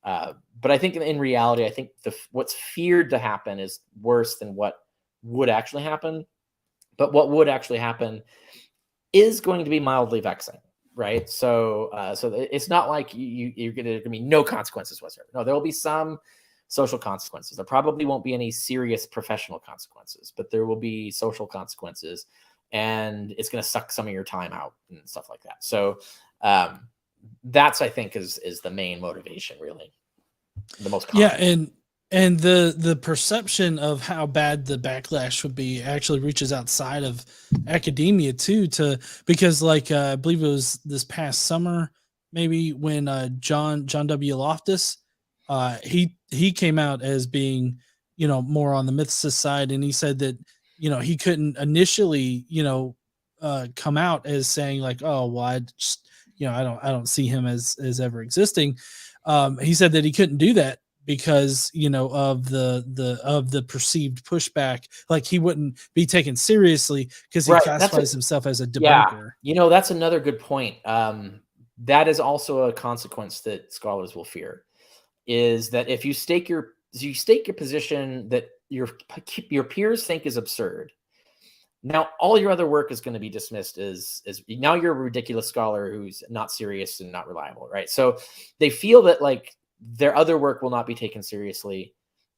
But I think in reality, I think what's feared to happen is worse than what would actually happen. But what would actually happen is going to be mildly vexing. Right. So it's not like you're going to be no consequences whatsoever. No, there will be some social consequences. There probably won't be any serious professional consequences, but there will be social consequences, and it's going to suck some of your time out and stuff like that. So that's, I think, is the main motivation, really, the most common. Yeah, and the perception of how bad the backlash would be actually reaches outside of academia too, because like I believe it was this past summer, maybe when John W. Loftus, he came out as being, you know, more on the mythicist side, and he said that, you know, he couldn't initially, you know, come out as saying like, oh, well, I just, you know, I don't see him as ever existing. He said that he couldn't do that because, you know, of the perceived pushback, like he wouldn't be taken seriously because he classifies himself as a debunker. Yeah, you know, that's another good point. That is also a consequence that scholars will fear, is that if you stake your position that your peers think is absurd, now all your other work is going to be dismissed as now you're a ridiculous scholar who's not serious and not reliable, right? So they feel that like their other work will not be taken seriously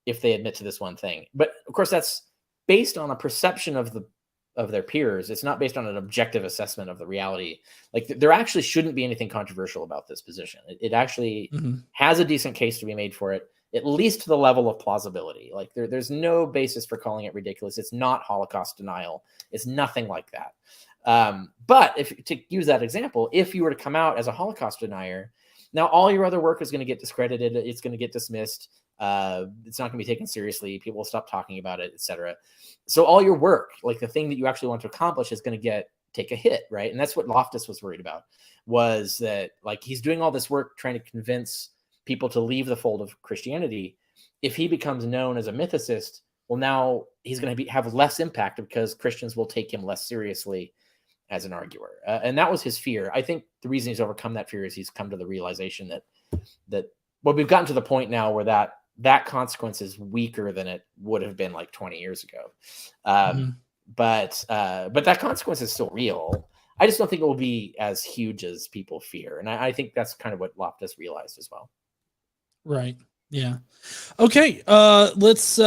if they admit to this one thing. But of course, that's based on a perception of their peers. It's not based on an objective assessment of the reality. Like there actually shouldn't be anything controversial about this position. It actually has a decent case to be made for it, at least to the level of plausibility. Like there's no basis for calling it ridiculous. It's not Holocaust denial. It's nothing like that. But to use that example, if you were to come out as a Holocaust denier, now all your other work is going to get discredited. It's going to get dismissed. It's not going to be taken seriously. People will stop talking about it, etc. So all your work, like the thing that you actually want to accomplish, is going to take a hit, right? And that's what Loftus was worried about, was that like he's doing all this work trying to convince people to leave the fold of Christianity. If he becomes known as a mythicist, well, now he's going to have less impact because Christians will take him less seriously as an arguer. And that was his fear. I think the reason he's overcome that fear is he's come to the realization that well, we've gotten to the point now where that consequence is weaker than it would have been like 20 years ago. But that consequence is still real. I just don't think it will be as huge as people fear. And I think that's kind of what Loftus realized as well. Right. Yeah. Okay. Let's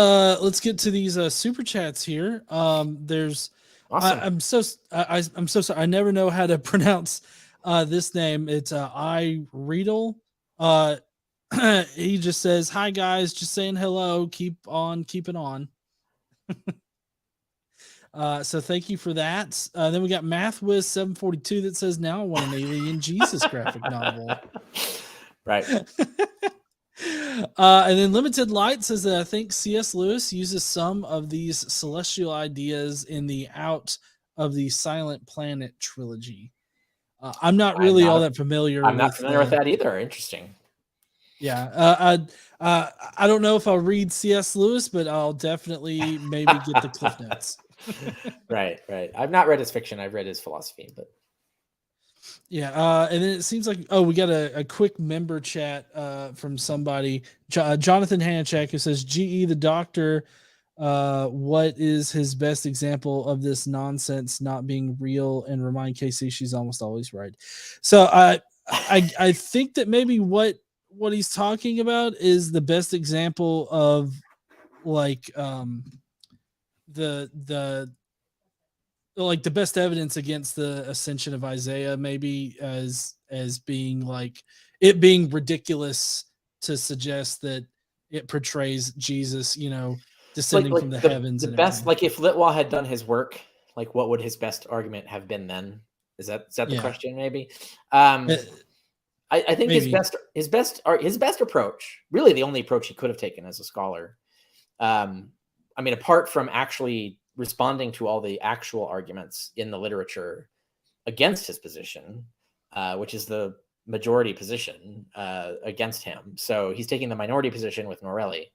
get to these super chats here. There's awesome. I'm so sorry. I never know how to pronounce this name. It's I Riedel. He just says, "Hi guys, just saying hello. Keep on keeping on." So thank you for that. Then we got MathWiz 742 that says, "Now I want an Alien Jesus graphic novel." Right. And then Limited Light says that I think C.S. Lewis uses some of these celestial ideas in the Out of the Silent Planet trilogy. I'm not really all that familiar. I'm not familiar with that either. Interesting. Yeah. I don't know if I'll read C.S. Lewis, but I'll definitely maybe get the Cliff Notes. Right. I've not read his fiction. I've read his philosophy, but Yeah, and then it seems like we got a quick member chat from somebody, Jonathan Hanchak, who says, "GE the doctor, what is his best example of this nonsense not being real? And remind Casey she's almost always right." So I think that maybe what he's talking about is the best example of like the like the best evidence against the ascension of Isaiah, maybe as being like it being ridiculous to suggest that it portrays Jesus, descending from the heavens the and best, everything. like if Litwa had done his work, like what would his best argument have been then? Is that the Yeah. question? Maybe. Uh, I think maybe. his best approach, really the only approach he could have taken as a scholar. I mean, apart from actually responding to all the actual arguments in the literature against his position, which is the majority position against him. So he's taking the minority position with Norelli.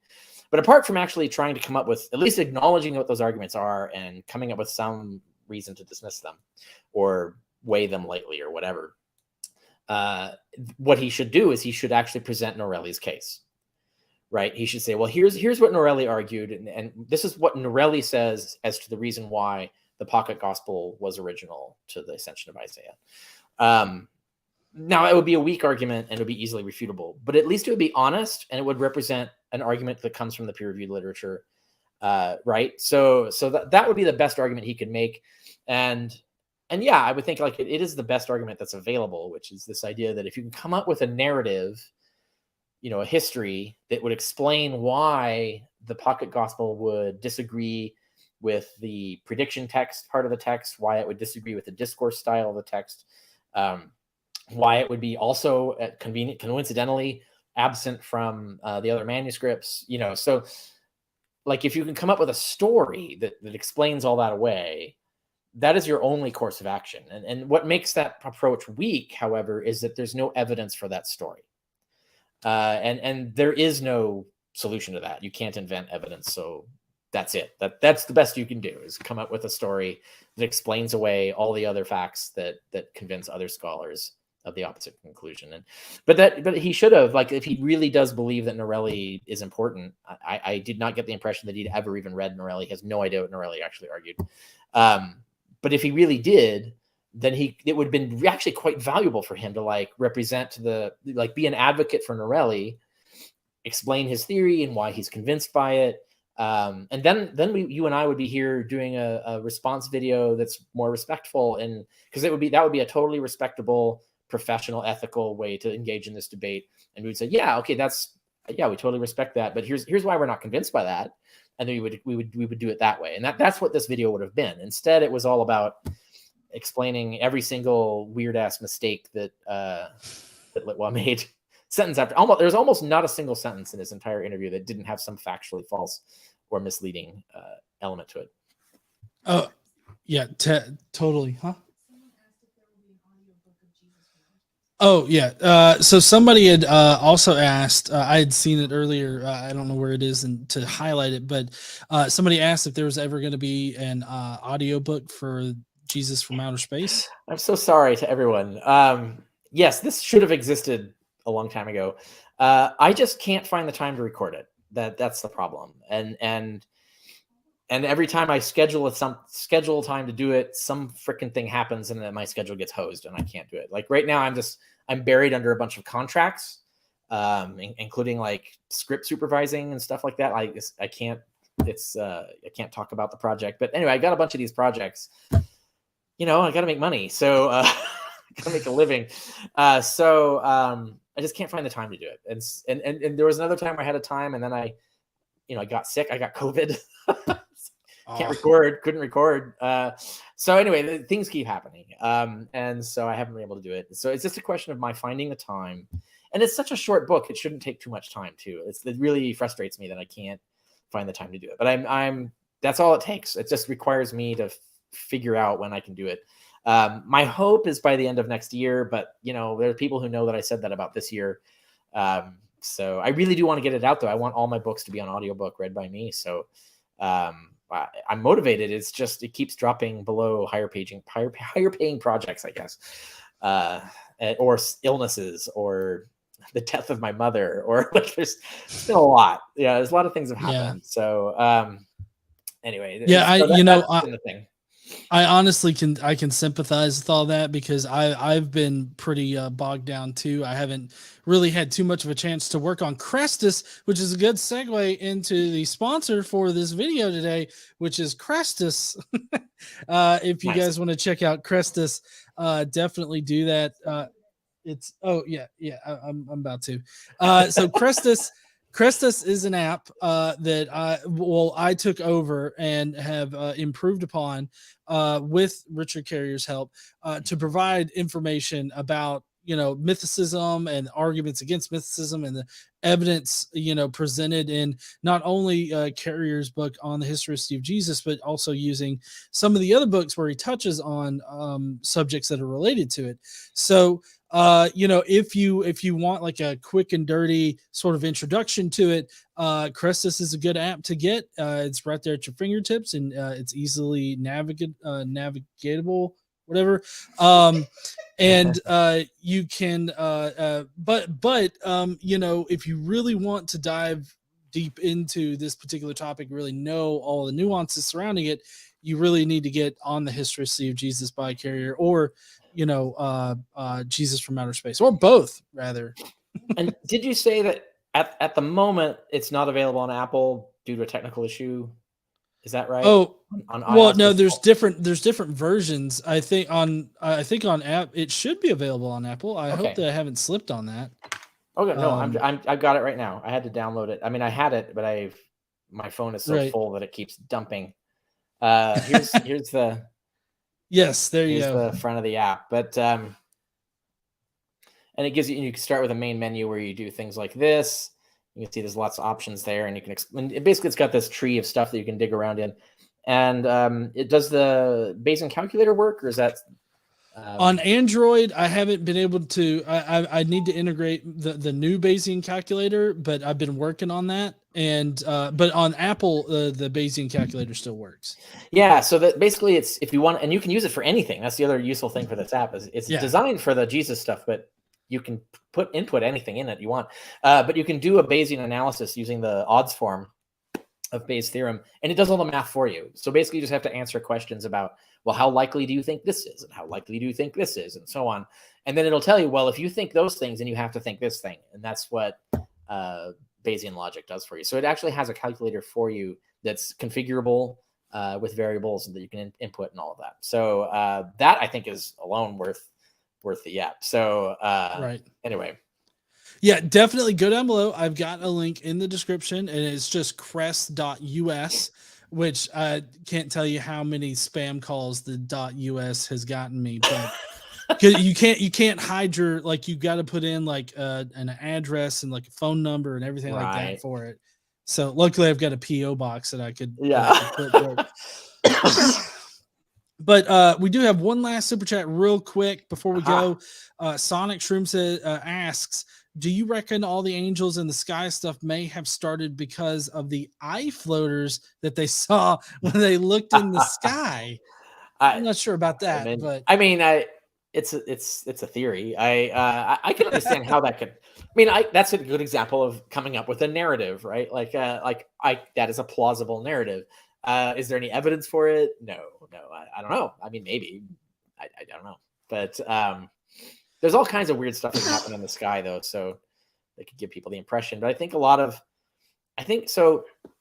But apart from actually trying to come up with, at least acknowledging what those arguments are and coming up with some reason to dismiss them or weigh them lightly or whatever, what he should do is he should actually present Norelli's case. Right? He should say, well, here's what Norelli argued, and this is what Norelli says as to the reason why the pocket gospel was original to the Ascension of Isaiah. Now, it would be a weak argument and it would be easily refutable, but at least it would be honest and it would represent an argument that comes from the peer-reviewed literature, right? So that would be the best argument he could make, and yeah, I would think like it is the best argument that's available, which is this idea that if you can come up with a narrative, a history that would explain why the pocket gospel would disagree with the prediction text part of the text, why it would disagree with the discourse style of the text, why it would be also coincidentally absent from the other manuscripts, so like if you can come up with a story that explains all that away, that is your only course of action. And what makes that approach weak, however, is that there's no evidence for that story. And there is no solution to that. You can't invent evidence. So that's it. That's the best you can do, is come up with a story that explains away all the other facts that convince other scholars of the opposite conclusion. But he should have, like, if he really does believe that Norelli is important, I did not get the impression that he'd ever even read Norelli. He has no idea what Norelli actually argued. But if he really did, then it would have been actually quite valuable for him to represent be an advocate for Norelli, explain his theory and why he's convinced by it. And then you and I would be here doing a response video that's more respectful, and because that would be a totally respectable, professional, ethical way to engage in this debate. And we would say, yeah, okay, we totally respect that, but here's why we're not convinced by that. And then we would do it that way. And that's what this video would have been. Instead, it was all about explaining every single weird ass mistake that Litwa made sentence after. There's almost not a single sentence in his entire interview that didn't have some factually false or misleading element to it. Oh, yeah, totally, huh? Oh yeah. So somebody had also asked. I had seen it earlier. I don't know where it is and to highlight it, but somebody asked if there was ever going to be an audiobook for Jesus from Outer Space. I'm so sorry to everyone. Yes, this should have existed a long time ago. I just can't find the time to record it. That's the problem. And every time I schedule time to do it, some freaking thing happens and then my schedule gets hosed and I can't do it. Like right now, I'm buried under a bunch of contracts, including like script supervising and stuff like that. I can't talk about the project, but anyway, I got a bunch of these projects. I got to make money, so I got to make a living. So I just can't find the time to do it. And there was another time I had a time, and then I got sick. I got COVID. Couldn't record. So anyway, things keep happening. And so I haven't been able to do it. So it's just a question of my finding the time. And it's such a short book, it shouldn't take too much time too. It really frustrates me that I can't find the time to do it. But that's all it takes. It just requires me to figure out when I can do it. My hope is by the end of next year, but there are people who know that I said that about this year. So I really do want to get it out though. I want all my books to be on audiobook read by me. So I'm motivated. It's just, it keeps dropping below higher paying projects, I guess. or illnesses, or the death of my mother, or like there's been a lot. Yeah, there's a lot of things have happened. So anyway, Yeah, so that's been the thing. I honestly can sympathize with all that, because I've been pretty bogged down too. I haven't really had too much of a chance to work on Crestus, which is a good segue into the sponsor for this video today, which is Crestus. If you guys want to check out Crestus, definitely do that. I'm about to. So Crestus is an app that I took over and have improved upon with Richard Carrier's help to provide information about, mythicism and arguments against mythicism, and the evidence, presented in not only Carrier's book on the historicity of Jesus, but also using some of the other books where he touches on subjects that are related to it. So if you want like a quick and dirty sort of introduction to it, Crestus is a good app to get. It's right there at your fingertips, and it's easily navigatable, whatever. And you can if you really want to dive deep into this particular topic, really know all the nuances surrounding it, you really need to get on the Historicity of Jesus by Carrier, or Jesus from Outer Space, or both, rather. And did you say that at the moment it's not available on Apple due to a technical issue? Is that right? Oh, well, iOS, no, there's different versions. I think on app it should be available on Apple. I hope that I haven't slipped on that. Okay, no, I've got it right now. I had to download it. I mean, I had it, but my phone is so full that it keeps dumping. Here's the yes, there you go. The front of the app, but and it gives you can start with a main menu where you do things like this. You can see there's lots of options there, and you can basically it's got this tree of stuff that you can dig around in. And it does the Bayesian calculator work, or is that on Android? I haven't been able to. I need to integrate the new Bayesian calculator, but I've been working on that. And but on Apple, the Bayesian calculator still works. Yeah, so that basically it's if you want, and you can use it for anything. That's the other useful thing for this app is it's designed for the Jesus stuff, but you can input anything in it you want. But you can do a Bayesian analysis using the odds form of Bayes' theorem, and it does all the math for you. So basically, you just have to answer questions about, well, how likely do you think this is, and how likely do you think this is, and so on. And then it'll tell you, well, if you think those things, then you have to think this thing, and that's what Bayesian logic does for you. So it actually has a calculator for you that's configurable with variables that you can input and all of that. So that I think is alone worth the app. So anyway. Yeah, definitely go down below. I've got a link in the description, and it's just crest.us, which I can't tell you how many spam calls the .us has gotten me, but you can't hide your, like, you got to put in like an address and like a phone number and everything like that for it. So luckily I've got a PO box that I could put But we do have one last super chat real quick before we go. Sonic Shroom asks, do you reckon all the angels in the sky stuff may have started because of the eye floaters that they saw when they looked in the sky? I'm not sure about that, but I mean, it's a theory. I can understand how that could. I mean, that's a good example of coming up with a narrative, right? Like that is a plausible narrative. Is there any evidence for it? No, I don't know. I mean, maybe, I don't know, but there's all kinds of weird stuff that can happen in the sky, though, so they could give people the impression. But I think so. You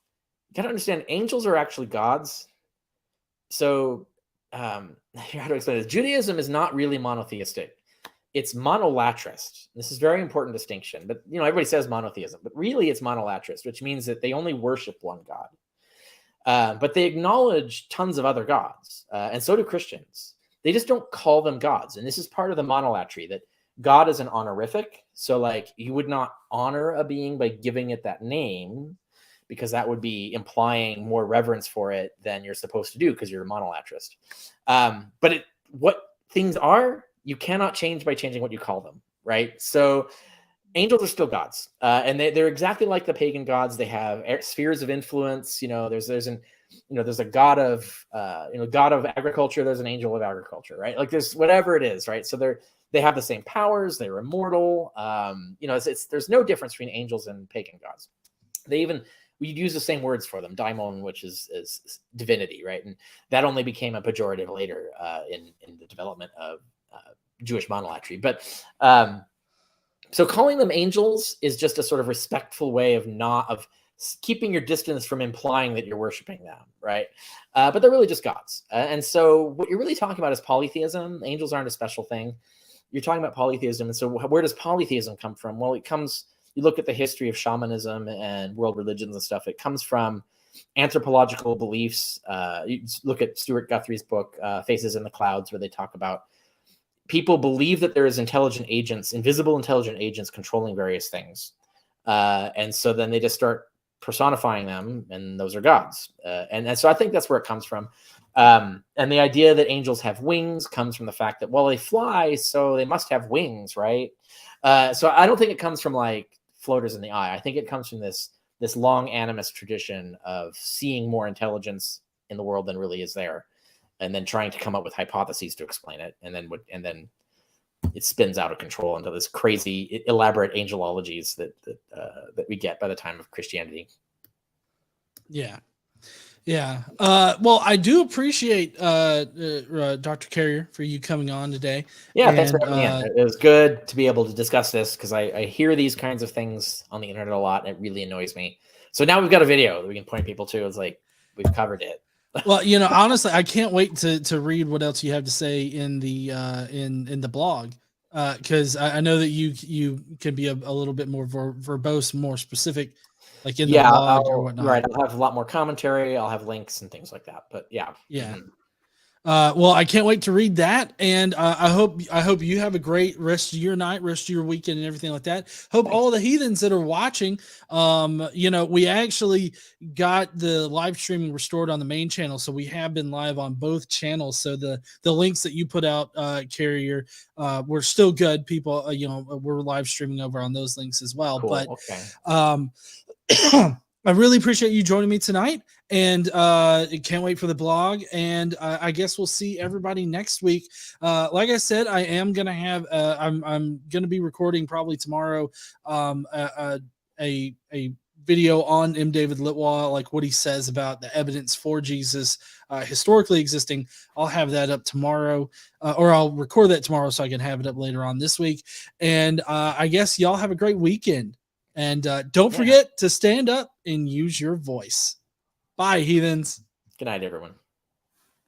gotta understand, angels are actually gods. So how to explain this? Judaism is not really monotheistic; it's monolatrist. This is a very important distinction. But everybody says monotheism, but really it's monolatrist, which means that they only worship one God. But they acknowledge tons of other gods, and so do Christians. They just don't call them gods. And this is part of the monolatry, that God is an honorific. So like you would not honor a being by giving it that name, because that would be implying more reverence for it than you're supposed to do because you're a monolatrist. But what things are, you cannot change by changing what you call them, right? So angels are still gods, and they're exactly like the pagan gods. They have spheres of influence. There's a god of god of agriculture. There's an angel of agriculture, right? Like there's whatever it is, right? So they're they have the same powers. They're immortal. You know, there's no difference between angels and pagan gods. We use the same words for them, daimon, which is divinity, right? And that only became a pejorative later in the development of Jewish monolatry. But so calling them angels is just a sort of respectful way of keeping your distance from implying that you're worshiping them, right? But they're really just gods. And so what you're really talking about is polytheism. Angels aren't a special thing. You're talking about polytheism. And so where does polytheism come from? Well, you look at the history of shamanism and world religions and stuff, it comes from anthropological beliefs. You look at Stuart Guthrie's book, Faces in the Clouds, where they talk about people believe that there is invisible intelligent agents controlling various things. And so then they just start personifying them, and those are gods. And so I think that's where it comes from. And the idea that angels have wings comes from the fact that, well, they fly, so they must have wings, right? So I don't think it comes from like floaters in the eye. I think it comes from this long animist tradition of seeing more intelligence in the world than really is there, and then trying to come up with hypotheses to explain it, and then it spins out of control into this crazy, elaborate angelologies that we get by the time of Christianity. Yeah. Yeah. Well, I do appreciate Dr. Carrier for you coming on today. Yeah, thanks for having me in. It was good to be able to discuss this because I hear these kinds of things on the internet a lot, and it really annoys me. So now we've got a video that we can point people to. It's like we've covered it. Well, you know, honestly, I can't wait to read what else you have to say in the in the blog, because I know that you can be a little bit more verbose, more specific, like in the blog or whatnot. Right, I'll have a lot more commentary. I'll have links and things like that. But yeah. Mm-hmm. Well, I can't wait to read that, and I hope you have a great rest of your night, rest of your weekend, and everything like that. Hope all the heathens that are watching, you know, we actually got the live streaming restored on the main channel, so we have been live on both channels. So the links that you put out, Carrier, were still good. People, you know, we're live streaming over on those links as well. Cool. But Okay. I really appreciate you joining me tonight, and can't wait for the blog. And I guess we'll see everybody next week. Like I said, I am gonna have I'm gonna be recording probably tomorrow a video on M. David Litwa, like what he says about the evidence for Jesus historically existing. I'll have that up tomorrow, or I'll record that tomorrow so I can have it up later on this week. And I guess y'all have a great weekend. And don't forget to stand up and use your voice. Bye, heathens. Good night, everyone.